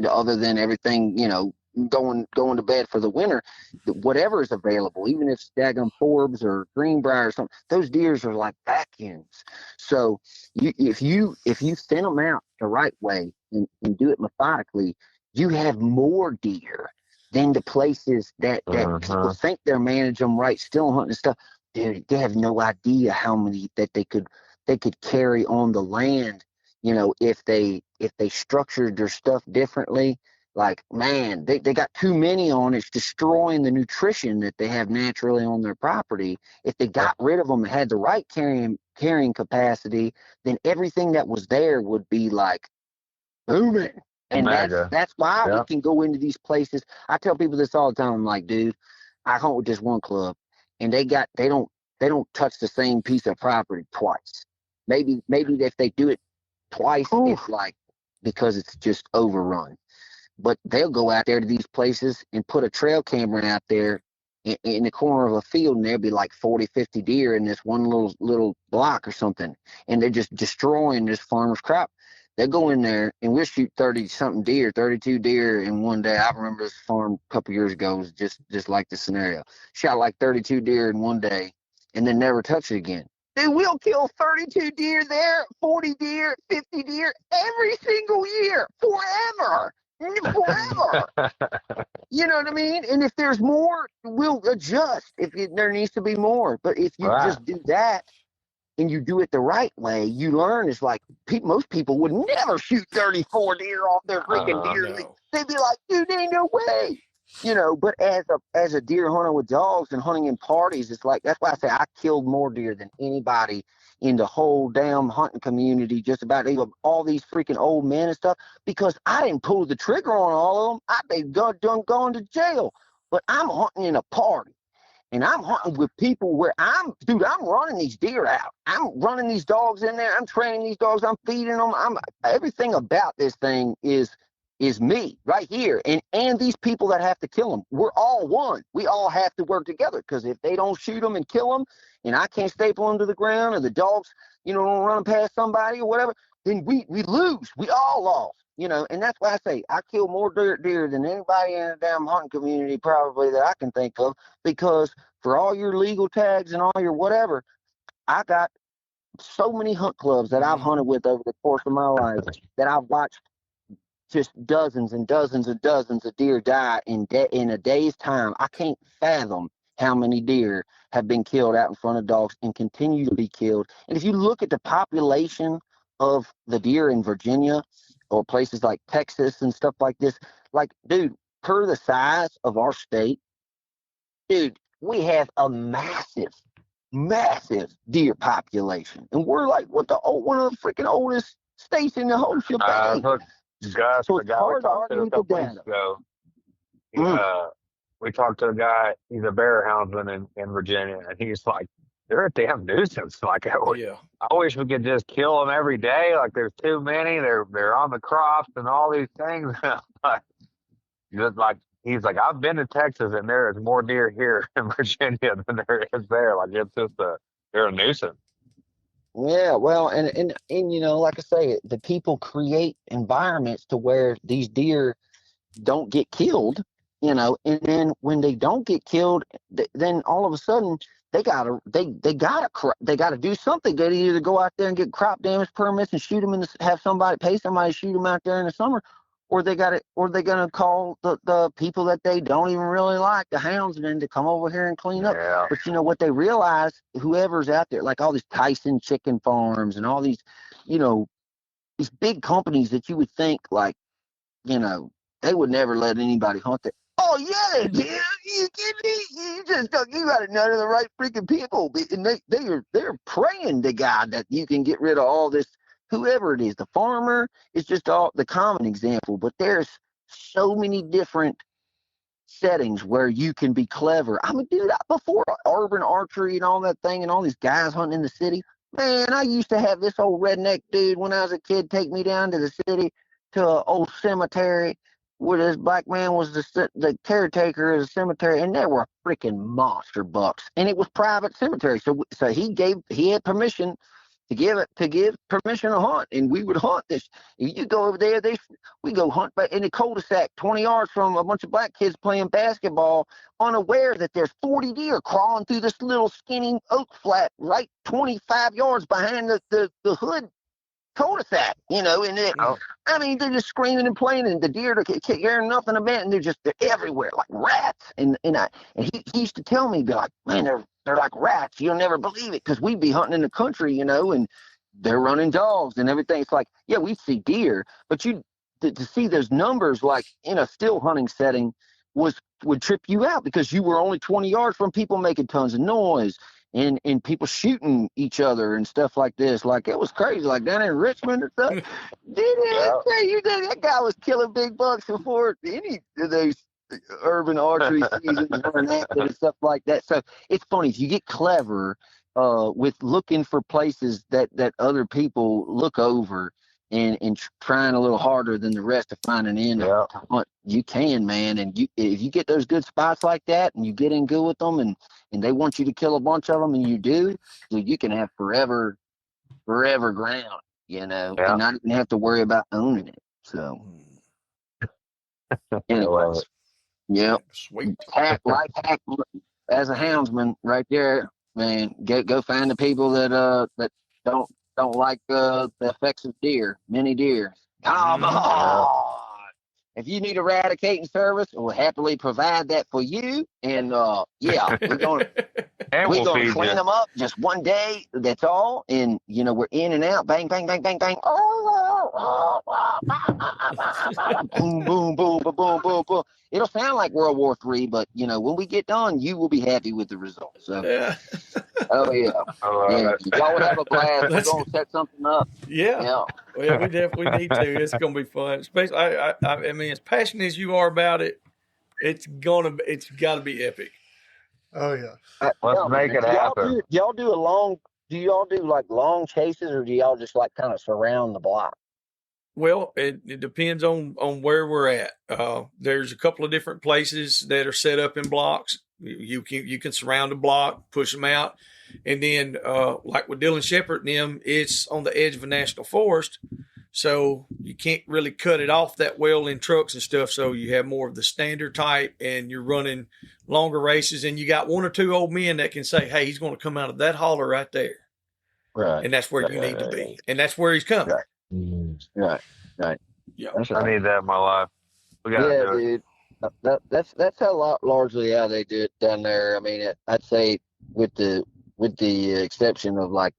other than everything, you know, going to bed for the winter, whatever is available, even if it's daggum forbs or greenbrier or something, those deers are like vacuums. So if you thin them out the right way and do it methodically, you have more deer than the places that people think they're managing them right, still hunting and stuff. Dude, they have no idea how many that they could carry on the land, you know, if they structured their stuff differently. Like, man, they got too many on. It's destroying the nutrition that they have naturally on their property. If they got rid of them and had the right carrying capacity, then everything that was there would be like booming. And that's why we can go into these places. I tell people this all the time. I'm like, dude, I hunt with this one club, and they don't touch the same piece of property twice. Maybe if they do it twice, it's like because it's just overrun. But they'll go out there to these places and put a trail camera out there in the corner of a field, and there'll be like 40, 50 deer in this one little block or something, and they're just destroying this farmer's crop. They go in there and we'll shoot 30-something deer, 32 deer in one day. I remember this farm a couple years ago was just like the scenario. Shot like 32 deer in one day and then never touched it again. Dude, we'll kill 32 deer there, 40 deer, 50 deer every single year, forever. You know what I mean? And if there's more, we'll adjust if there needs to be more. But if you just do that, and you do it the right way, you learn. It's like most people would never shoot 34 deer off their freaking deer. No. They'd be like, dude, there ain't no way. You know, but as a deer hunter with dogs and hunting in parties, it's like, that's why I say I killed more deer than anybody in the whole damn hunting community, just about even all these freaking old men and stuff, because I didn't pull the trigger on all of them. I'd be done gone to jail. But I'm hunting in a party. And I'm hunting with people where I'm running these deer out. I'm running these dogs in there. I'm training these dogs. I'm feeding them. Everything about this thing is me right here. And these people that have to kill them, we're all one. We all have to work together, because if they don't shoot them and kill them, and I can't staple them to the ground, or the dogs, don't run past somebody or whatever, then we lose. We all lost. And that's why I say I kill more deer than anybody in the damn hunting community probably that I can think of, because for all your legal tags and all your whatever, I got so many hunt clubs that I've hunted with over the course of my life that I've watched just dozens and dozens and dozens of deer die in a day's time. I can't fathom how many deer have been killed out in front of dogs and continue to be killed. And if you look at the population of the deer in Virginia or places like Texas and stuff like this, like, dude, per the size of our state, dude, we have a massive deer population. And we're like one of the freaking oldest states in the whole shebang. Gus, So the it's guy we hard to talked to argue a with the couple weeks ago, we talked to a guy, he's a bear houndsman in Virginia, and he's like, they're a damn nuisance. Like, I wish we could just kill them every day. Like, there's too many. They're on the crops and all these things. He's like, I've been to Texas, and there is more deer here in Virginia than there is there. Like, it's just they're a nuisance. Yeah, well, and like I say, the people create environments to where these deer don't get killed, and then when they don't get killed, then all of a sudden they gotta do something. They gotta either go out there and get crop damage permits and shoot them, and have somebody pay somebody to shoot them out there in the summer, or they're gonna call the people that they don't even really like, the houndsmen, to come over here and clean up. Yeah. But what they realize, whoever's out there, like all these Tyson chicken farms and all these, these big companies that you would think like, they would never let anybody hunt there. Oh yeah, they did. You kidding me? You got none of the right freaking people, and they're praying to God that you can get rid of all this. Whoever it is, the farmer is just all the common example, but there's so many different settings where you can be clever. I mean, dude, before urban archery and all that thing and all these guys hunting in the city, man, I used to have this old redneck dude when I was a kid take me down to the city to an old cemetery where this black man was the caretaker of the cemetery, and there were freaking monster bucks, and it was private cemetery. So he had permission to give permission to hunt, and we would hunt this. If you go over there, we go hunt in the cul-de-sac 20 yards from a bunch of black kids playing basketball, unaware that there's 40 deer crawling through this little skinny oak flat right 25 yards behind the hood cul-de-sac, and I mean, they're just screaming and playing, and the deer can't hear nothing about it, and they're everywhere like rats. And he used to tell me, be like, man, they're like rats. You'll never believe it, because we'd be hunting in the country, and they're running dogs and everything. It's like, yeah, we see deer, but to see those numbers like in a still hunting setting would trip you out, because you were only 20 yards from people making tons of noise. And people shooting each other and stuff like this. Like, it was crazy. Like, down in Richmond and stuff. That guy was killing big bucks before any of those urban archery seasons and stuff like that. So it's funny. If you get clever with looking for places that other people look over and trying a little harder than the rest to find an end, you can, man. And if you get those good spots like that, and you get in good with them, and they want you to kill a bunch of them, and you do, dude, you can have forever ground, and not even have to worry about owning it. So, anyways, Sweet. Life hack as a houndsman, right there, man. Go find the people that don't like the effects of many deer. Come on. If you need eradicating service, we'll happily provide that for you. And we're gonna clean them up just one day. That's all. And we're in and out. Bang, bang, bang, bang, bang. Boom, boom, boom, boom, boom, boom, boom. It'll sound like World War III, but when we get done, you will be happy with the results. So, oh yeah, y'all would have a blast. We're gonna set something up. Yeah. Well, we definitely need to. It's gonna be fun. Especially, I mean, as passionate as you are about it, it's got to be epic. Oh yeah. Let's Tell me, make man, it happen. do y'all do like long chases, or do y'all just like kind of surround the block? Well, it depends on where we're at. There's a couple of different places that are set up in blocks. You can surround a block, push them out, and then like with Dylan Shepherd and them, it's on the edge of a national forest, so you can't really cut it off that well in trucks and stuff. So you have more of the standard type, and you're running longer races, and you got one or two old men that can say, "Hey, he's going to come out of that holler right there," Right. and that's where you need to be, and that's where he's coming. Right. Right. Yeah. That's I right. need that in my life. We got to do it. Dude. That's how largely how they do it down there. I mean, I'd say with the exception of like,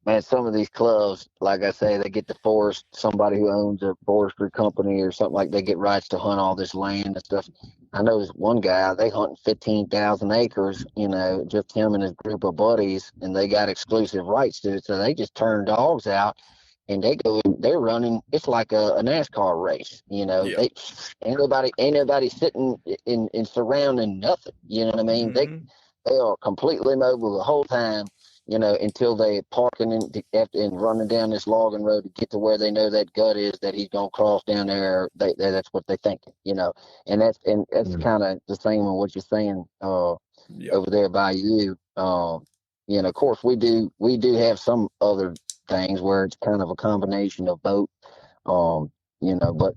man, some of these clubs, like I say, they get the forest, somebody who owns a forestry company or something, like they get rights to hunt all this land and stuff. I know this one guy, they hunting 15,000 acres, just him and his group of buddies, and they got exclusive rights to it. So they just turn dogs out and they're running. It's like a NASCAR race, Yeah. they ain't nobody sitting in surrounding nothing. You know what I mean? Mhm. They are completely mobile the whole time, until they parking and running down this logging road to get to where they know that gut is that he's gonna cross down there. That's what they thinking, and that's kind of the same with what you're saying Yeah. over there by you. Of course we do have some other things where it's kind of a combination of both, but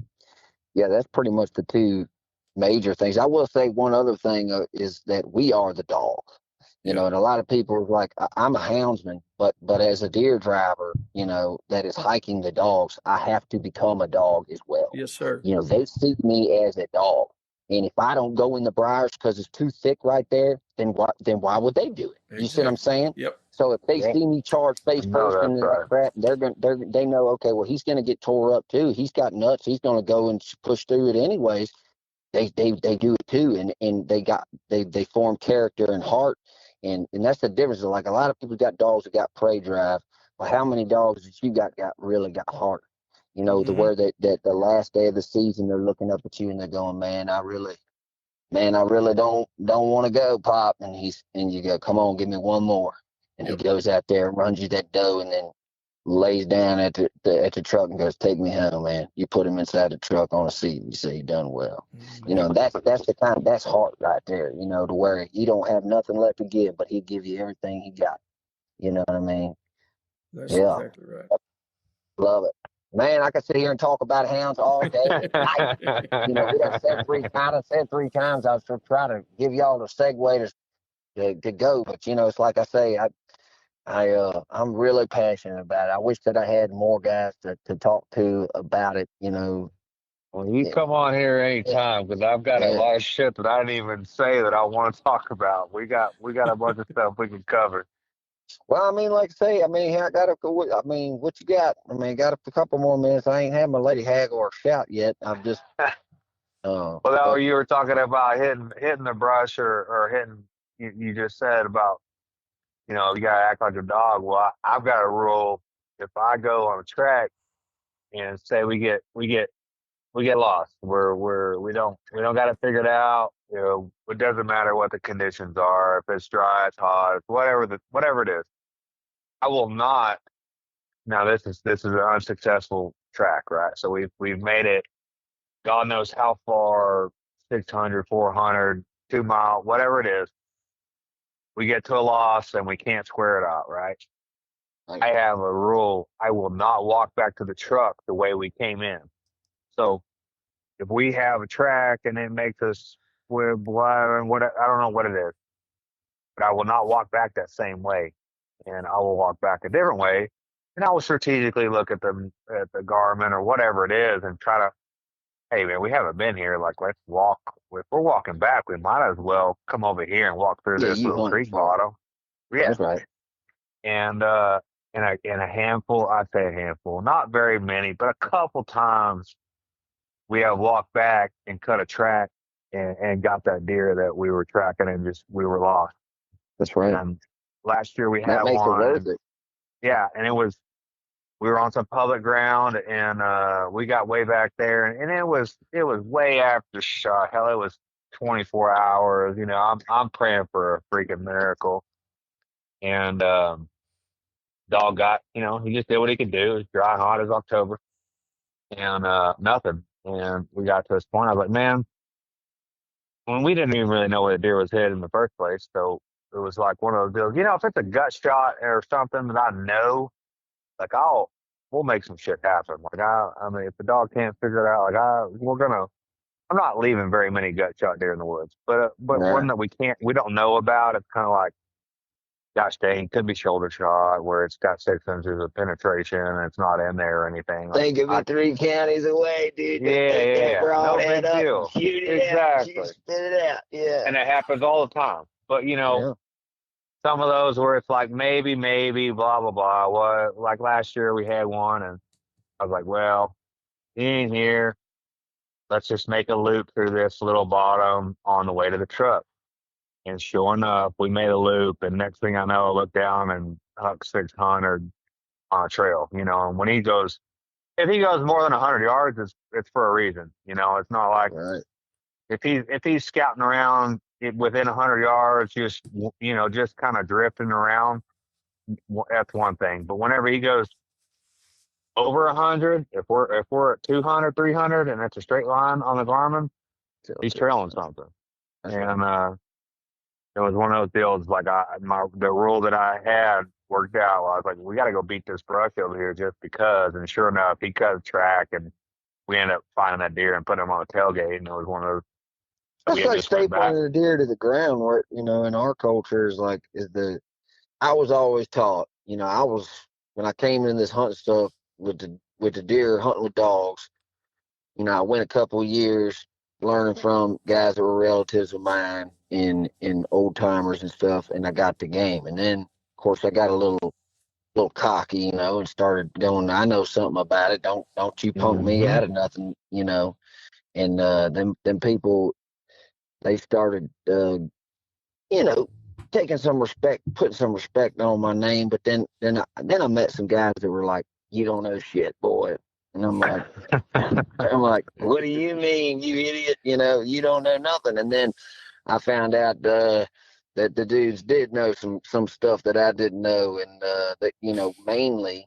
yeah, that's pretty much the two major things. I will say one other thing is that we are the dog. And a lot of people are like, I'm a houndsman, but as a deer driver, that is hiking the dogs, I have to become a dog as well. Yes, sir. They see me as a dog. And if I don't go in the briars because it's too thick right there, then why would they do it? You see what I'm saying? Yep. So if they see me charge face No, first that's into right. that crap, they know, okay, well, he's going to get tore up too. He's got nuts. He's going to go and push through it anyways. They do it too, and they form character and heart, and that's the difference. Like a lot of people got dogs that got prey drive. Well, how many dogs that you got really got heart? The where that the last day of the season they're looking up at you and they're going, man, I really don't want to go, Pop. And you go, come on, give me one more. And he goes out there and runs you that doe, and then lays down at the truck and goes, take me home, man. You put him inside the truck on a seat and you say, you done well. That's the kind of, that's heart right there, to where he don't have nothing left to give, but he give you everything he got. You know what I mean? That's Yeah. exactly right. Love it. Man, I could sit here and talk about hounds all day and night. We done said three times. I was trying to give y'all the segue to go, but it's like I say, I'm really passionate about it. I wish that I had more guys to talk to about it. Well, you come on here anytime because I've got a lot of shit that I didn't even say that I want to talk about. We got a bunch of stuff we can cover. Well, I mean, like I say, what you got? I got a couple more minutes. I ain't had my lady hag or shout yet. I'm just. Well, you were talking about hitting the brush or hitting. You just said about you gotta act like a dog. Well, I've got a rule. If I go on a track and say we get lost. We don't got to figure it out. It doesn't matter what the conditions are. If it's dry, it's hot, whatever it is. I will not. Now this is an unsuccessful track, right? So we've made it. God knows how far, 600, 400, 2 mile, whatever it is. We get to a loss and we can't square it out, right? I have a rule. I will not walk back to the truck the way we came in. So if we have a track and it makes us with blood and what I don't know what it is, but I will not walk back that same way, and I will walk back a different way, and I will strategically look at the garment or whatever it is and try to, hey man, we haven't been here, like let's walk. If we're walking back, we might as well come over here and walk through this little creek bottom. Yeah, that's right. And in a handful, I say a handful, not very many, but a couple times we have walked back and cut a track and got that deer that we were tracking and we were lost. That's right. And last year we That had makes one. it worth it. Yeah, and we were on some public ground and we got way back there and it was way after shot. Hell, it was 24 hours. You know, I'm praying for a freaking miracle. And dog got, you know, he just did what he could do. It was dry and hot as October, and nothing. And we got to this point. I was like, man, when we didn't even really know where the deer was headed in the first place. So it was like one of those deals. You know, if it's a gut shot or something that I know, like we'll make some shit happen. Like I mean, if the dog can't figure it out, like I'm not leaving very many gut shot deer in the woods, but Right. one that we don't know about. It's kind of like, gosh dang, could be shoulder shot where it's got 6 inches of penetration and it's not in there or anything. They could be 3 counties away, dude. Just take that No broadhead big up deal. and shoot it Exactly. out. Shoot, spit it out. Yeah. And it happens all the time. But you know, Yeah. some of those where it's like maybe, blah blah blah. What, like last year we had one, and I was like, well, he ain't here. Let's just make a loop through this little bottom on the way to the truck. And sure enough, we made a loop, and next thing I know, I look down and huck 600 on a trail. You know, and when he goes, if he goes more than 100 yards, it's for a reason. You know, it's not like Right. if he's scouting around within 100 yards, just just kind of drifting around. That's one thing. But whenever he goes over 100, if we're at 200, 300, and it's a straight line on the Garmin, he's trailing something. That's And right. it was one of those deals. Like the rule that I had worked out. I was like, we got to go beat this brush over here just because. And sure enough, he cut a track, and we ended up finding that deer and putting him on a tailgate. And it was one of those. That's We had like just went back. stapling the deer to the ground. Where in our culture I was always taught. When I came in this hunting stuff with the deer hunting with dogs. I went a couple of years learning from guys that were relatives of mine in old timers and stuff, and I got the game. And then, of course, I got a little cocky, and started going, I know something about it. Don't you punk me out of nothing, And them people, they started, taking some respect, putting some respect on my name. But then I met some guys that were like, "You don't know shit, boy." And I'm like, what do you mean, you idiot? You don't know nothing. And then I found out that the dudes did know some stuff that I didn't know, and that mainly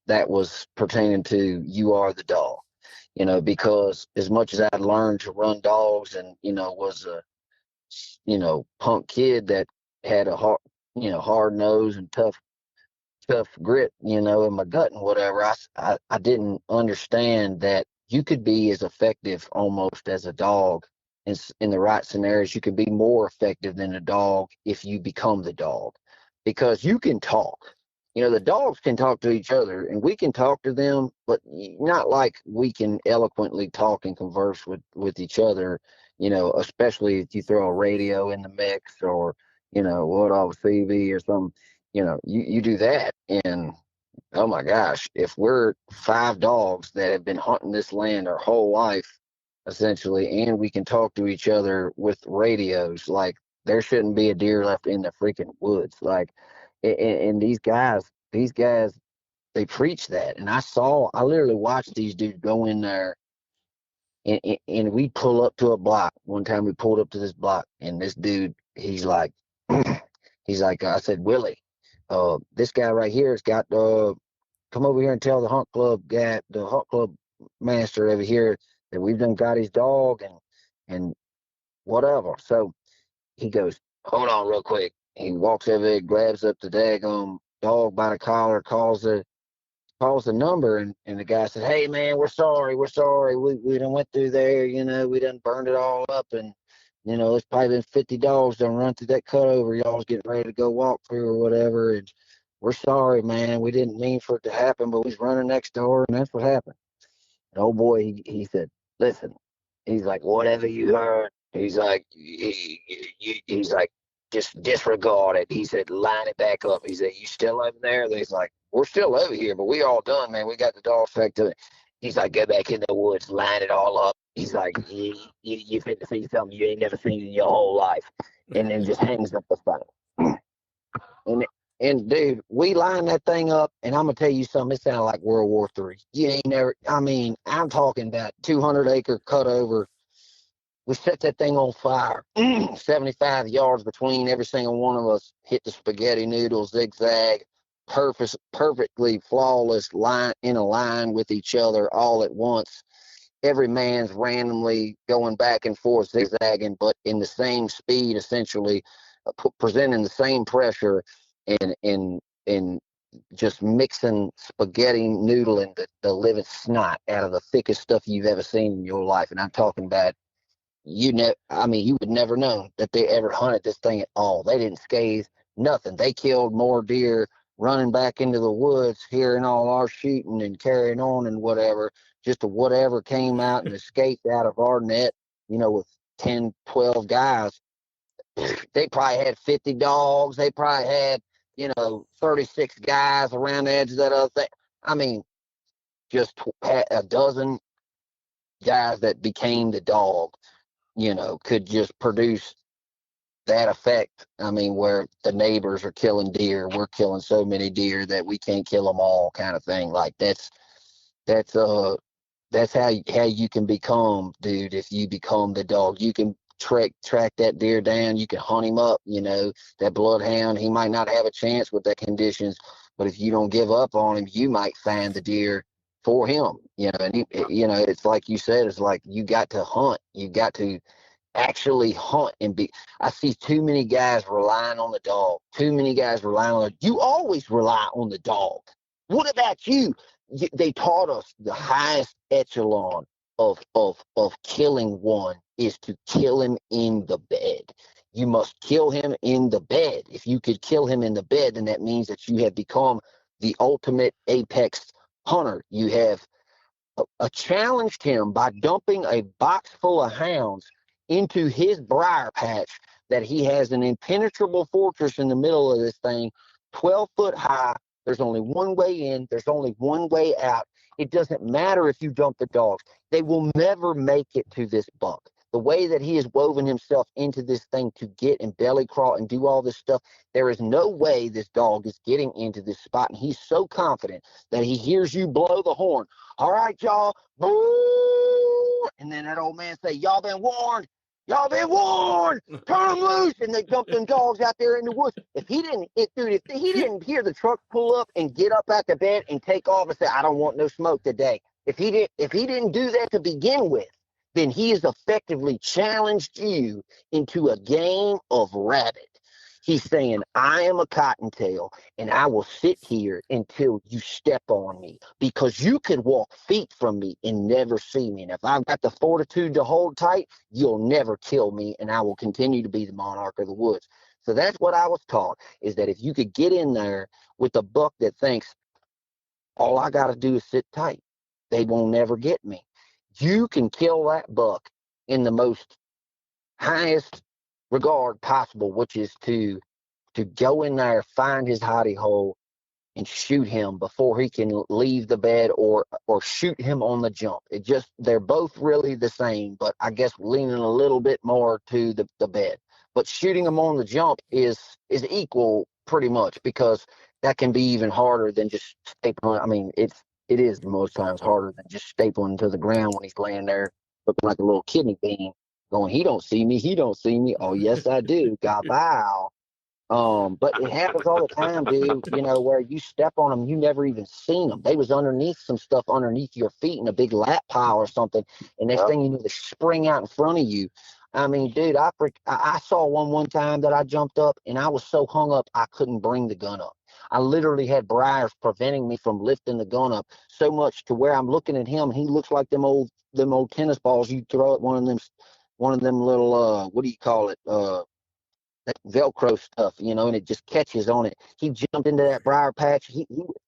that was pertaining to you are the dog. Because as much as I learned to run dogs and was a punk kid that had a hard nose and tough grit, in my gut and whatever. I didn't understand that you could be as effective almost as a dog in the right scenarios. You could be more effective than a dog if you become the dog, because you can talk. The dogs can talk to each other, and we can talk to them, but not like we can eloquently talk and converse with each other. Especially if you throw a radio in the mix, or what off CV or something. You do that, and oh my gosh, if we're 5 dogs that have been hunting this land our whole life, essentially, and we can talk to each other with radios, like there shouldn't be a deer left in the freaking woods. Like, and these guys, they preach that, and I literally watched these dudes go in there, and we pull up to a block. One time we pulled up to this block, and this dude, he's like, I said, Willie, this guy right here has got come over here and tell the hunt club guy, the hunt club master over here, that we've done got his dog and whatever. So he goes, hold on real quick. He walks over there, grabs up the daggone dog by the collar, calls the number, and the guy said, hey man, we're sorry. We done went through there, we done burned it all up, and it's probably been 50 dogs done run through that cutover. Y'all's getting ready to go walk through or whatever. And we're sorry, man. We didn't mean for it to happen, but we was running next door, and that's what happened. And old boy, he said, listen, he's like, whatever you heard, he's like, he's like, just disregard it. He said, line it back up. He said, you still over there? He's like, we're still over here, but we all done, man. We got the dog tracked to it. He's like, go back in the woods, line it all up. He's like, you fit to see something you ain't never seen in your whole life. And then just hangs up the phone. And dude, we lined that thing up, and I'm gonna tell you something. It sounded like World War III. You ain't never. I mean, I'm talking about 200-acre cutover, We set that thing on fire. 75 yards between every single one of us. Hit the spaghetti noodle zigzag, perfectly flawless line in a line with each other all at once. Every man's randomly going back and forth zigzagging, but in the same speed, essentially presenting the same pressure and just mixing spaghetti noodle and the living snot out of the thickest stuff you've ever seen in your life. And I'm talking about you would never know that they ever hunted this thing at all. They didn't scathe nothing. They killed more deer running back into the woods, hearing all our shooting and carrying on and whatever, just to whatever came out and escaped out of our net, with 10, 12 guys. They probably had 50 dogs. They probably had, 36 guys around the edge of that other thing. I mean, just a dozen guys that became the dog, could just produce that effect. I mean, where the neighbors are killing deer, we're killing so many deer that we can't kill them all, kind of thing. Like that's how you can become, dude. If you become the dog, you can track that deer down. You can hunt him up. That bloodhound, he might not have a chance with the conditions, but if you don't give up on him, you might find the deer for him. And it's like you said, it's like you got to hunt. You got to actually hunt and be. I see too many guys relying on the dog. Too many guys relying on you always rely on the dog. What about you? They taught us the highest echelon of killing one is to kill him in the bed. You must kill him in the bed. If you could kill him in the bed, then that means that you have become the ultimate apex hunter. You have challenged him by dumping a box full of hounds into his briar patch that he has an impenetrable fortress in the middle of this thing, 12 foot high. There's only one way in. There's only one way out. It doesn't matter if you dump the dogs. They will never make it to this buck. The way that he has woven himself into this thing to get and belly crawl and do all this stuff, there is no way this dog is getting into this spot. And he's so confident that he hears you blow the horn. All right, y'all. And then that old man say, y'all been warned. Y'all been warned. Turn them loose. And they dump them dogs out there in the woods. If he didn't hear the truck pull up and get up out the bed and take off and say, I don't want no smoke today. If he didn't do that to begin with, then he has effectively challenged you into a game of rabbit. He's saying, I am a cottontail, and I will sit here until you step on me, because you could walk feet from me and never see me. And if I've got the fortitude to hold tight, you'll never kill me, and I will continue to be the monarch of the woods. So that's what I was taught, is that if you could get in there with a buck that thinks, all I got to do is sit tight, they won't never get me. You can kill that buck in the most highest regard possible, which is to go in there, find his hidey hole, and shoot him before he can leave the bed, or shoot him on the jump. They're both really the same, but I guess leaning a little bit more to the bed. But shooting them on the jump is equal pretty much, because that can be even harder than just stapling. I mean, it is most times harder than just stapling to the ground when he's laying there looking like a little kidney bean going, he don't see me, he don't see me. Oh, yes, I do. Gabow. But it happens all the time, dude, where you step on them, you never even seen them. They was underneath some stuff underneath your feet in a big lap pile or something. And next thing you know, they spring out in front of you. I mean, dude, I saw one time that I jumped up, and I was so hung up, I couldn't bring the gun up. I literally had briars preventing me from lifting the gun up so much to where I'm looking at him. He looks like them old tennis balls you throw at one of them little, what do you call it? That Velcro stuff, and it just catches on it. He jumped into that briar patch.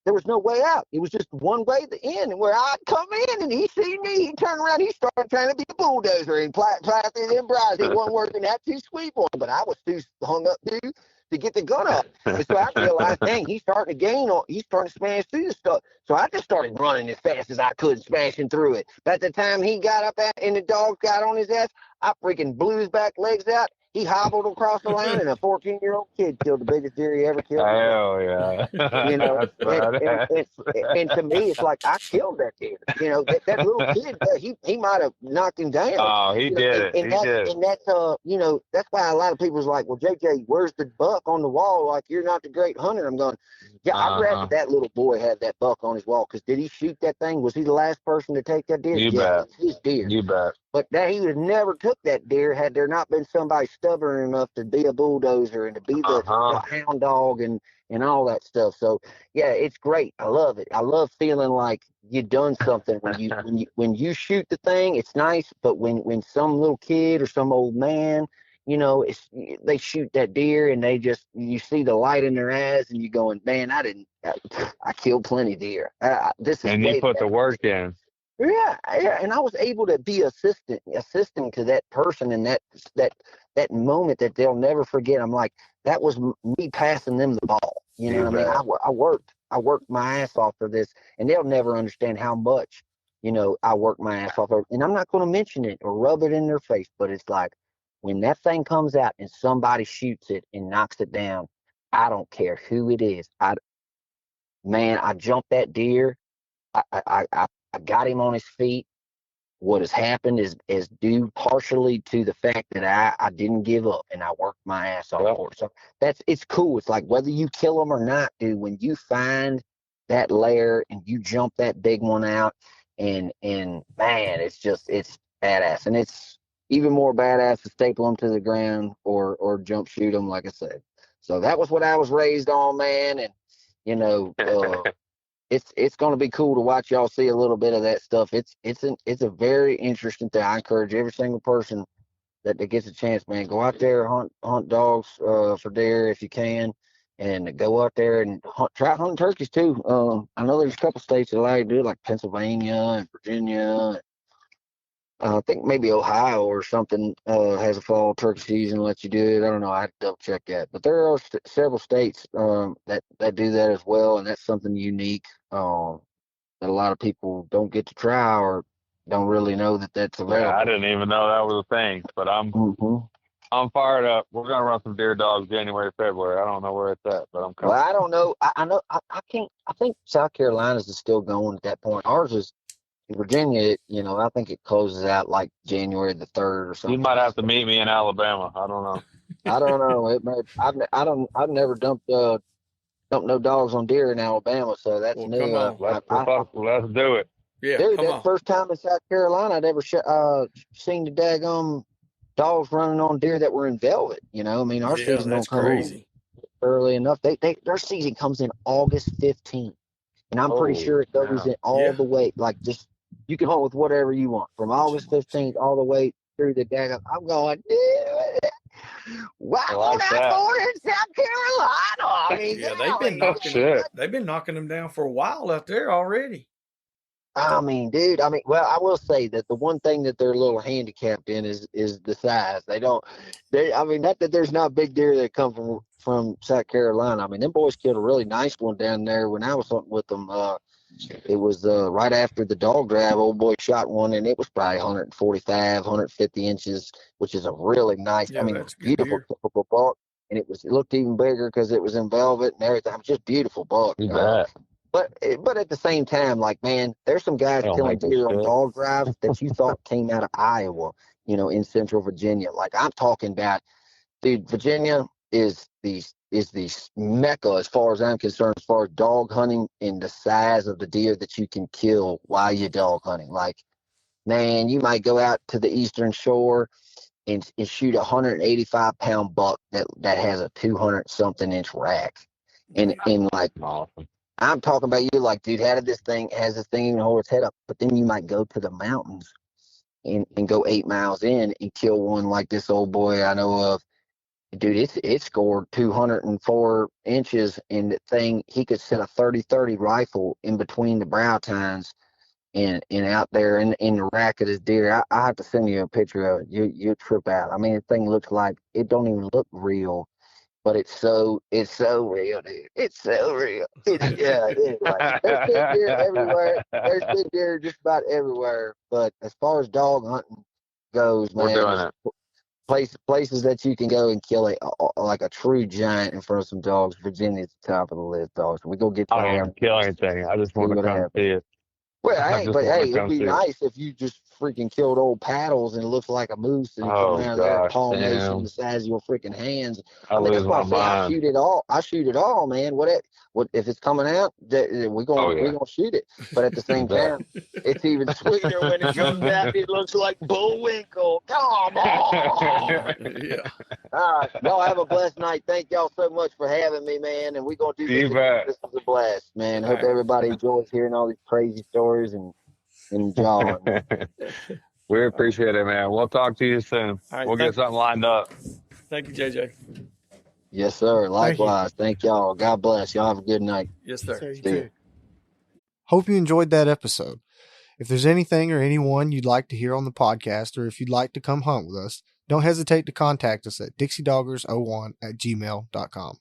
There was no way out. It was just one way to the end, and where I'd come in, and he seen me. He turned around. He started trying to be a bulldozer and ply through them briars. He wasn't working out too sweet for him, but I was too hung up to get the gun up. And so I realized, dang, he's starting to gain on. He's starting to smash through the stuff. So I just started running as fast as I could, smashing through it. By the time he got up and the dog got on his ass, I freaking blew his back legs out. He hobbled across the line, and a 14-year-old kid killed the biggest deer he ever killed. Hell yeah. You know, That's and to me, it's like I killed that deer. You know, that little kid, he might have knocked him down. Oh, he did it. And He did it. and that's you know, that's why a lot of people's like, well, JJ, where's the buck on the wall? Like, you're not the great hunter. I'm going, yeah, I'd rather that little boy have that buck on his wall, because did he shoot that thing? Was he the last person to take that deer? You yeah, bet. it's his deer. You bet. But that he would have never took that deer had there not been somebody stubborn enough to be a bulldozer and to be the hound dog and all that stuff. So yeah, it's great. I love it. I love feeling like you done something when you shoot the thing. It's nice, but when some little kid or some old man, you know, they shoot that deer and you see the light in their eyes and you going, man, I killed plenty of deer. This is and you put the work in. Yeah, and I was able to be assisting to that person in that moment that they'll never forget. I'm like, that was me passing them the ball. You know what I mean? I worked my ass off for this, and they'll never understand how much, you know, I worked my ass off. And I'm not going to mention it or rub it in their face, but it's like when that thing comes out and somebody shoots it and knocks it down, I don't care who it is. I jumped that deer. I got him on his feet. What has happened is due partially to the fact that I didn't give up and I worked my ass off for it. So it's cool. It's like whether you kill them or not, dude, when you find that lair and you jump that big one out and man, it's badass. And it's even more badass to staple them to the ground or jump shoot them, like I said. So that was what I was raised on, man. And, you know, it's going to be cool to watch y'all see a little bit of that stuff. It's a very interesting thing. I encourage every single person that gets a chance, man, go out there, hunt dogs for deer if you can, and go out there and try hunting turkeys too. I know there's a couple states that allow you to do it, like Pennsylvania and Virginia. I think maybe Ohio or something has a fall turkey season, lets you do it. I don't know. I have to double check that. But there are several states that do that as well, and that's something unique that a lot of people don't get to try or don't really know that that's available. Yeah, I didn't even know that was a thing, but I'm fired up. We're gonna run some deer dogs January, February. I don't know where it's at, but I'm coming. Well, I don't know. I know. I can't. I think South Carolina's is still going at that point. Ours is. In Virginia, you know, I think it closes out like January the 3rd or something. You might have to meet me in Alabama. I don't know. I don't know. It may. I've never dumped no dogs on deer in Alabama, so that's new. Come on. Let's do it. Yeah, dude, that's the first time in South Carolina I'd ever seen the daggum dogs running on deer that were in velvet. You know, I mean, our season don't come crazy early enough. Their season comes in August 15th, and I'm pretty sure it goes in all the way, like just. You can hunt with whatever you want from August 15th all the way through the daggum. I'm going, dude, why won't I go in South Carolina? I mean, they've been knocking them down for a while out there already. I mean, dude, well, I will say that the one thing that they're a little handicapped in is the size. Not that there's not big deer that come from South Carolina. I mean, them boys killed a really nice one down there when I was hunting with them. It was right after the dog drive. Old boy shot one, and it was probably 145, 150 inches, which is a really nice. Beautiful typical buck. And it looked even bigger because it was in velvet and everything. It was just beautiful buck. But at the same time, like, man, there's some guys killing deer on dog drives that you thought came out of Iowa, you know, in Central Virginia. Like, I'm talking about, dude, Virginia is the mecca as far as I'm concerned, as far as dog hunting and the size of the deer that you can kill while you're dog hunting. Like, man, you might go out to the Eastern Shore and shoot a 185-pound buck that has a 200-something inch rack. And like, awesome. I'm talking about you like, dude, has this thing even hold its head up? But then you might go to the mountains and go 8 miles in and kill one like this old boy I know of. Dude, it scored 204 inches, and the thing, he could set a 30-30 rifle in between the brow tines and out there in the rack of this deer. I have to send you a picture of it. You trip out. I mean, the thing looks like, it don't even look real, but it's so real, dude. It's so real. Anyway, there's big deer everywhere. There's big deer just about everywhere. But as far as dog hunting goes, man, places that you can go and kill like a true giant in front of some dogs. Virginia's the top of the list, dogs. We go get I don't down even kill anything. I just see want to what come happens. see it. Well, I hey, just but want hey, to it'd come be see it. nice if you just freaking killed old paddles and it looks like a moose and you come Oh out of there gosh, palm nation damn! the size of your freaking hands. I I mean, lose that's why my I say I mind. shoot it all. I shoot it all, man. What if it's coming out? We're Oh gonna yeah, shoot it. But at the you same bet. time, it's even sweeter when it comes out. It looks like Bullwinkle. Come on. Yeah. All right, y'all have a blessed night. Thank y'all so much for having me, man. And we're gonna do this You again. bet. This was a blast, man. All Hope right. everybody enjoys hearing all these crazy stories and enjoying. We appreciate it, man. We'll talk to you soon. All right. We'll get something lined up. Thank you, JJ. Yes, sir. Likewise. Thank y'all. God bless. Y'all have a good night. Yes, sir. See ya. Hope you enjoyed that episode. If there's anything or anyone you'd like to hear on the podcast, or if you'd like to come hunt with us, don't hesitate to contact us at dixiedogers01@gmail.com.